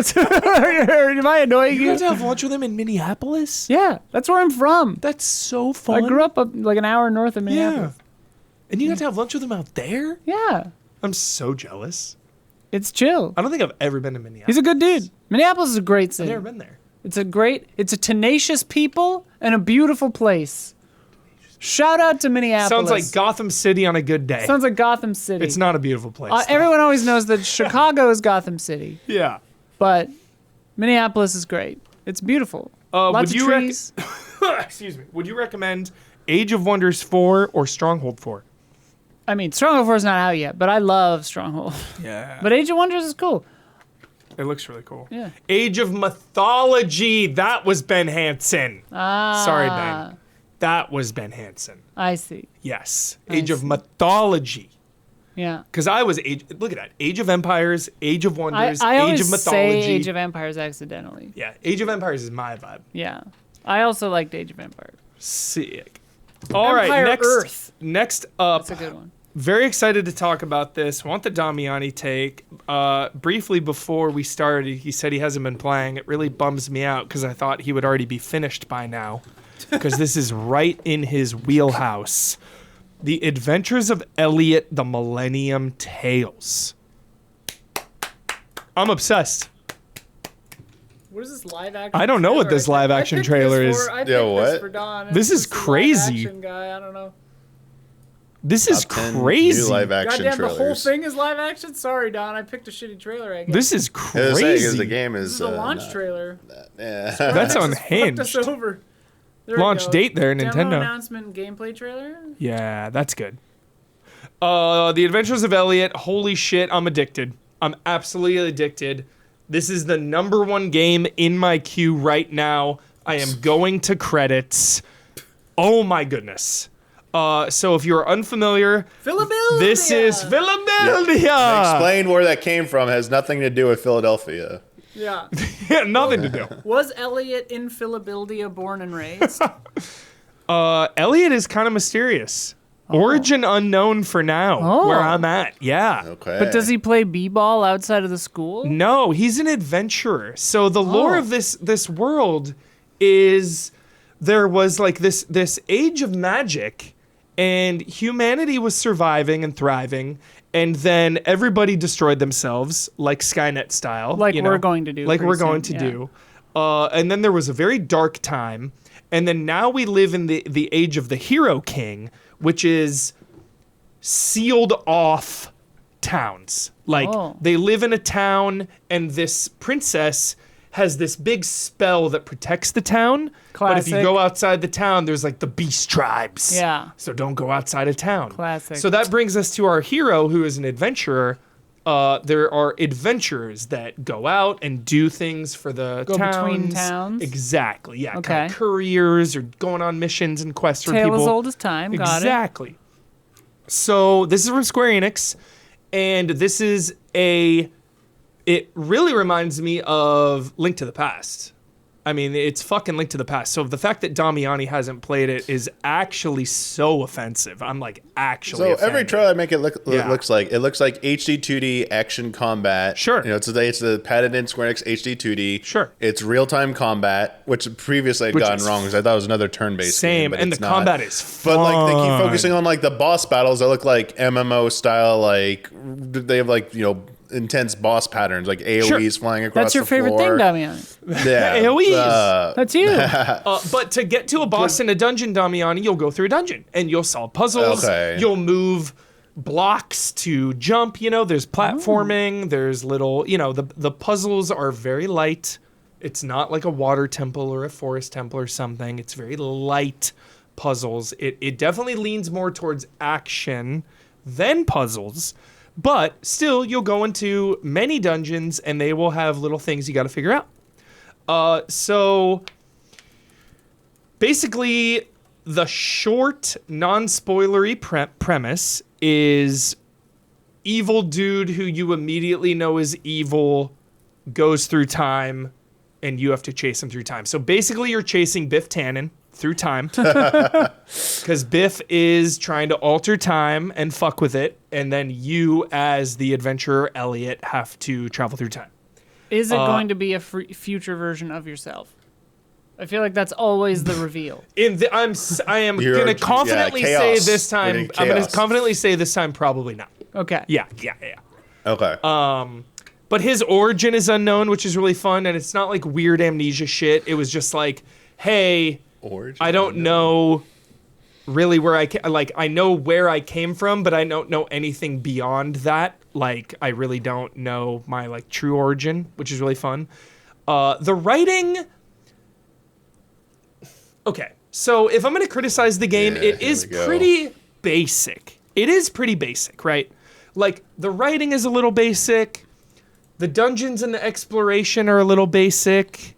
I annoying You you? got to have lunch with him in Minneapolis? Yeah, that's where I'm from. That's so fun. I grew up like an hour north of Yeah. Minneapolis. And you got to have lunch with him out there? Yeah, I'm so jealous. it's chill. I don't think I've ever been to Minneapolis. He's a good dude. Minneapolis is a great I've city. never been there. It's a tenacious people and a beautiful place. Shout out to Minneapolis. Sounds like Gotham City on a good day. Sounds like Gotham City. It's not a beautiful place. though. Everyone always knows that Chicago is Gotham City, Yeah. but Minneapolis is great. It's beautiful. Lots would of you trees. Excuse me. Would you recommend Age of Wonders 4 or Stronghold 4? I mean, Stronghold 4 is not out yet, but I love Stronghold. Yeah. But Age of Wonders is cool. It looks really cool. Yeah. Age of Mythology. That was Ben Hansen. Sorry, Ben. That was Ben Hansen. I see. Yes. I Age of see. Mythology. Yeah. Because I was look at that. Age of Empires, Age of Wonders, I Age always of Mythology. say Age of Empires accidentally. Yeah, Age of Empires is my vibe. Yeah. I also liked Age of Empires. Sick. All right, Empire next Earth. next up. That's a good one. Very excited to talk about this. Want the Damiani take. Briefly before we started, he said he hasn't been playing. It really bums me out because I thought he would already be finished by now. Because this is right in his wheelhouse. The Adventures of Elliot, the Millennium Tales. I'm obsessed. What is this live action? I don't know what this live action trailer is. Yo, what? This is crazy. Guy, I don't know. This is Top 10 crazy. New live action Goddamn, the whole trailers. thing is live action? Sorry, Don. I picked a shitty trailer, I guess. This is I was saying, 'cause crazy. the game This is is a launch not- trailer. Yeah. That's Square Enix has unhinged. fucked us over. There we Launch go. date there, Demo Nintendo. announcement and gameplay trailer. Yeah, that's good. The Adventures of Elliot. Holy shit, I'm addicted. I'm absolutely addicted. This is the number one game in my queue right now. I am going to credits. Oh my goodness. So if you're unfamiliar, Philadelphia. this is Philadelphia. Explain where that came from has nothing to do with Philadelphia. Yeah. Yeah, nothing to do. Was Elliot in Philadelphia born and raised? Elliot is kind of mysterious. Origin unknown for now, Oh. where I'm at. Yeah. Okay. But does he play b-ball outside of the school? No, he's an adventurer. So the lore Oh. of this world is there was like this age of magic, and humanity was surviving and thriving, and then everybody destroyed themselves, like Skynet style. Like you know, we're going to do Like pretty we're going soon, to yeah. do. And then there was a very dark time, and then now we live in the age of the Hero King, which is sealed off towns. Like Oh. they live in a town, and this princess has this big spell that protects the town. But if you Classic. go outside the town, there's like the beast tribes. Yeah. So don't go outside of town. Classic. So that brings us to our hero, who is an adventurer, There are adventurers that go out and do things for the Go towns. between towns? Exactly, yeah. Okay. Kind of couriers or going on missions and quests for Tale people. as old as time. Got it. Exactly. So this is from Square Enix, and this is it really reminds me of Link to the Past. I mean, it's fucking Link to the Past. So the fact that Damiani hasn't played it is actually so offensive. I'm like actually So offended. every trailer I make it Yeah. looks like HD 2D action combat. Sure. You know, it's the patented Square Enix HD 2D. Sure. It's real time combat, which previously I'd gotten is wrong because I thought it was another turn based Same, game, but and it's the not. combat is fun. But like they keep focusing on like the boss battles that look like MMO style. Like they have like intense boss patterns, like AOE's flying across. That's your the favorite floor. thing, Damian. Yeah. AOEs. That's you. But to get to a boss in a dungeon, Damiani, you'll go through a dungeon and you'll solve puzzles. Okay. You'll move blocks to jump. There's platforming. There's little. The puzzles are very light. It's not like a water temple or a forest temple or something. It's very light puzzles. It definitely leans more towards action than puzzles. But still, you'll go into many dungeons and they will have little things you got to figure out. So basically, the short, non-spoilery premise is evil dude who you immediately know is evil goes through time and you have to chase him through time. So basically, you're chasing Biff Tannen through time because Biff is trying to alter time and fuck with it, and then you as the adventurer Elliot have to travel through time. Is it going to be a future version of yourself? I feel like that's always the reveal. I am gonna confidently say chaos. this time. We're in I'm gonna chaos. confidently say this time probably not. Okay. Yeah. Okay. But his origin is unknown, which is really fun, and it's not like weird amnesia shit. It was just like, hey, Origin I don't know really where I know where I came from, but I don't know anything beyond that. Like, I really don't know my true origin, which is really fun. The writing. Okay, so if I'm going to criticize the game, it is pretty basic. It is pretty basic, right? Like, the writing is a little basic. The dungeons and the exploration are a little basic.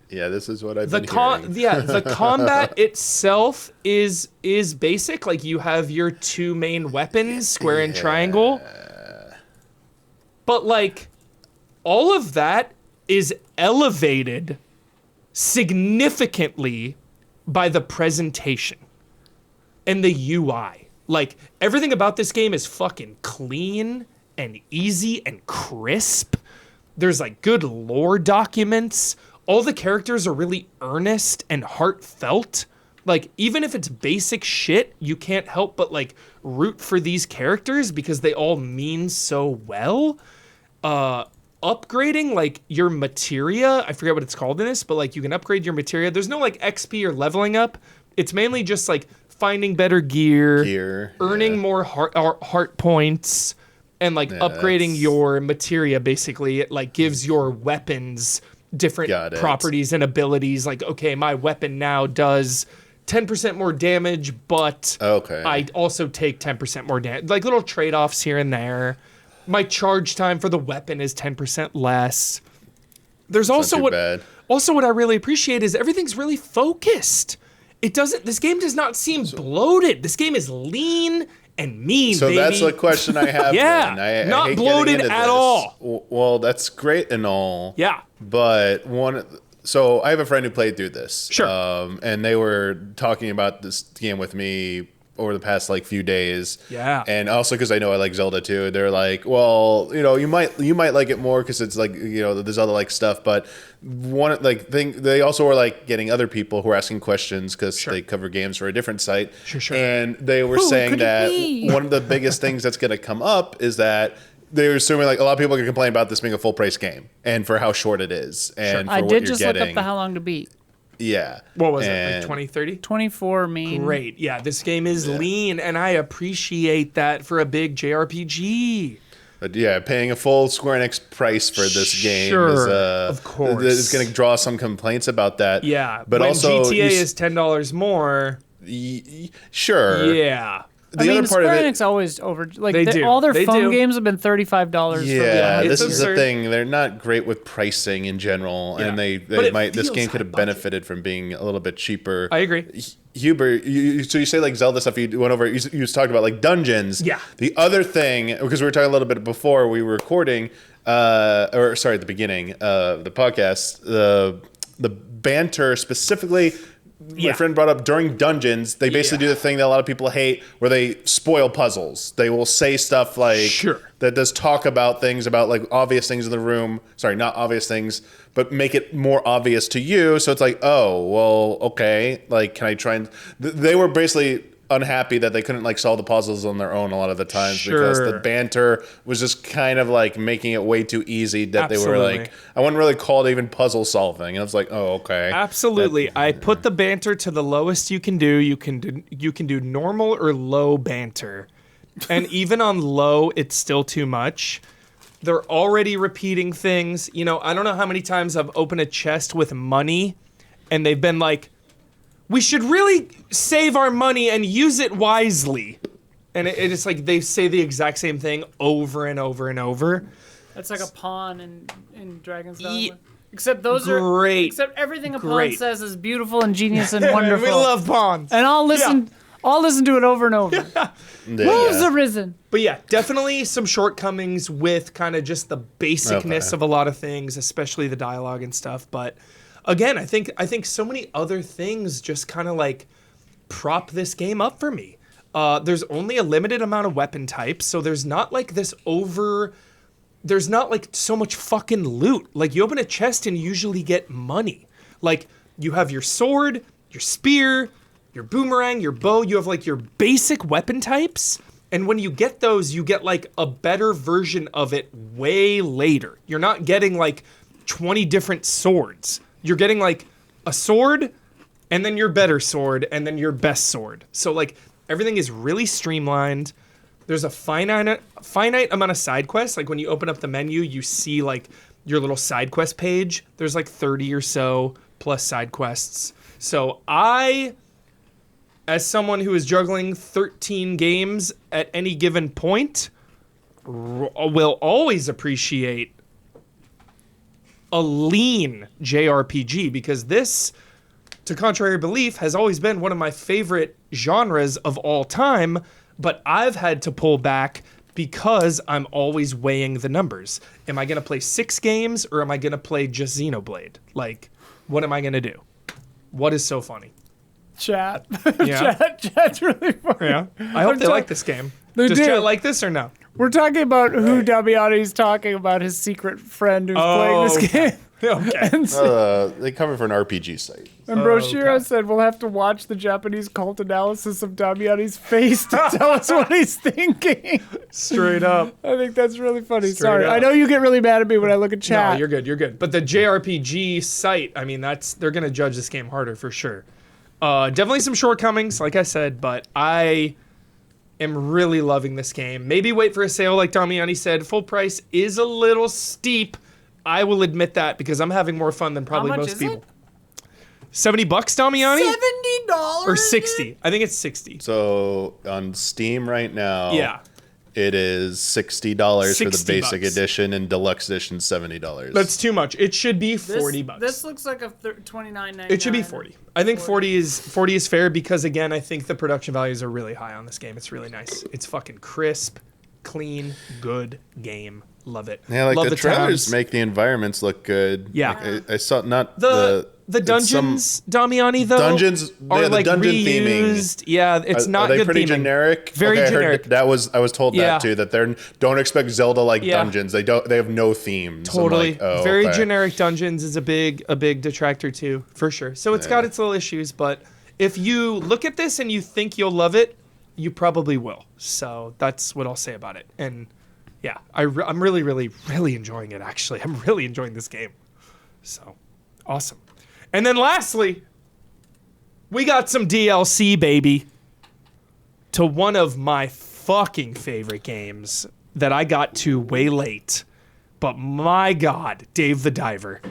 Yeah, this is what I've been hearing. The combat itself is basic. Like, you have your two main weapons, square and triangle. But all of that is elevated significantly by the presentation and the UI. Like, everything about this game is fucking clean and easy and crisp. There's good lore documents. All the characters are really earnest and heartfelt. Even if it's basic shit, you can't help but root for these characters because they all mean so well. Upgrading your materia, I forget what it's called in this, but you can upgrade your materia. There's no XP or leveling up. It's mainly just finding better gear, earning more heart points, and upgrading your materia. Basically, it gives your weapons different properties and abilities. Okay, my weapon now does 10% more damage, but I also take 10% more damage. Little trade-offs here and there. My charge time for the weapon is 10% less. There's also what I really appreciate is everything's really focused. This game does not seem bloated. This game is lean and mean, so baby. That's the question I have. Yeah, I not hate bloated getting into at this. all. Well, that's great and all. Yeah. But so I have a friend who played through this. Sure. And they were talking about this game with me over the past few days. Yeah. And also because I know I like Zelda too. They're like, well, you might like it more because it's there's other stuff, but one they also were getting other people who are asking questions because they cover games for a different site. Sure. And they were saying that one of the biggest things that's going to come up is that they're assuming a lot of people can complain about this being a full price game and for how short it is and for I what did you're just getting. look up the how long to beat. Yeah. What was it? 2030? 24 mean. Great. Yeah, this game is lean, and I appreciate that for a big JRPG. But yeah, paying a full Square Enix price for this game is, of course, is going to draw some complaints about that. Yeah, but when also GTA is $10 more. Sure. Yeah. the other part Square of it, Enix always over like They do. all their They phone do. games have been $35. yeah, It's this is the absurd. thing. They're not great with pricing in general, Yeah. and But it this feels game could have high budget. benefited from being a little bit cheaper. I agree. Hubert, so you say like Zelda stuff. You went over. You talked about like dungeons. Yeah. The other thing, because we were talking a little bit before we were recording, or sorry, at the beginning of the podcast, the banter specifically. Yeah. My friend brought up during dungeons, they basically do the thing that a lot of people hate where they spoil puzzles. They will say stuff like Sure. that does talk about things about like obvious things in the room. Sorry, not obvious things, but make it more obvious to you. So it's like, oh, well, okay. Like, can I try and they were basically unhappy that they couldn't like solve the puzzles on their own a lot of the times because the Sure. banter was just kind of like making it way too easy that they were Absolutely. like, I wouldn't really call it even puzzle solving. And I was like, oh, okay. Absolutely. I put the banter to the lowest you can do. You can do normal or low banter. And even on low, it's still too much. They're already repeating things. You know, I don't know how many times I've opened a chest with money and they've been like, we should really save our money and use it wisely. And it's like they say the exact same thing over and over and over. That's like a pawn in Dragon's Ye- Dogma. Except those Great. Except everything a pawn Great. says is beautiful and genius and wonderful. We love pawns. And I'll listen. I'll listen to it over and over. Wolves Yeah. arisen. But yeah, definitely some shortcomings with kind of just the basicness Okay. of a lot of things, especially the dialogue and stuff. But again, I think so many other things just kind of like prop this game up for me. There's only a limited amount of weapon types, so there's not like there's not like so much fucking loot. Like you open a chest and you usually get money. Like you have your sword, your spear, your boomerang, your bow. You have like your basic weapon types. And when you get those, you get like a better version of it way later. You're not getting like 20 different swords. You're getting like a sword and then your better sword and then your best sword. So like everything is really streamlined. There's a finite amount of side quests. Like when you open up the menu, you see like your little side quest page. There's like 30 or so plus side quests. So I, as someone who is juggling 13 games at any given point, will always appreciate a lean JRPG because this, to contrary belief, has always been one of my favorite genres of all time, but I've had to pull back because I'm always weighing the numbers. Am I going to play 6 games or am I going to play just Xenoblade? Like, what am I going to do? What is so funny? Chat. Yeah. Chat's really funny. Yeah. I hope they like this game. They Does do. chat like this or no? We're talking about who Damiani's talking about, his secret friend who's playing this game. Okay. And, They cover for an RPG site. and Broshiro said we'll have to watch the Japanese cult analysis of Damiani's face to tell us what he's thinking. Straight up. I think that's really funny. Straight Sorry. up. I know you get really mad at me when I look at chat. No, you're good. You're good. But the JRPG site, I mean, they're gonna judge this game harder for sure. Definitely some shortcomings, like I said, but I am really loving this game. Maybe wait for a sale, like Damiani said. Full price is a little steep. I will admit that because I'm having more fun than probably much most is people. $70, Damiani? $70? Or 60. I think it's 60. So on Steam right now, Yeah. it is $60 for the $60. Basic Edition and Deluxe Edition $70. That's too much. It should be $40. This looks like a $29.99. It should be 40. I think 40 is fair because again, I think the production values are really high on this game. It's really nice. It's fucking crisp, clean, good game. Love it. Yeah, like Love the trailers towns. make the environments look good. Yeah. I saw not the it's dungeons, Damiani, though, dungeons, are yeah, the like dungeon reused. Yeah, it's not Are they good pretty theming. generic? Very okay, generic. I was told Yeah. that too. That don't expect Zelda like Yeah. dungeons. They have no themes. I'm Totally. like, oh, Very okay. generic dungeons is a big detractor too, for sure. So it's got its little issues, but if you look at this and you think you'll love it, you probably will. So that's what I'll say about it. And yeah, I'm really, really, really enjoying it, actually. I'm really enjoying this game. So, awesome. And then lastly, we got some DLC, baby, to one of my fucking favorite games that I got to way late. But my God, Dave the Diver.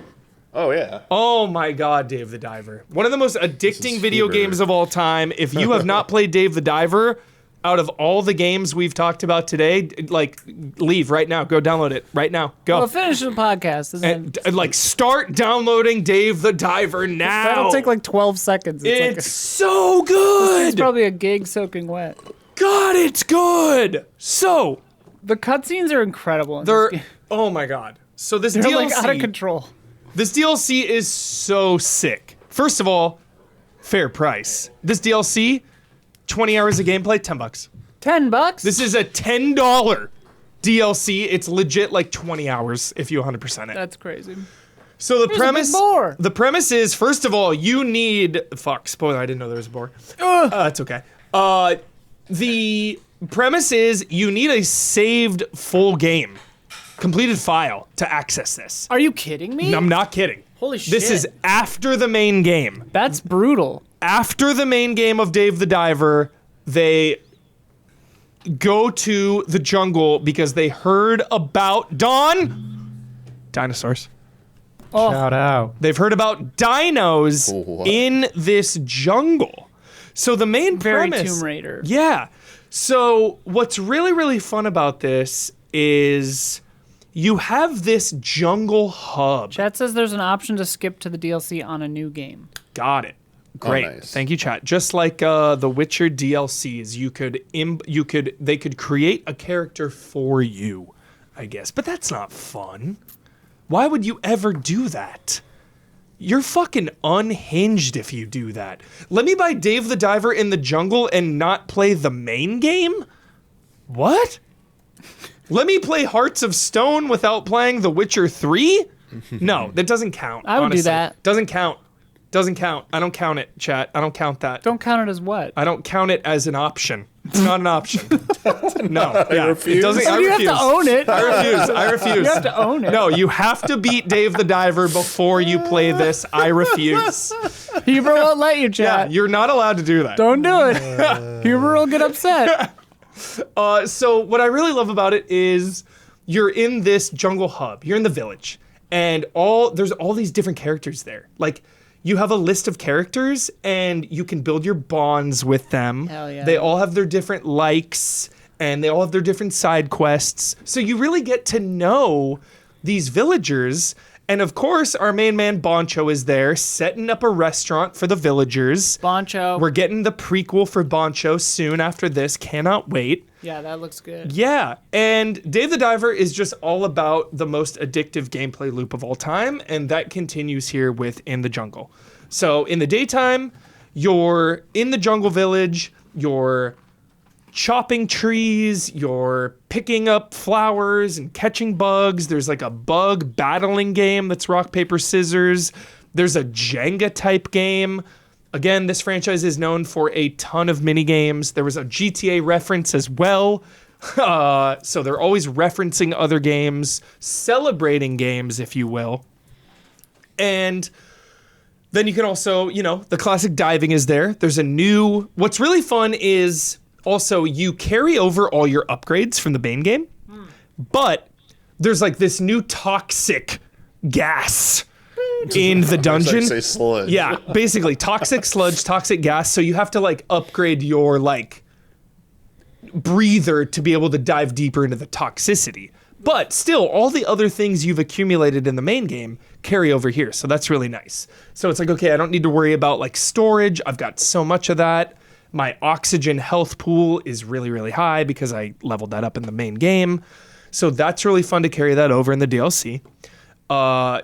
Oh yeah. Oh my God, Dave the Diver. One of the most addicting is video fever. games of all time. If you have not played Dave the Diver, out of all the games we've talked about today, like, leave right now. Go download it right now. Go. Well, finish the podcast. And like, start downloading Dave the Diver now. That'll take like 12 seconds. It's so good. It's probably a gig soaking wet. God, it's good. So The cutscenes are incredible. In this game. oh my god. So this They're DLC, like out of control. This DLC is so sick. First of all, fair price. This DLC, 20 hours of gameplay, $10. $10? This is a $10 DLC. It's legit like 20 hours if you 100% it. That's crazy. So the There's premise, a big boar. the premise is, first of all, you need, spoiler, I didn't know there was a boar. It's okay. The premise is you need a saved full game, completed file to access this. Are you kidding me? I'm not kidding. Holy shit. This is after the main game. That's brutal. After the main game of Dave the Diver, they go to the jungle because they heard about dinosaurs. Oh, Shout out. They've heard about dinos What? in this jungle. So the main very premise, Tomb Raider. yeah. So what's really, really fun about this is you have this jungle hub. Chat says there's an option to skip to the DLC on a new game. Got it. Great. nice. Thank you, chat. Just like the Witcher DLCs, they could create a character for you, I guess. But that's not fun. Why would you ever do that? You're fucking unhinged if you do that. Let me buy Dave the Diver in the jungle and not play the main game? What? Let me play Hearts of Stone without playing The Witcher 3? No, that doesn't count. I would do honestly. that. Doesn't count. Doesn't count. I don't count it, chat. I don't count that. Don't count it as what? I don't count it as an option. It's not an option. No, yeah. refuse. It doesn't. I you refuse. have to own it. I refuse. I refuse. You have to own it. No, you have to beat Dave the Diver before you play this. I refuse. Huber won't let you, Yeah, chat. you're not allowed to do that. Don't do it. Huber will get upset. So what I really love about it is you're in this jungle hub. You're in the village, and there's all these different characters there. Like, you have a list of characters, and you can build your bonds with them. Hell yeah. They all have their different likes, and they all have their different side quests. So you really get to know these villagers. And of course, our main man Boncho is there, setting up a restaurant for the villagers. Boncho. We're getting the prequel for Boncho soon after this. Cannot wait. Yeah, that looks good. Yeah, and Dave the Diver is just all about the most addictive gameplay loop of all time, and that continues here with In the Jungle. So in the daytime, you're in the jungle village, you're chopping trees, you're picking up flowers and catching bugs. There's like a bug battling game that's rock, paper, scissors. There's a Jenga type game. Again, this franchise is known for a ton of mini games. There was a GTA reference as well. So they're always referencing other games, celebrating games, if you will. And then you can also, the classic diving is there. There's what's really fun is also you carry over all your upgrades from the main game, but there's like this new toxic gas in the dungeon. Say sludge. Yeah, basically toxic sludge, toxic gas. So you have to like upgrade your like breather to be able to dive deeper into the toxicity. But still, all the other things you've accumulated in the main game carry over here. So that's really nice. So it's like, okay, I don't need to worry about like storage. I've got so much of that. My oxygen health pool is really, really high because I leveled that up in the main game. So that's really fun to carry that over in the DLC.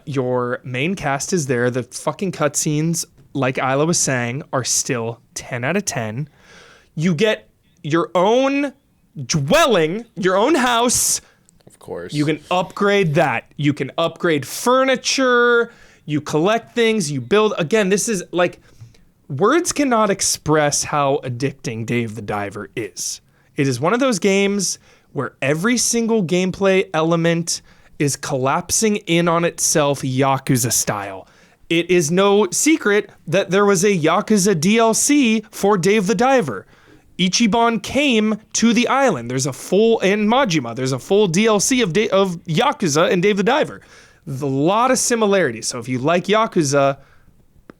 Your main cast is there. The fucking cutscenes, like Isla was saying, are still 10 out of 10. You get your own dwelling, your own house. Of course. You can upgrade that. You can upgrade furniture. You collect things. You build. Again, this is like, words cannot express how addicting Dave the Diver is. It is one of those games where every single gameplay element is collapsing in on itself Yakuza style. It is no secret that there was a Yakuza DLC for Dave the Diver. Ichiban came to the island. There's a full, in Majima, there's a full DLC of Yakuza and Dave the Diver. There's a lot of similarities. So if you like Yakuza,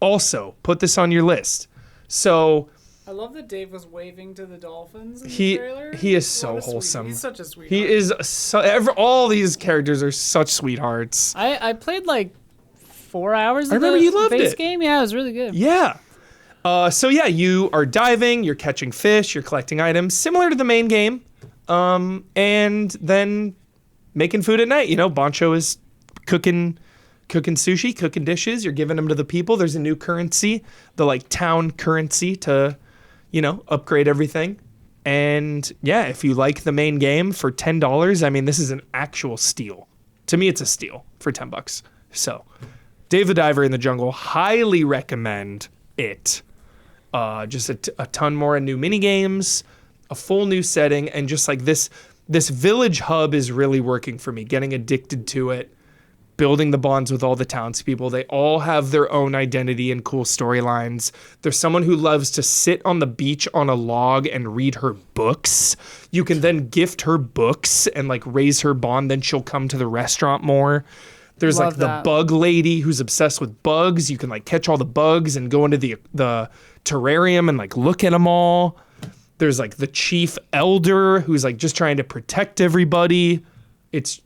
also put this on your list. So I love that Dave was waving to the dolphins in He the trailer. he is so What a sweet- wholesome. He's such a sweetheart. He is all these characters are such sweethearts. I played like 4 hours. I of remember the you loved base it. game. Yeah, it was really good. Yeah. So yeah, you are diving, you're catching fish, you're collecting items, similar to the main game, and then making food at night. You know, Bancho is cooking sushi, cooking dishes. You're giving them to the people. There's a new currency, the like town currency to, you know, upgrade everything. And yeah, if you like the main game for $10, I mean, this is an actual steal. To me, it's a steal for $10. So, Dave the Diver in the Jungle, highly recommend it. Just a ton more new mini games, a full new setting, and just like this village hub is really working for me. Getting addicted to it, building the bonds with all the townspeople. They all have their own identity and cool storylines. There's someone who loves to sit on the beach on a log and read her books. You can then gift her books and like raise her bond. Then she'll come to the restaurant more. There's Love like the that. bug lady who's obsessed with bugs. You can like catch all the bugs and go into the terrarium and like look at them all. There's like the chief elder who's like just trying to protect everybody.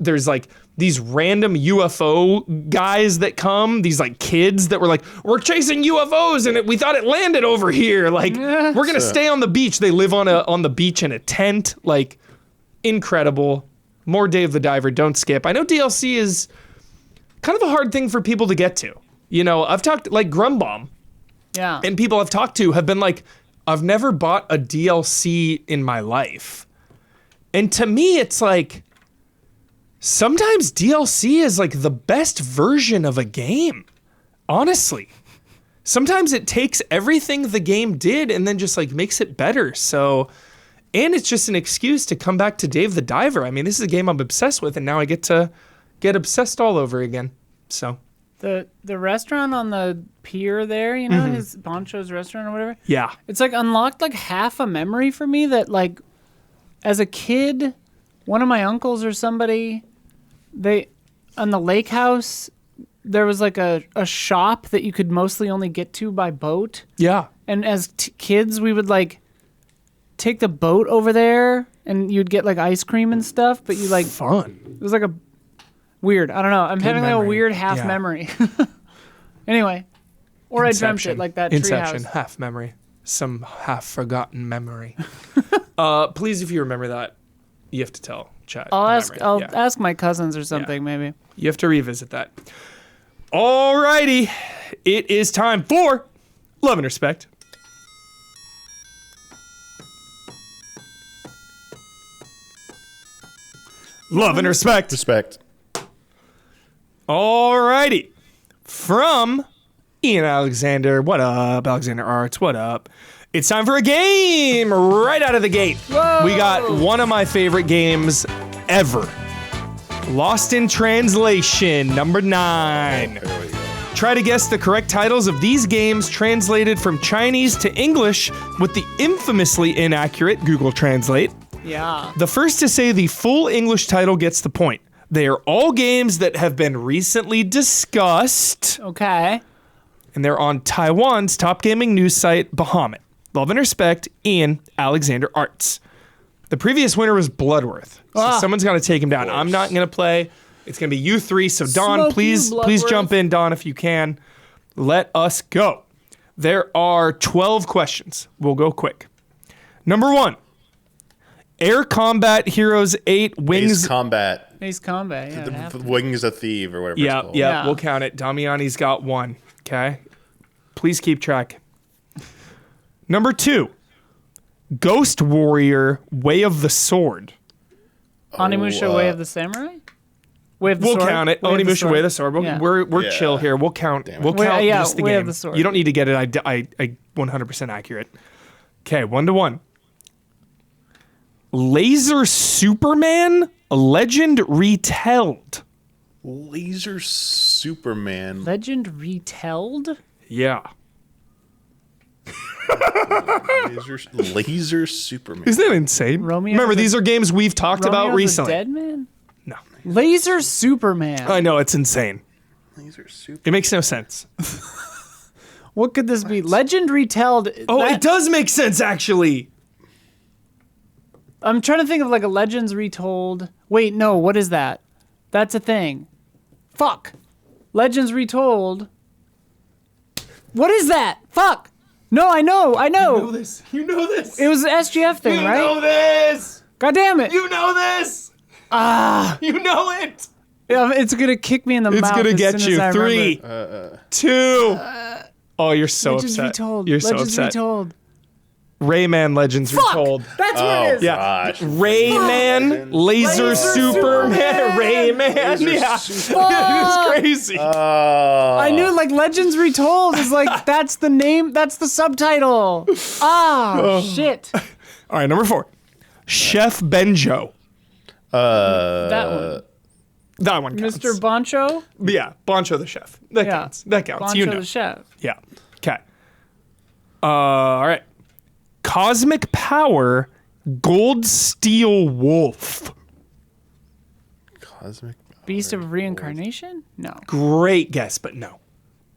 There's like these random UFO guys that come, these like kids that were like, we're chasing UFOs and we thought it landed over here. Like we're going to stay on the beach. They live on the beach in a tent. Like incredible. More Dave the Diver. Don't skip. I know DLC is kind of a hard thing for people to get to. You know, I've talked like Grumbomb Yeah. and people I've talked to have been like, I've never bought a DLC in my life. And to me, it's like, sometimes DLC is like the best version of a game. Honestly. Sometimes it takes everything the game did and then just like makes it better. So, and it's just an excuse to come back to Dave the Diver. I mean, this is a game I'm obsessed with, and now I get to get obsessed all over again. So, The restaurant on the pier there, you know, his Bancho's restaurant or whatever. yeah. It's like unlocked like half a memory for me that like as a kid, one of my uncles or somebody, they on the lake house, there was like a shop that you could mostly only get to by boat. Yeah. And as kids, we would like take the boat over there and you'd get like ice cream and stuff, but you like, Fun. it was like a weird, I don't know. I'm having like a memory. weird half Yeah. memory. Anyway, or I dreamt it like that Inception, treehouse. half memory. Some half forgotten memory. Please, if you remember that, you have to tell chat. I'll the ask. memory. I'll Yeah. ask my cousins or something. Maybe. You have to revisit that. Alrighty. It is time for Love and Respect. Love and Respect. Respect. Alrighty. From Ian Alexander. What up, Alexander Arts? What up? It's time for a game right out of the gate. Whoa. We got one of my favorite games ever. Lost in Translation, number 9. There we go. Try to guess the correct titles of these games translated from Chinese to English with the infamously inaccurate Google Translate. Yeah. The first to say the full English title gets the point. They are all games that have been recently discussed, Okay. and they're on Taiwan's top gaming news site, Bahamut. Love and Respect, Ian Alexander Arts. The previous winner was Bloodworth, so someone's got to take him down. I'm not going to play. It's going to be you three, so Don, Smoke you, please Bloodworth. jump in, Don, if you can. Let us go. There are 12 questions. We'll go quick. Number 1. Air Combat Heroes 8 Wings. Ace Combat. Ace Combat. Yeah. it'd have to. Wings of Thief or whatever Yeah, it's called. Yeah. we'll count it. Damiani's got 1. Okay. Please keep track. Number 2. Ghost Warrior Way of the Sword. Onimusha Way of the Samurai. Way of the We'll Sword. count it. Way of the Onimusha Sword. Way of the Sword. Yeah. We're Yeah. chill here. We'll count. Damn it. We'll count yeah, just the Way game. of the Sword. You don't need to get it. I 100% accurate. Okay, 1-1. Laser Superman Legend Retold. Laser Superman. Legend Retelled. Yeah. Laser Superman. Isn't that insane? Romeo Remember, the- these are games we've talked about Romeo's a recently. Dead Man. No. Laser Superman. I know, it's insane. Laser Superman. It makes no sense. What could this be? Legend retold. Oh, it does make sense, actually. I'm trying to think of like a Legends retold. Wait, no, what is that? That's a thing. Fuck. Legends retold. What is that? Fuck. No, I know. You know this. You know this. It was the SGF thing, you right? know this. God damn it. You know this. You know it. Yeah, it's gonna kick me in the mouth. It's gonna as get soon as you. I 3, remember. 2. Oh, you're so Legends upset. retold. You're so Legends upset. retold. Rayman Legends Fuck! Retold. That's what it is. Yeah. Gosh. Rayman, Laser Superman, Rayman. Yeah. It's crazy. I knew like Legends Retold is like that's the name, that's the subtitle. Shit. All right, number 4. Chef Benjo. That one. That one counts. Mr. Boncho? Yeah, Boncho the chef. That Yeah. counts. That counts. Boncho You know. the chef. Yeah. Okay. All right. Cosmic Power, Gold Steel Wolf. Cosmic Beast of Reincarnation? No. Great guess, but no.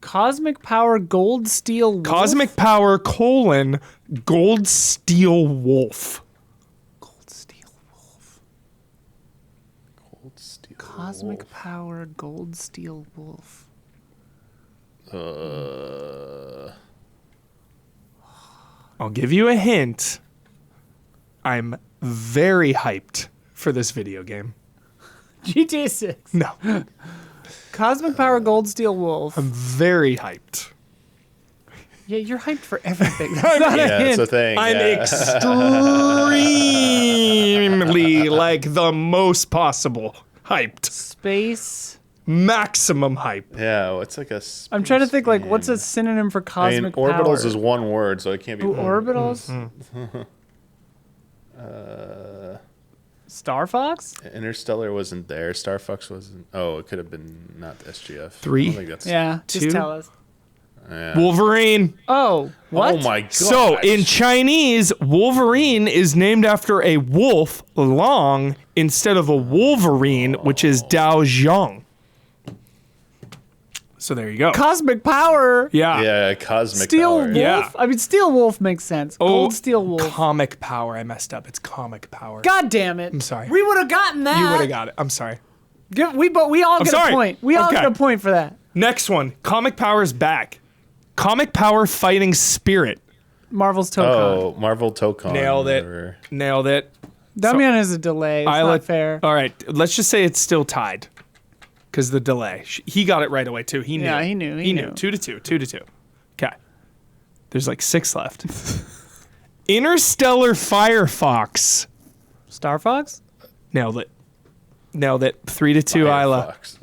Cosmic Power Gold Steel Wolf? Cosmic Power, Gold Steel Wolf. Gold Steel Wolf. Gold Steel Cosmic Power Gold Steel Wolf. I'll give you a hint. I'm very hyped for this video game. GTA 6. No, Cosmic Power Gold Steel Wolf. I'm very hyped. Yeah, you're hyped for everything. That's not a Yeah, hint. it's a thing. I'm yeah. extremely, like, the most possible hyped. Space. Maximum hype. Yeah, well, it's like a. I'm trying to think like game. what's a synonym for I cosmic mean, power? orbitals is one word, so it can't be. Ooh, orbitals? Star Fox? Interstellar wasn't there. Star Fox wasn't. Oh, it could have been not the SGF. 3. I don't think that's. Yeah, just 2. tell us. Yeah. Wolverine. Oh, what? Oh my god. So in Chinese, Wolverine is named after a wolf, Long, instead of a Wolverine, which is Dao Zhang. So there you go. Cosmic power. Yeah. Yeah, cosmic Steel power. Wolf? Yeah. I mean, Steel Wolf makes sense. Gold Steel Wolf. Comic Power. I messed up. It's Comic Power. God damn it. I'm sorry. We would have gotten that. You would have got it. I'm sorry. We all get sorry. a point. We all Okay. get a point for that. Next one. Comic Power's back. Comic Power Fighting Spirit. Marvel's Tokon. Oh, Marvel Tokon. Nailed it. Or, Nailed it. Damiani has a delay. It's not fair. All right. Let's just say it's still tied. Because the delay. He got it right away, too. He knew. Yeah, he knew, he knew. 2-2. 2-2. Okay. There's like 6 left. Interstellar Firefox. Star Fox? Nailed it. 3-2, Isla. Firefox.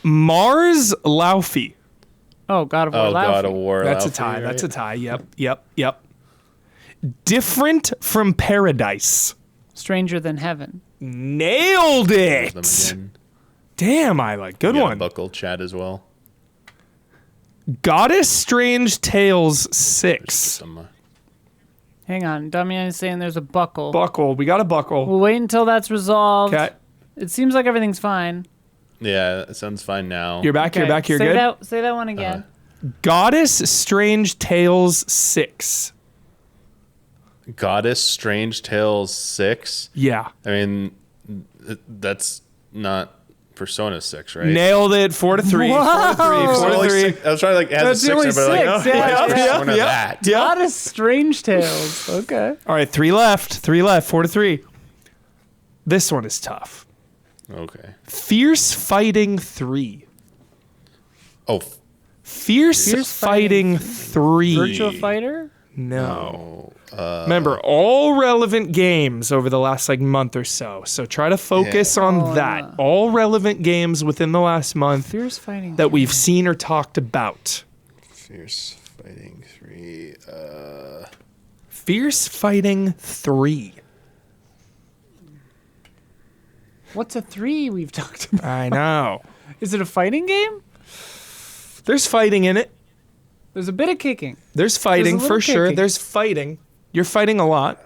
Mars Laufey. Oh, God of War. Oh, God Laufey. of War. That's a Laufey, tie. right? That's a tie. Yep. Different from Paradise. Stranger Than Heaven. Nailed Them it. again. Damn, Isla. Good You got one. Buckle chat as well. Goddess Strange Tales 6. Some, Hang on. Damiani's saying there's a buckle. Buckle. We got a buckle. We'll wait until that's resolved. Okay. It seems like everything's fine. yeah, it sounds fine now. You're back. Okay, You're back. You're say good. Say that one again. Goddess Strange Tales 6. Goddess Strange Tales 6. Yeah. I mean, that's not Persona 6, right? Nailed it. 4-3. 4-3. So, like, 4-3. I was trying to like add That's the the only 6, but like, six, oh, yeah, what's yeah, Persona that? Yeah. Lot of strange tales. Okay. All right. 3 left. 4-3. This one is tough. Okay. Fierce Fighting 3. Oh, Fierce Fighting 3. Virtua Fighter? No. Remember, all relevant games over the last month or so. So try to focus on that. yeah. All relevant games within the last month Fierce Fighting. that we've seen or talked about. Fierce Fighting 3. Fierce Fighting 3. What's a 3 we've talked about? I know. Is it a fighting game? There's fighting in it. There's a bit of kicking. There's fighting There's a little for sure. kicking. There's fighting. You're fighting a lot.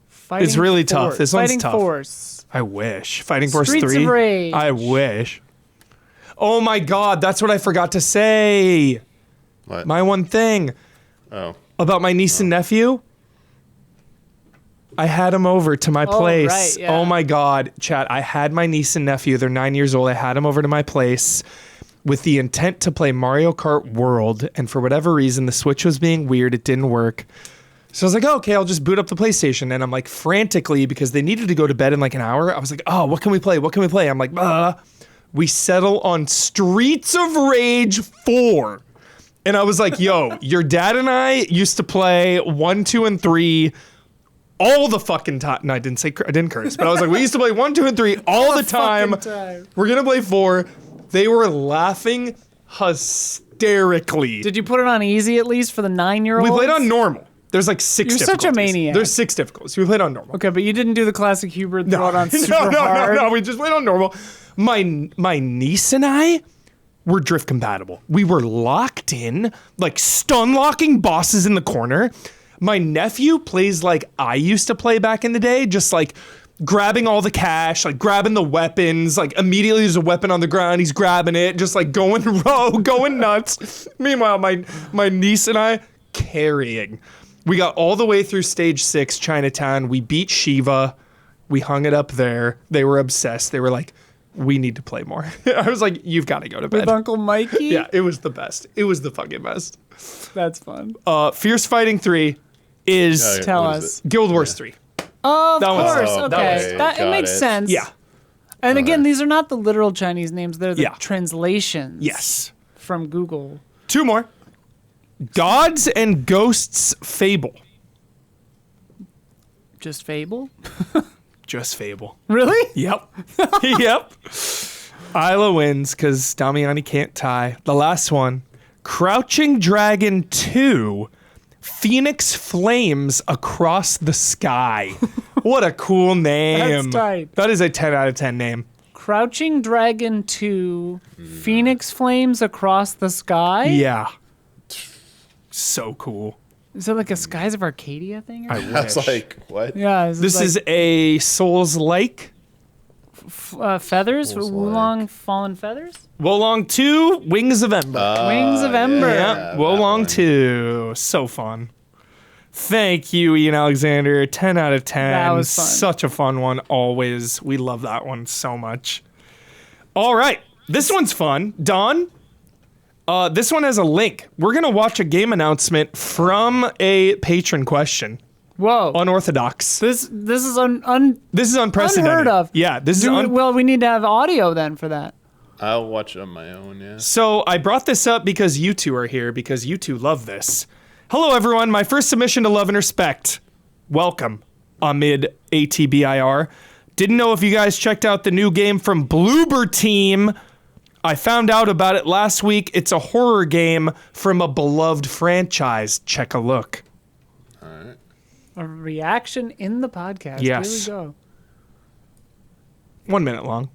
Fighting It's really tough. Force. This one's Fighting tough. Force. I wish. Fighting Force Streets 3. of Rage. I wish. Oh my God, that's what I forgot to say. What? My one thing about my niece and nephew. I had them over to my place. Right, yeah. Oh my God, chat. I had my niece and nephew. They're 9 years old. I had them over to my place with the intent to play Mario Kart World. And for whatever reason, the Switch was being weird. It didn't work. So I was like, oh, okay, I'll just boot up the PlayStation. And I'm like frantically, because they needed to go to bed in like an hour. I was like, oh, what can we play? What can we play? I'm like, we settle on Streets of Rage 4. And I was like, yo, your dad and I used to play 1, 2, and 3 all the fucking time. No, I didn't curse, but I was like, we used to play 1, 2, and 3 all the time. We're gonna play 4. They were laughing hysterically. Did you put it on easy at least for the 9-year-olds? We played on normal. There's like 6 You're difficulties. such a maniac. There's 6 difficulties. We played on normal. Okay, but you didn't do the classic Hubert throw it on super hard. No. We just played on normal. My niece and I were drift compatible. We were locked in, like stun locking bosses in the corner. My nephew plays like I used to play back in the day, just like grabbing all the cash, like grabbing the weapons, like immediately there's a weapon on the ground, he's grabbing it, just like going rogue, going nuts. Meanwhile, my niece and I carrying. We got all the way through stage 6, Chinatown. We beat Shiva. We hung it up there. They were obsessed. They were like, we need to play more. I was like, you've got to go to bed. With Uncle Mikey? Yeah, it was the best. It was the fucking best. That's fun. Fierce Fighting 3 is Tell what us. is it? Guild Wars 3. Of That one's- course, oh, okay. that It was- makes got it. sense. Yeah. And again, these are not the literal Chinese names. They're the Yeah. translations. Yes. From Google. 2 more. Gods and Ghosts Fable. Just Fable? Just Fable. Really? Yep. Yep. Isla wins because Damiani can't tie. The last one. Crouching Dragon 2. Phoenix Flames Across the Sky. What a cool name. That's tight. That is a 10 out of 10 name. Crouching Dragon 2, Phoenix Flames Across the Sky? Yeah. So cool. Is it like a Skies of Arcadia thing? Or I I was wish. like, what? yeah. This is a Souls-like. Feathers? Souls-like. Wulong Fallen Feathers? Wolong 2, Wings of Ember. Wings of Ember. Yeah, that Wolong one. 2. So fun. Thank you, Ian Alexander. 10 out of 10. That was fun. Such a fun one, always. We love that one so much. All right. This one's fun. Don, this one has a link. We're going to watch a game announcement from a patron question. Whoa. Unorthodox. This is This is unprecedented. unheard of. Yeah, this is Well, we need to have audio then for that. I'll watch it on my own, yeah. So I brought this up because you two are here, because you two love this. Hello, everyone. My first submission to Love and Respect. Welcome, amid ATBIR. Didn't know if you guys checked out the new game from Bloober Team. I found out about it last week. It's a horror game from a beloved franchise. Check a look. A reaction in the podcast. Yes. Here we go. 1 minute long.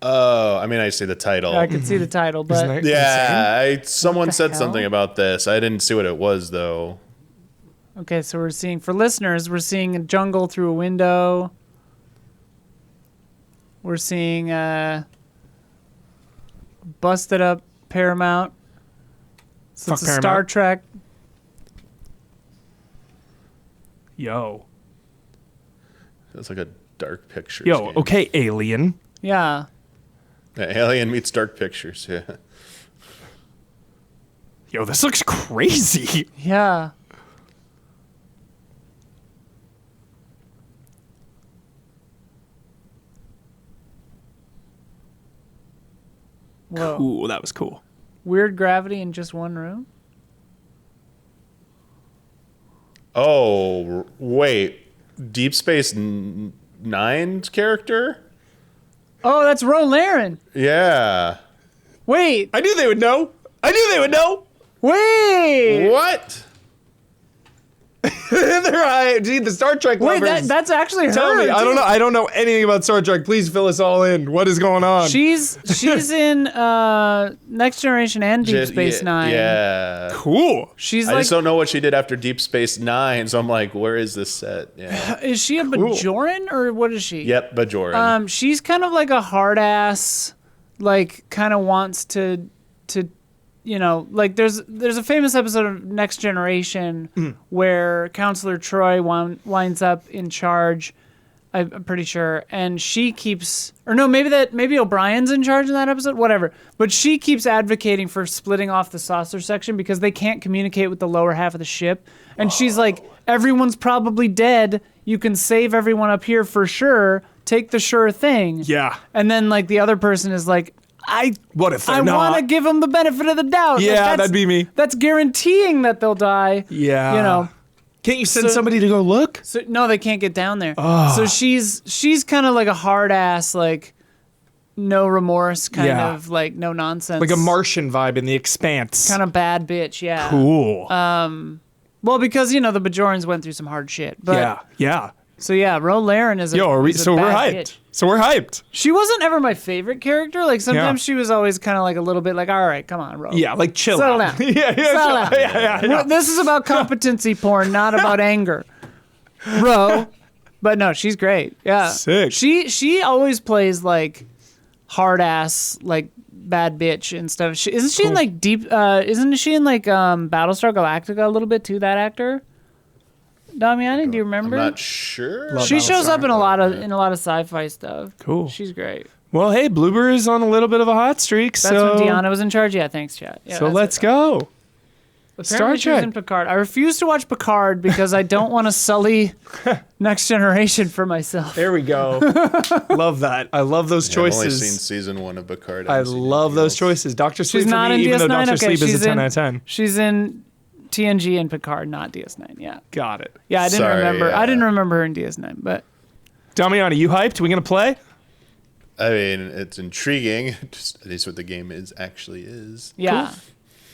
Oh, I mean, I see the title. I can see the title, but Isn't that insane? Yeah, someone the said hell? something about this. I didn't see what it was, though. okay, so we're seeing, for listeners, we're seeing a jungle through a window. We're seeing busted up Paramount. So Fuck it's a Star Paramount. Trek. Yo. It's like a Dark Pictures Yo, game. okay, Alien. Yeah. Yeah, Alien meets Dark Pictures, yeah. Yo, this looks crazy. Yeah. Whoa. Ooh, that was cool. Weird gravity in just one room? Oh, wait. Deep Space Nine's character? Oh, that's Ron Laren. Yeah. Wait. I knew they would know. Wait. What? They're right. Gee, the Star Trek Wait, lovers. that's actually her. Tell me. I don't too. know. I don't know anything about Star Trek. Please fill us all in. What is going on? She's in Next Generation and Deep Space Nine. Yeah. cool. She's I like, just don't know what she did after Deep Space Nine, so I'm like, where is this set? Yeah. is she a Bajoran or what is she? Yep, Bajoran. She's kind of like a hard ass, like kind of wants to like there's a famous episode of Next Generation where Counselor Troy winds up in charge, I'm pretty sure, and she keeps, or no, maybe O'Brien's in charge in that episode, whatever, but she keeps advocating for splitting off the saucer section because they can't communicate with the lower half of the ship, and she's like, everyone's probably dead, you can save everyone up here for sure, take the sure thing. Yeah. And then like the other person is like, What if they're I not? want to give them the benefit of the doubt. Yeah, that'd be me. That's guaranteeing that they'll die. Yeah. You know. Can't you send somebody to go look? So no, they can't get down there. So she's kind of like a hard ass, like no remorse, kind of like no nonsense. Like a Martian vibe in The Expanse. kind of bad bitch, yeah. Cool. Well, because the Bajorans went through some hard shit. But, yeah. So yeah, Ro Laren is a Yo, is a so we're bad hyped. bitch. So we're hyped. She wasn't ever my favorite character. Like sometimes Yeah. she was always kind of like a little bit like, all right, come on, Ro. Yeah, like chill Settle out. down. yeah, Settle down. yeah. This is about competency porn, not about anger. Ro. But no, she's great. Yeah. Sick. She always plays like hard ass, like bad bitch and stuff. Isn't she in like isn't she in like Battlestar Galactica a little bit too, that actor? Damiani, do you remember? I'm not sure. She shows Battlestar. up in a lot of sci-fi stuff. Cool. She's great. Well, hey, Bluebird is on a little bit of a hot streak. That's so when Deanna was in charge. Yeah, thanks, chat. Yeah, so that's let's it. go. Apparently Star she was in Trek. Picard. I refuse to watch Picard because I don't want to sully Next Generation for myself. There we go. Love that. I love those I've only seen choices. season 1 of Picard. I haven't seen love anything those else. choices. Dr. Sleep She's for not me, in even though DS9. Dr. Okay, Sleep is a she's 10 in- out of 10. She's in TNG and Picard, not DS9. Yeah. Got it. Yeah, I didn't Sorry, remember. yeah. I didn't remember her in DS9, but Damiani, you hyped? We going to play? I mean, it's intriguing. Just at least what the game actually is. yeah.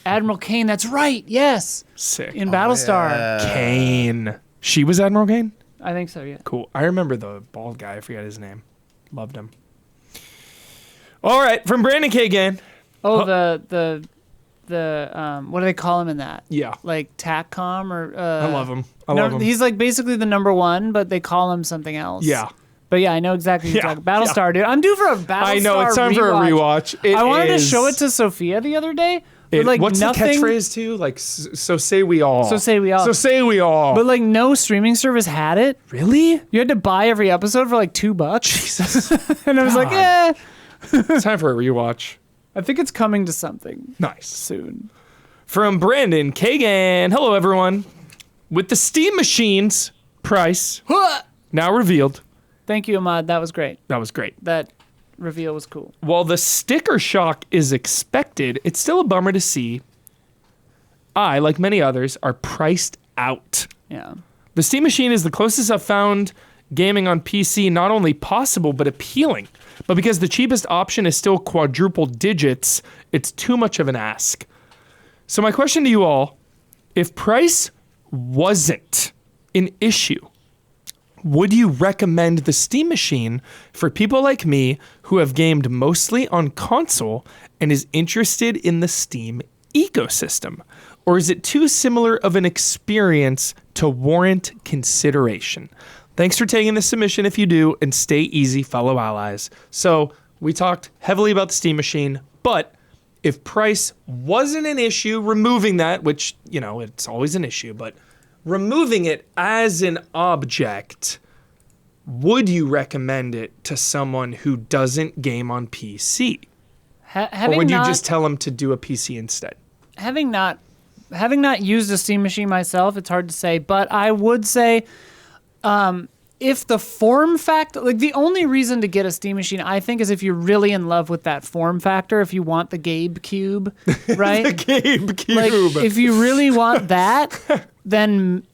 Admiral Kane, that's right. Yes. Sick. In Battlestar. Yeah. Kane. She was Admiral Kane? I think so, yeah. Cool. I remember the bald guy. I forget his name. Loved him. All right. From Brandon K again. Oh, the what do they call him in that? Yeah. Like TACCOM or I love him. I love him. He's like basically the number one, but they call him something else. Yeah. But yeah, I know exactly what you're Yeah, talking. Battlestar, dude. I'm due for a Battlestar I know. It's time for a rewatch. I wanted to show it to Sophia the other day. But like what's nothing, the catchphrase too? Like, so say we all. So say we all. So say we all. But like no streaming service had it. really? You had to buy every episode for like $2. Jesus. And I was like, God. eh. It's time for a rewatch. I think it's coming to something Nice. soon. From Brandon Kagan. Hello, everyone. With the Steam Machines price now revealed. Thank you, Ahmad. That was great. That was great. That reveal was cool. While the sticker shock is expected, it's still a bummer to see. I, like many others, are priced out. Yeah. The Steam Machine is the closest I've found gaming on PC not only possible but appealing. But because the cheapest option is still quadruple digits, it's too much of an ask. So my question to you all, if price wasn't an issue, would you recommend the Steam Machine for people like me who have gamed mostly on console and is interested in the Steam ecosystem? Or is it too similar of an experience to warrant consideration? Thanks for taking this submission if you do, and stay easy, fellow allies. So we talked heavily about the Steam Machine, but if price wasn't an issue, removing that, which, it's always an issue, but removing it as an object, would you recommend it to someone who doesn't game on PC? Or would you just tell them to do a PC instead? Having not used a Steam Machine myself, it's hard to say, but I would say if the form factor, like the only reason to get a Steam Machine, I think, is if you're really in love with that form factor, if you want the Gabe Cube, right? The Gabe Cube. Like, if you really want that, then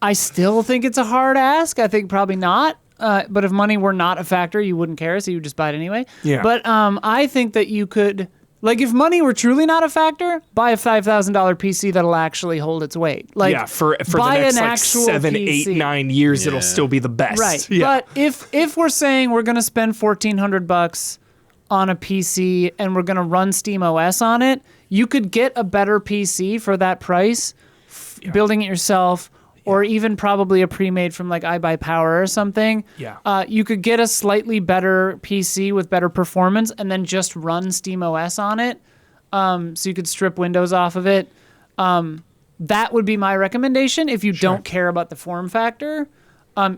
I still think it's a hard ask. I think probably not. But if money were not a factor, you wouldn't care, so you would just buy it anyway. Yeah. But I think that you could, like, if money were truly not a factor, buy a $5,000 PC that'll actually hold its weight. Like, yeah, for the buy next an like actual 7, PC. 8, 9 years, it'll Yeah. still be the best. Right. Yeah. But if we're saying we're gonna spend $1,400 on a PC and we're gonna run Steam OS on it, you could get a better PC for that price, building it yourself, or even probably a pre-made from like iBuyPower or something. Yeah. You could get a slightly better PC with better performance and then just run Steam OS on it. So you could strip Windows off of it. That would be my recommendation if you don't care about the form factor.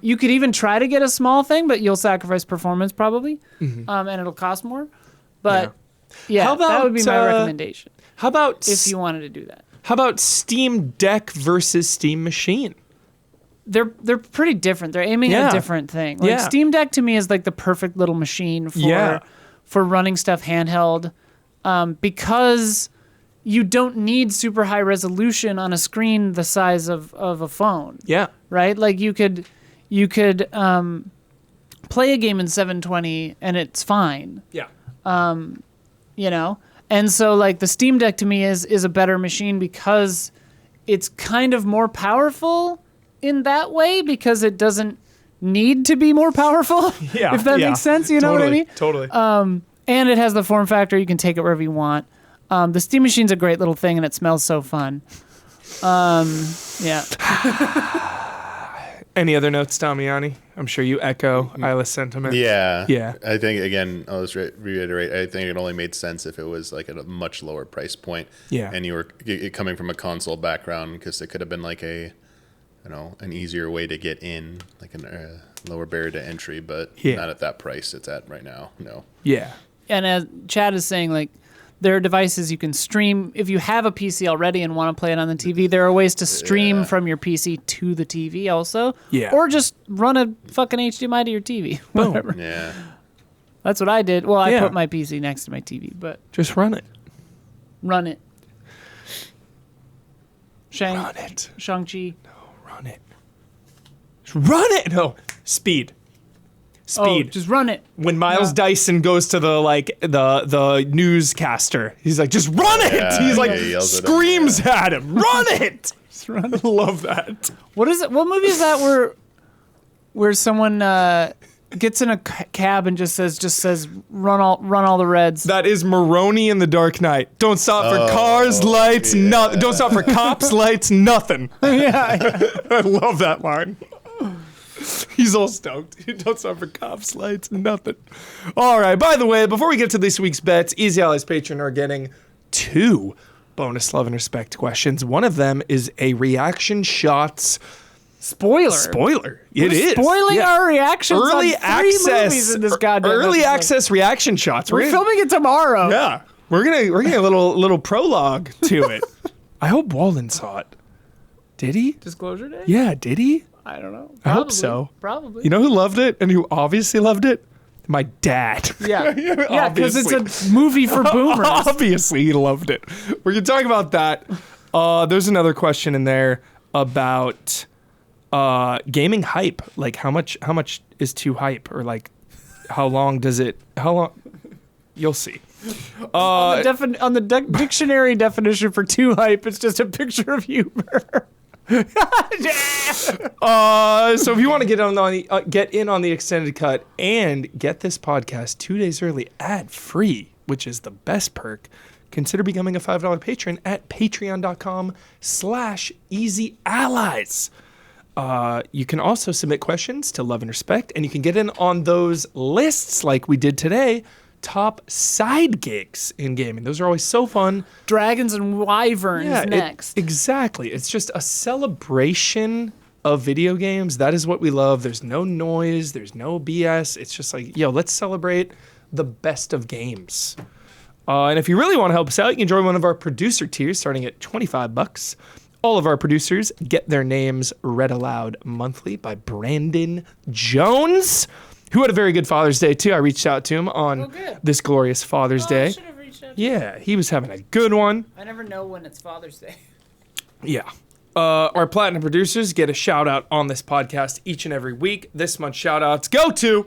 You could even try to get a small thing, but you'll sacrifice performance probably, and it'll cost more. But yeah, How that would be my about, recommendation How about if you wanted to do that. How about Steam Deck versus Steam Machine? They're pretty different. They're aiming at a different thing. Like Steam Deck to me is like the perfect little machine for running stuff handheld, because you don't need super high resolution on a screen the size of a phone. Yeah. Right? Like you could play a game in 720 and it's fine. Yeah. You know? And so like the Steam Deck to me is a better machine because it's kind of more powerful in that way because it doesn't need to be more powerful. Yeah. If that makes sense, you know what I mean? Totally. And it has the form factor, you can take it wherever you want. The Steam Machine's a great little thing and it smells so fun. Yeah. Any other notes, Damiani? I'm sure you echo Isla's sentiments. Yeah. Yeah. I think, again, I'll just reiterate, I think it only made sense if it was like at a much lower price point. Yeah. And you were coming from a console background, because it could have been like an easier way to get in, like a lower barrier to entry, but not at that price it's at right now. No. Yeah. And as Chad is saying, like, there are devices you can stream. If you have a PC already and want to play it on the TV, there are ways to stream from your PC to the TV also. Yeah. Or just run a fucking HDMI to your TV. Whatever. Yeah. That's what I did. Well, I put my PC next to my TV, but Just run it. run it. Run it. Shang-Chi. Run it. Just run it. No. Speed. Oh, just run it. When Miles Dyson goes to the newscaster, he's like, just run it. Yeah, He's like, he yells at him, screams at him, run it. Just run it. I love that. What is it? What movie is that where someone gets in a cab and just says run all the reds? That is Maroney in The Dark Knight. Don't stop for cars, lights, nothing. Don't stop for cops, lights, nothing. yeah. I love that line. He's all stoked. Don't stop for cops, lights, nothing. All right. By the way, before we get to this week's bets, Easy Allies Patreon are getting 2 bonus love and respect questions. One of them is a reaction shots spoiler. It is spoiling our reactions early on 3 access movies in this goddamn early episode. access reaction shots. We're filming it tomorrow. Yeah, we're getting a little prologue to it. I hope Walden saw it. Did he? Disclosure Day? Yeah, did he? I don't know. I hope so. Probably. You know who loved it and who obviously loved it? My dad. Yeah. Yeah, because it's Obviously. a movie for boomers. Obviously, he loved it. We're going to talk about that. There's another question in there about gaming hype. Like, how much is too hype? Or, like, how long? You'll see. On the dictionary definition for too hype, it's just a picture of humor. So if you want to get in on the extended cut and get this podcast 2 days early ad-free, which is the best perk, consider becoming a $5 patron at patreon.com/easyallies. You can also submit questions to Love and Respect, and you can get in on those lists like we did today. Top side gigs in gaming. Those are always so fun. Dragons and Wyverns next. Exactly. It's just a celebration of video games. That is what we love. There's no noise. There's no BS. It's just like, let's celebrate the best of games. And if you really want to help us out, you can join one of our producer tiers starting at $25. All of our producers get their names read aloud monthly by Brandon Jones, who had a very good Father's Day, too. I reached out to him on this glorious Father's Day. I should have reached out to Yeah, he was having a good one. I never know when it's Father's Day. Yeah. Our platinum producers get a shout-out on this podcast each and every week. This month's shout-outs go to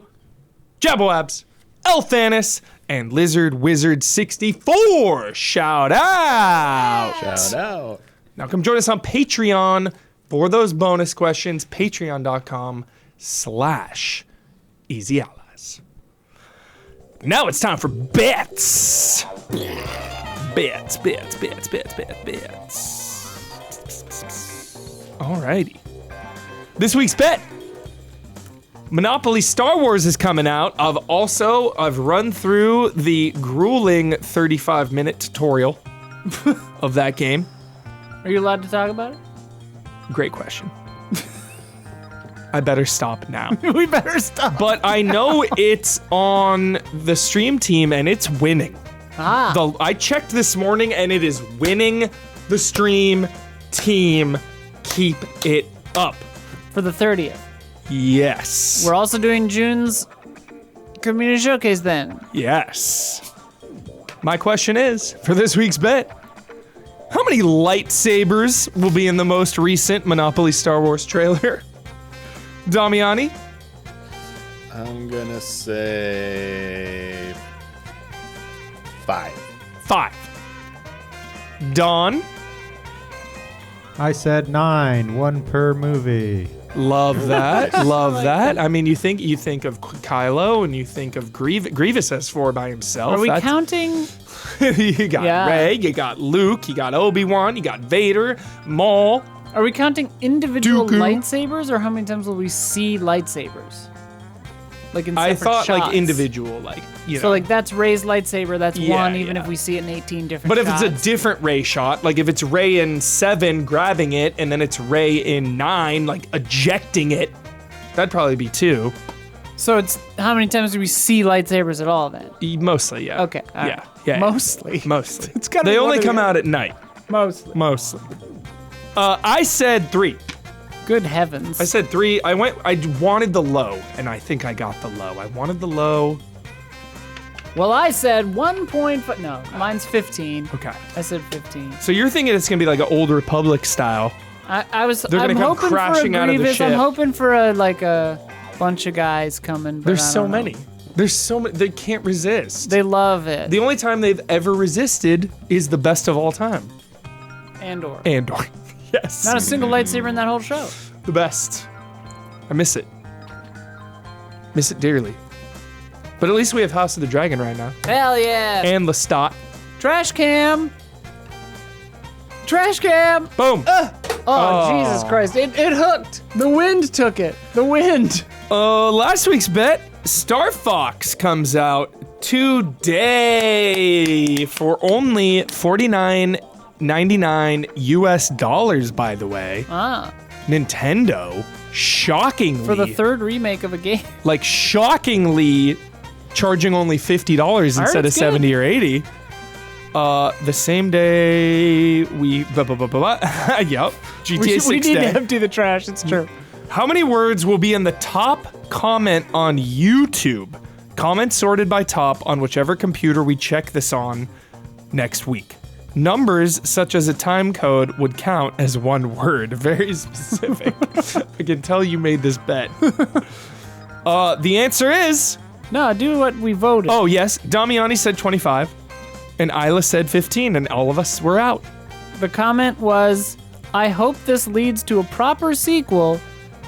Jabboabs, Elthanis, and Lizard Wizard 64. Shout out! Shout out. Now come join us on Patreon for those bonus questions. Patreon.com/Easy Allies. Now it's time for bets. Bets. Alrighty. This week's bet. Monopoly Star Wars is coming out. I've run through the grueling 35-minute tutorial of that game. Are you allowed to talk about it? Great question. I better stop now. We better stop. But I know it's on the stream team and it's winning. I checked this morning and it is winning the stream team. Keep it up. For the 30th. Yes. We're also doing June's community showcase then. Yes. My question is, for this week's bet, how many lightsabers will be in the most recent Monopoly Star Wars trailer? Damiani? I'm gonna say 5. 5. Don? I said 9, 1 per movie. Love that. Love that. I mean, you think of Kylo and you think of Grievous has 4 by himself. Are we counting? You got Rey, you got Luke, you got Obi-Wan, you got Vader, Maul. Are we counting individual Dooku. lightsabers, or how many times will we see lightsabers? Like in separate I thought shots? like individual, like, you know. So like that's Rey's lightsaber, that's Yeah, one, even yeah. if we see it in 18 different But if shots. it's a different Rey shot, like if it's Rey in 7 grabbing it, and then it's Rey in 9 like ejecting it, that'd probably be 2. So it's how many times do we see lightsabers at all then? Mostly, yeah. Okay, all right. Yeah. Mostly. Mostly. It's gotta They be only one or come the out at night. Mostly. Mostly. I said 3. Good heavens. I said 3. I wanted the low, and I think I got the low. I wanted the low. Well, I said 1.5. No, mine's 15. Okay. I said 15. So you're thinking it's gonna be like an Old Republic style. I was. They're gonna I'm come hoping crashing for a out of the Grievous. ship. I'm hoping for a bunch of guys coming. But There's I so don't know. many. There's so many. They can't resist. They love it. The only time they've ever resisted is the best of all time. Andor. Andor. Yes. Not a single lightsaber in that whole show. The best. I miss it. Miss it dearly. But at least we have House of the Dragon right now. Hell yeah. And Lestat. Trash cam. Trash cam. Boom. Oh, Jesus Christ. It hooked. The wind took it. The wind. Last week's bet, Star Fox comes out today for only $49.99 US dollars, by the way. Nintendo, shockingly. For the 3rd remake of a game. Like, shockingly charging only $50 instead of it's good. $70 or $80. The same day we... Yep. GTA 6 we need day. to empty the trash. It's true. How many words will be in the top comment on YouTube? Comments sorted by top on whichever computer we check this on next week. Numbers such as a time code would count as 1 word. Very specific. I can tell you made this bet. The answer is... No, do what we voted. Oh, yes. Damiani said 25. And Isla said 15. And all of us were out. The comment was, I hope this leads to a proper sequel.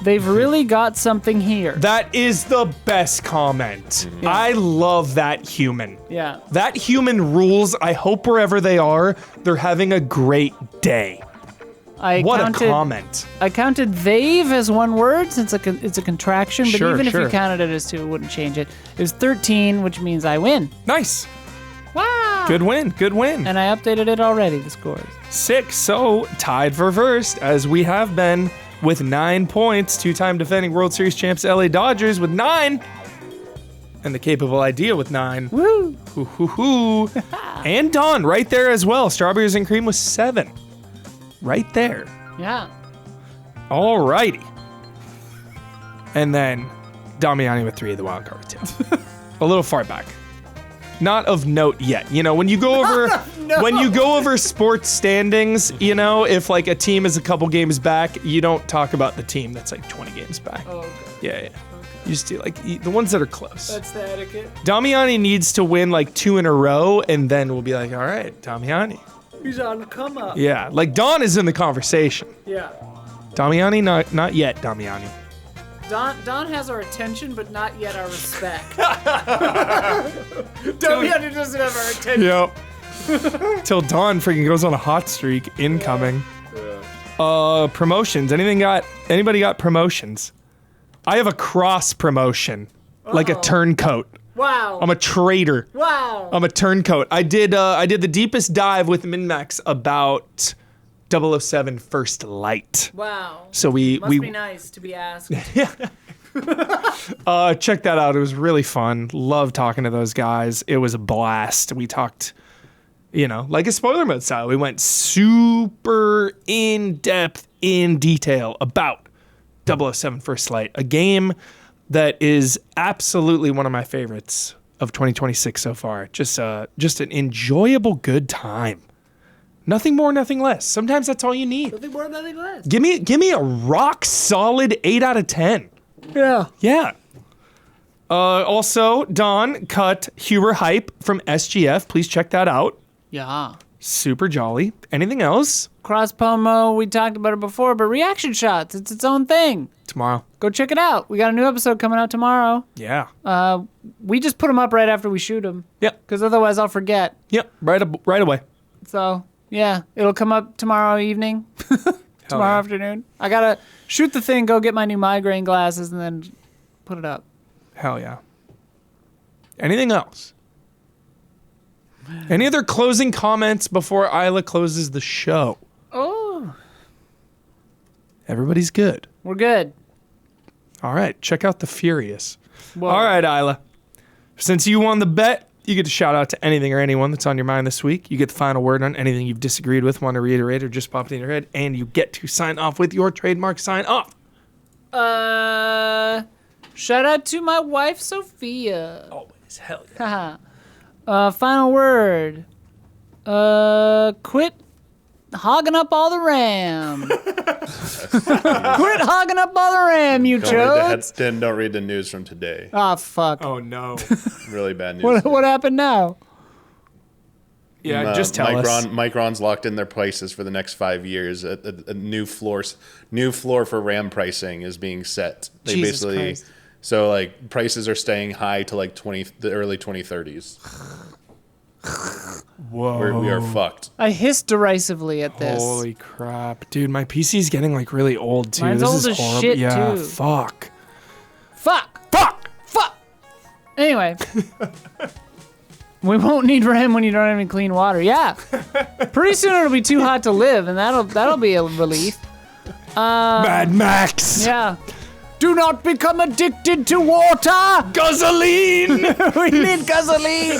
They've really got something here. That is the best comment. Yeah. I love that human. Yeah. That human rules. I hope wherever they are, they're having a great day. What a comment. I counted they've as 1 word since it's a contraction, but Sure, even sure. if you counted it as 2, it wouldn't change it. It was 13, which means I win. Nice. Wow. Good win. Good win. And I updated it already, the scores. 6. So tied for first, as we have been, with 9 points. 2-time defending World Series champs LA Dodgers with 9. And the capable idea with 9. Woo. Hoo, hoo, hoo. And Don right there as well. Strawberries and cream with 7. Right there. Yeah. Alrighty. And then Damiani with 3 of the wild card with 2. A little far back. Not of note yet. You know, when you go over when you go over sports standings, you know, if like a team is a couple games back, you don't talk about the team that's like 20 games back. Oh, okay. Yeah. You just do like the ones that are close. That's the etiquette. Damiani needs to win like 2 in a row, and then we'll be like, all right, Damiani. He's on the come up. Yeah, like Don is in the conversation. Yeah. Damiani, not yet, Damiani. Don has our attention, but not yet our respect. Damiani doesn't have our attention. Yep. Till Don freaking goes on a hot streak incoming. Promotions. Anybody got promotions? I have a cross promotion, like a turncoat. Wow. I'm a traitor. Wow. I'm a turncoat. I did the deepest dive with MinMax about 007 First Light. Wow. So we Must be nice to be asked. Check that out. It was really fun. Love talking to those guys. It was a blast. We talked, like a spoiler mode style. We went super in depth, in detail about 007 First Light, a game that is absolutely one of my favorites of 2026 so far. Just an enjoyable good time. Nothing more, nothing less. Sometimes that's all you need. Nothing more, nothing less. Give me a rock solid 8 out of 10. Yeah. Yeah. Also, Don cut Huber Hype from SGF. Please check that out. Yeah. Super jolly. Anything else? Cross promo, we talked about it before, but reaction shots, it's its own thing. Tomorrow. Go check it out. We got a new episode coming out tomorrow. Yeah. We just put them up right after we shoot them. Yep. Because otherwise I'll forget. Yep. Right away. So, yeah, it'll come up tomorrow evening. Tomorrow afternoon. I got to shoot the thing, go get my new migraine glasses, and then put it up. Hell yeah. Anything else? Any other closing comments before Isla closes the show? Oh. Everybody's good. We're good. All right. Check out The Furious. Whoa. All right, Isla. Since you won the bet, you get to shout out to anything or anyone that's on your mind this week. You get the final word on anything you've disagreed with, want to reiterate, or just popped in your head, and you get to sign off with your trademark sign off. Shout out to my wife, Sophia. Always. Hell yeah. Final word. Quit hogging up all the RAM. Quit hogging up all the RAM, you chodes. Don't read the news from today. Ah, fuck. Oh, no. Really bad news. What happened now? Yeah, just tell us. Micron's locked in their prices for the next 5 years. A new floor for RAM pricing is being set. They Jesus Christ. So like prices are staying high to like the early 2030s. Whoa. We are fucked. I hiss derisively at this. Holy crap. Dude, my PC's getting like really old too. Mine's this old is as horrible. shit, yeah, too. fuck. Anyway. We won't need RAM when you don't have any clean water. Yeah. Pretty soon it'll be too hot to live, and that'll be a relief. Mad Max. Yeah. Do not become addicted to water. Gasoline. We need gasoline.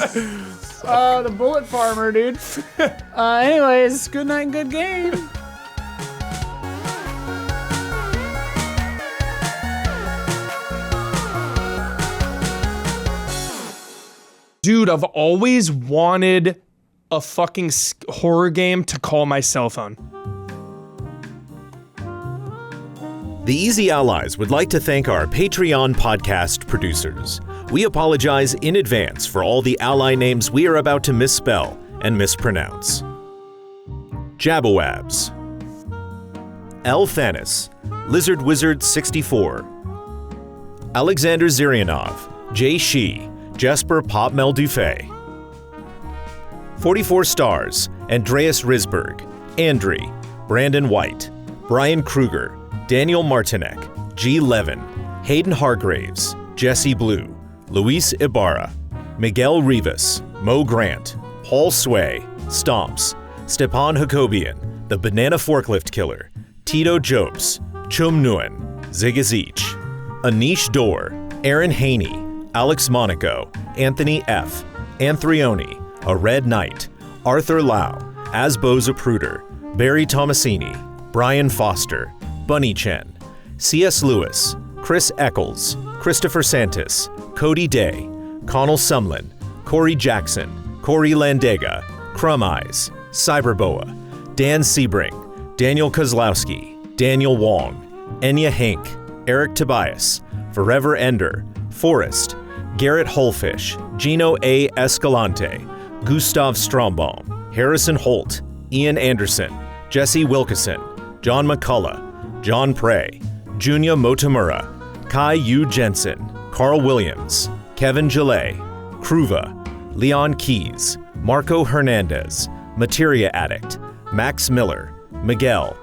The bullet farmer, dude. Anyways, good night and good game. Dude, I've always wanted a fucking horror game to call my cell phone. The Easy Allies would like to thank our Patreon podcast producers. We apologize in advance for all the ally names we are about to misspell and mispronounce. Jabawabs, L. Thanis, Lizard Wizard 64, Alexander Zirianov, Jay Shee, Jesper Popmel Dufay, 44 Stars, Andreas Risberg, Andri, Brandon White, Brian Kruger, Daniel Martinek, G. Levin, Hayden Hargraves, Jesse Blue, Luis Ibarra, Miguel Rivas, Mo Grant, Paul Sway, Stomps, Stepan Hakobian, The Banana Forklift Killer, Tito Jopes, Chum Nguyen, Zigazich, Anish Dor, Aaron Haney, Alex Monaco, Anthony F., Anthrioni, A Red Knight, Arthur Lau, Asbo Zapruder, Barry Tomasini, Brian Foster, Bunny Chen, C.S. Lewis, Chris Eccles, Christopher Santis, Cody Day, Connell Sumlin, Corey Jackson, Corey Landega, Crumb Eyes, Cyberboa, Dan Sebring, Daniel Kozlowski, Daniel Wong, Enya Hank, Eric Tobias, Forever Ender, Forrest, Garrett Holfish, Gino A. Escalante, Gustav Strombaum, Harrison Holt, Ian Anderson, Jesse Wilkeson, John McCullough, John Prey, Junya Motomura, Kai Yu Jensen, Carl Williams, Kevin Gillet, Kruva, Leon Keys, Marco Hernandez, Materia Addict, Max Miller, Miguel,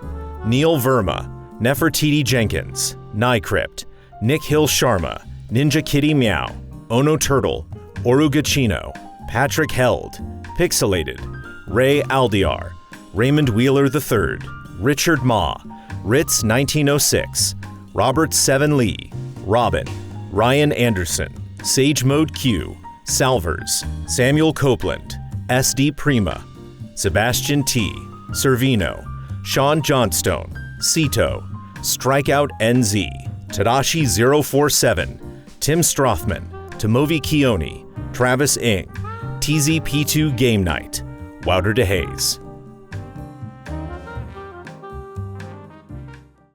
Neil Verma, Nefertiti Jenkins, Nycrypt, Nick Hill Sharma, Ninja Kitty Meow, Ono Turtle, Orugachino, Patrick Held, Pixelated, Ray Aldiar, Raymond Wheeler III, Richard Ma, Ritz 1906, Robert Seven Lee, Robin, Ryan Anderson, Sage Mode Q, Salvers, Samuel Copeland, SD Prima, Sebastian T, Servino, Sean Johnstone, Cito, Strikeout NZ, Tadashi 047, Tim Strothman, Tomovi Kioni, Travis Ing, TZP2 Game Night, Wouter DeHaze.